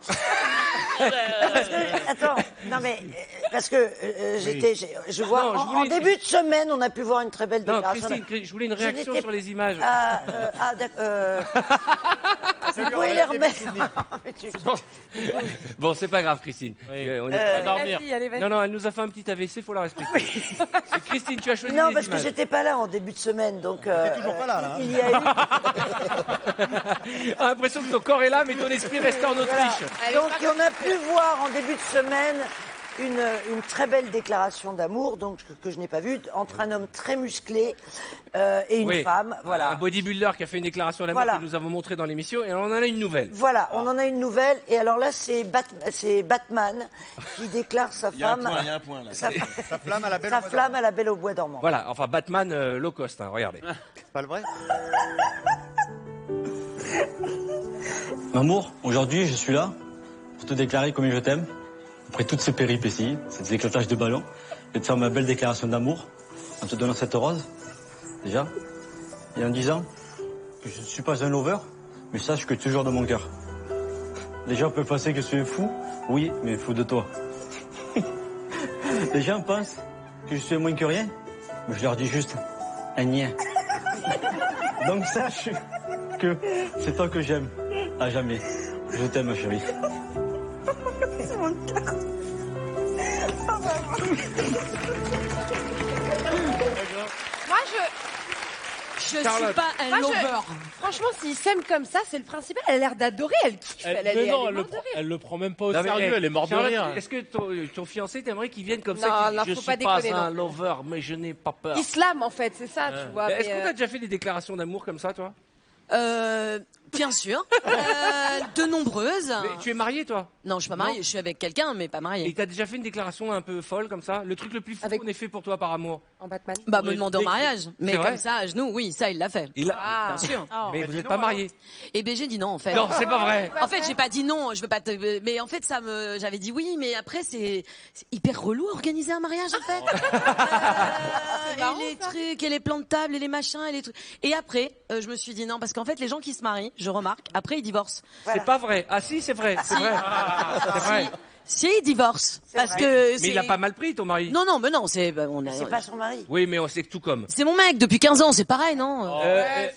Attends, non mais parce que je vois en début de semaine, on a pu voir une très belle déclaration. Non, Christine, je voulais une réaction sur les images. Vous pouvez les remettre. Bon, c'est pas grave, Christine. On est pas dormir. Non, elle nous a fait un petit AVC, faut la respecter. Christine, tu as choisi Non, les parce images. que j'étais pas là en début de semaine, donc. toujours pas là. Il y a eu. J'ai l'impression que ton corps est là, mais ton esprit reste en Autriche. Donc on a pu voir en début de semaine une très belle déclaration d'amour, donc que je n'ai pas vue, entre un homme très musclé et une femme. Voilà. Un bodybuilder qui a fait une déclaration d'amour que nous avons montré dans l'émission, et on en a une nouvelle. Voilà, on en a une nouvelle, et alors là c'est Batman qui déclare sa femme. Il y a un point là. Sa flamme à la Belle au Bois dormant. Voilà, enfin Batman low cost, hein, regardez. C'est pas le vrai? Mamour, aujourd'hui, je suis là pour te déclarer combien je t'aime. Après toutes ces péripéties, ces éclatages de ballons, je vais te faire ma belle déclaration d'amour en te donnant cette rose, déjà, et en disant que je ne suis pas un lover, mais sache que tu es toujours dans mon cœur. Les gens peuvent penser que je suis fou, oui, mais fou de toi. Les gens pensent que je suis moins que rien, mais je leur dis juste un niais. Donc sache que c'est toi que j'aime, à jamais. Je t'aime, ma chérie. C'est mon cœur. Moi, Je suis pas un lover. Franchement, s'ils s'aiment comme ça, c'est le principal. Elle a l'air d'adorer, elle kiffe. Mais non, elle le prend même pas au sérieux, elle est morte de rire. Est-ce que ton fiancé t'aimerait qu'il vienne comme Non, ça non, je faut suis pas déconner, un non. lover, mais je n'ai pas peur. Islam, en fait, c'est ça, tu vois. Est-ce que t'as déjà fait des déclarations d'amour comme ça, toi? Bien sûr. De nombreuses. Mais tu es mariée, toi? Non, je suis pas mariée. Je suis avec quelqu'un, mais pas mariée. Et t'as déjà fait une déclaration un peu folle comme ça? Le truc le plus fou qu'on ait fait pour toi par amour? En Batman? Bah, me demander en mariage. Mais C'est vrai comme ça, à genoux, oui, ça, il l'a fait. Bien sûr. Mais vous n'êtes pas mariés? Eh ben, j'ai dit non, en fait. Non, c'est pas vrai. En fait, j'ai pas dit non, je veux pas te... Mais en fait, j'avais dit oui, mais après, c'est hyper relou à organiser un mariage, en fait. Et les trucs, et les plans de table, et les machins, et les trucs. Et après, je me suis dit non, parce qu'en fait, les gens qui se marient, je remarque, après, ils divorcent. C'est pas vrai. Ah si, c'est vrai. C'est vrai. C'est vrai. Si, il divorce. Parce vrai. que Mais il a pas mal pris, ton mari. Non, mais non, c'est pas son mari. Oui, mais on sait que tout comme. C'est mon mec depuis 15 ans, c'est pareil, non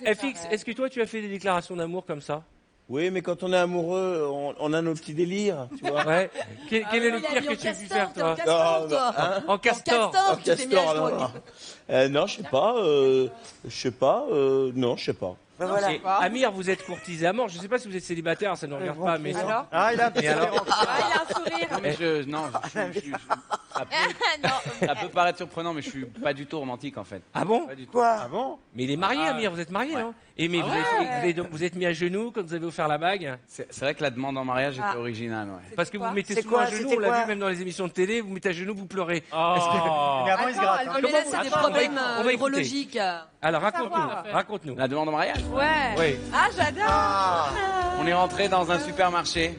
FX, est-ce que toi, tu as fait des déclarations d'amour comme ça? Oui, mais quand on est amoureux, on a nos petits délires, tu vois. Ouais. Quel est le pire que tu as pu faire, toi? En castor. En castor, non, je sais pas. Non, je sais pas. Voilà. Amir, vous êtes courtisé à mort. Je sais pas si vous êtes célibataire, ça ne regarde pas, mais. Alors il a Et alors il a un sourire. Non, mais ça peut paraître surprenant, mais je suis pas du tout romantique en fait. Ah bon? Pas du tout. Quoi? Ah bon? Mais il est marié, Amir, vous êtes marié, hein? Et mais vous êtes mis à genoux quand vous avez offert la bague? C'est vrai que la demande en mariage était originale, ouais. Parce que vous mettez souvent à genoux, on l'a vu même dans les émissions de télé, vous mettez à genoux, vous pleurez. Mais avant, il se gratte. Mais là, c'est des problèmes neurologiques. Alors raconte-nous. La demande en mariage? Ouais. Oui. Ah, j'adore. On est rentré dans un supermarché.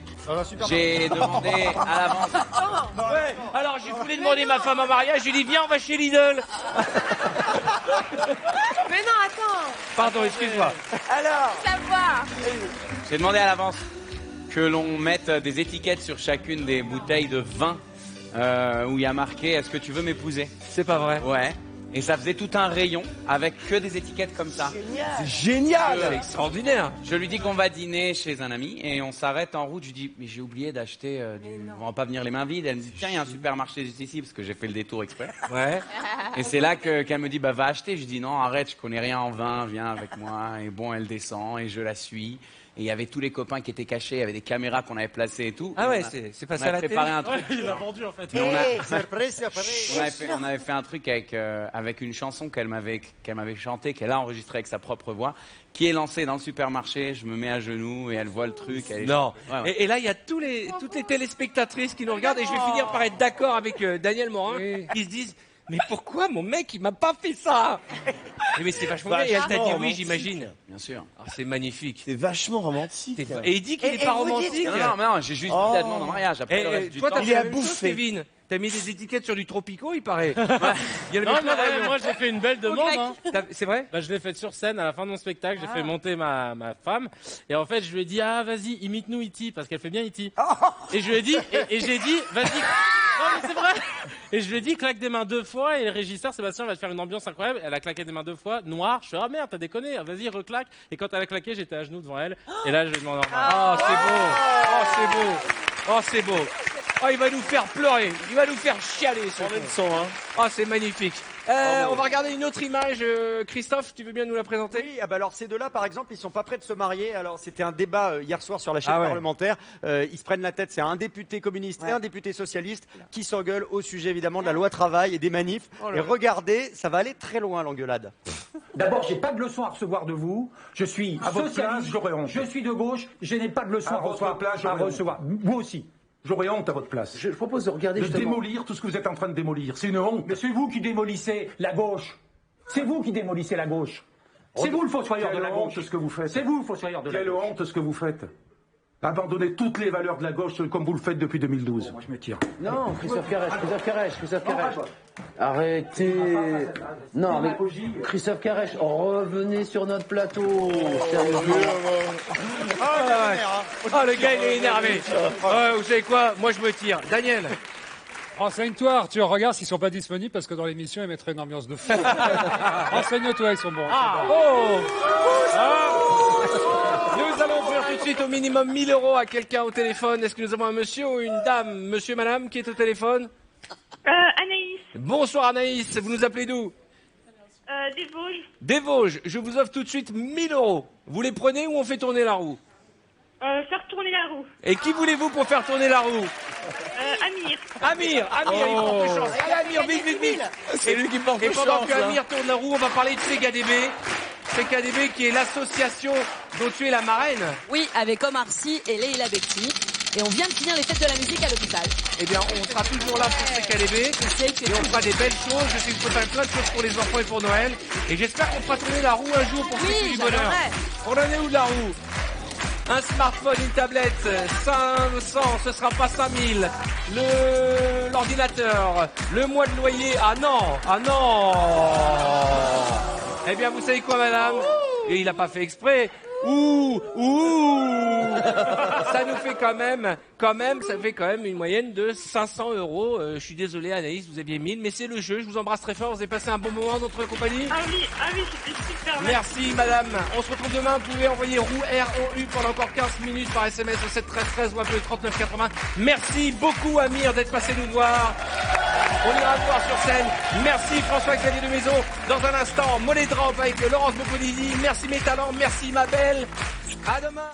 J'ai demandé à l'avance. Ouais. Alors j'ai voulu demander ma femme en mariage, j'ai dit viens, on va chez Lidl. Mais non, attends. Pardon, excuse-moi. Alors, Savoir. J'ai demandé à l'avance que l'on mette des étiquettes sur chacune des bouteilles de vin où il y a marqué « Est-ce que tu veux m'épouser ?» C'est pas vrai. Ouais. Et ça faisait tout un rayon avec que des étiquettes comme ça. C'est génial. C'est extraordinaire. Je lui dis qu'on va dîner chez un ami et on s'arrête en route. Je lui dis mais j'ai oublié d'acheter on va pas venir les mains vides. Elle me dit tiens, il y a un supermarché juste ici parce que j'ai fait le détour exprès. Ouais. Et c'est là qu'elle me dit bah va acheter. Je dis non, arrête, je connais rien en vin, viens avec moi. Et bon, elle descend et je la suis. Et il y avait tous les copains qui étaient cachés, il y avait des caméras qu'on avait placées et tout. Ah ouais, Et c'est passé à la télé. On a préparé un truc. Il l'a vendu en fait. On avait fait un truc avec une chanson qu'elle m'avait chantée, qu'elle a enregistrée avec sa propre voix, qui est lancée dans le supermarché. Je me mets à genoux et elle voit le truc. Non. Ouais, ouais. Et là, il y a toutes les téléspectatrices qui nous regardent et je vais finir par être d'accord avec Daniel Morin qui se disent mais pourquoi mon mec il m'a pas fait ça? Mais c'est vachement bien. Et elle t'a dit oui, j'imagine. Bien sûr. Ah, c'est magnifique. C'est vachement romantique. Et il dit qu'il est pas romantique. Non, j'ai juste dit la demande en mariage. Après, le reste du toi, temps, il est à bouffer. Kevin, t'as mis des étiquettes sur du Tropico, il paraît. Moi j'ai fait une belle demande. Hein. C'est vrai? Bah, je l'ai faite sur scène à la fin de mon spectacle. J'ai fait monter ma femme. Et en fait, je lui ai dit, ah, vas-y, imite-nous E.T. parce qu'elle fait bien E.T. Et je lui ai dit, et j'ai dit, vas-y. Non, mais c'est vrai. Et je lui ai dit, claque des mains 2 fois. Et le régisseur, Sébastien, va te faire une ambiance incroyable. Elle a claqué des mains 2 fois, noir. Je suis, ah merde, t'as déconné. Vas-y, reclaque. Et quand elle a claqué, j'étais à genoux devant elle. Et là, je lui ai demandé Oh, c'est beau. Oh, c'est beau. Oh, c'est beau. Oh, il va nous faire pleurer. Il va nous faire chialer, ce son. Hein. Oh, c'est magnifique. On va regarder une autre image. Christophe, tu veux bien nous la présenter? Oui, alors ces deux-là, par exemple, ils sont pas prêts de se marier. Alors c'était un débat hier soir sur la chaîne parlementaire. Ils se prennent la tête. C'est un député communiste et un député socialiste qui s'engueulent au sujet évidemment de la loi travail et des manifs. Et regardez, ça va aller très loin l'engueulade. D'abord, j'ai pas de leçon à recevoir de vous. Je suis socialiste, je suis de gauche. Je n'ai pas de leçon à recevoir. Vous aussi. J'aurais honte à votre place. Je propose de regarder démolir tout ce que vous êtes en train de démolir. C'est une honte. Mais c'est vous qui démolissez la gauche. C'est vous qui démolissez la gauche. C'est vous le fossoyeur de la gauche. Quelle honte ce que vous faites. C'est vous le fossoyeur de la gauche. Quelle honte ce que vous faites. Abandonnez toutes les valeurs de la gauche comme vous le faites depuis 2012. Moi je me tire. Non, Christophe Carèche. Arrêtez. Non, mais Christophe Carèche, revenez sur notre plateau. Oh, le gars, il est énervé. Vous savez quoi? Moi, je me tire. Daniel, Renseigne-toi, Arthur, regarde s'ils sont pas disponibles parce que dans l'émission, ils mettraient une ambiance de fou. Renseigne-toi, ils sont bons. Nous allons offrir tout de suite au minimum 1 000 € à quelqu'un au téléphone. Est-ce que nous avons un monsieur ou une dame? Monsieur, madame, qui est au téléphone? Anaïs. Bonsoir Anaïs, vous nous appelez d'où? Des Vosges. Des Vosges, je vous offre tout de suite 1 000 €. Vous les prenez ou on fait tourner la roue? Faire tourner la roue. Et qui voulez-vous pour faire tourner la roue? Amir. Amir, il porte chance. Allez Amir, vite. C'est lui qui porte Et pendant chance, que Amir tourne la roue, on va parler de CKDB. CKDB qui est l'association dont tu es la marraine. Oui, avec Omar Sy et Leila Bekti. Et on vient de finir les fêtes de la musique à l'hôpital. Eh bien, on sera toujours là pour CKDB. Et on fera des belles choses. Je sais qu'il faut faire plein de choses pour les enfants et pour Noël. Et j'espère qu'on fera tourner la roue un jour pour fêter du bonheur. On en est où de la roue? Un smartphone, une tablette, 500, ce sera pas 5000. L'ordinateur, le mois de loyer, ah non. Eh bien, vous savez quoi, madame? Et il a pas fait exprès. Ça nous fait quand même, ça fait quand même une moyenne de 500 €. Je suis désolé, Anaïs, vous aviez 1000, mais c'est le jeu. Je vous embrasse très fort. Vous avez passé un bon moment dans notre compagnie. Ah oui, c'était super. Merci, madame. On se retrouve demain. Vous pouvez envoyer roue ROU pendant encore 15 minutes par SMS au 7 13 13 ou appeler 39 80. Merci beaucoup, Amir, d'être passé nous voir. On ira le voir sur scène. Merci François-Xavier de Maison. Dans un instant, Money Drop avec Laurence Boccolini. Merci mes talents, merci ma belle. À demain.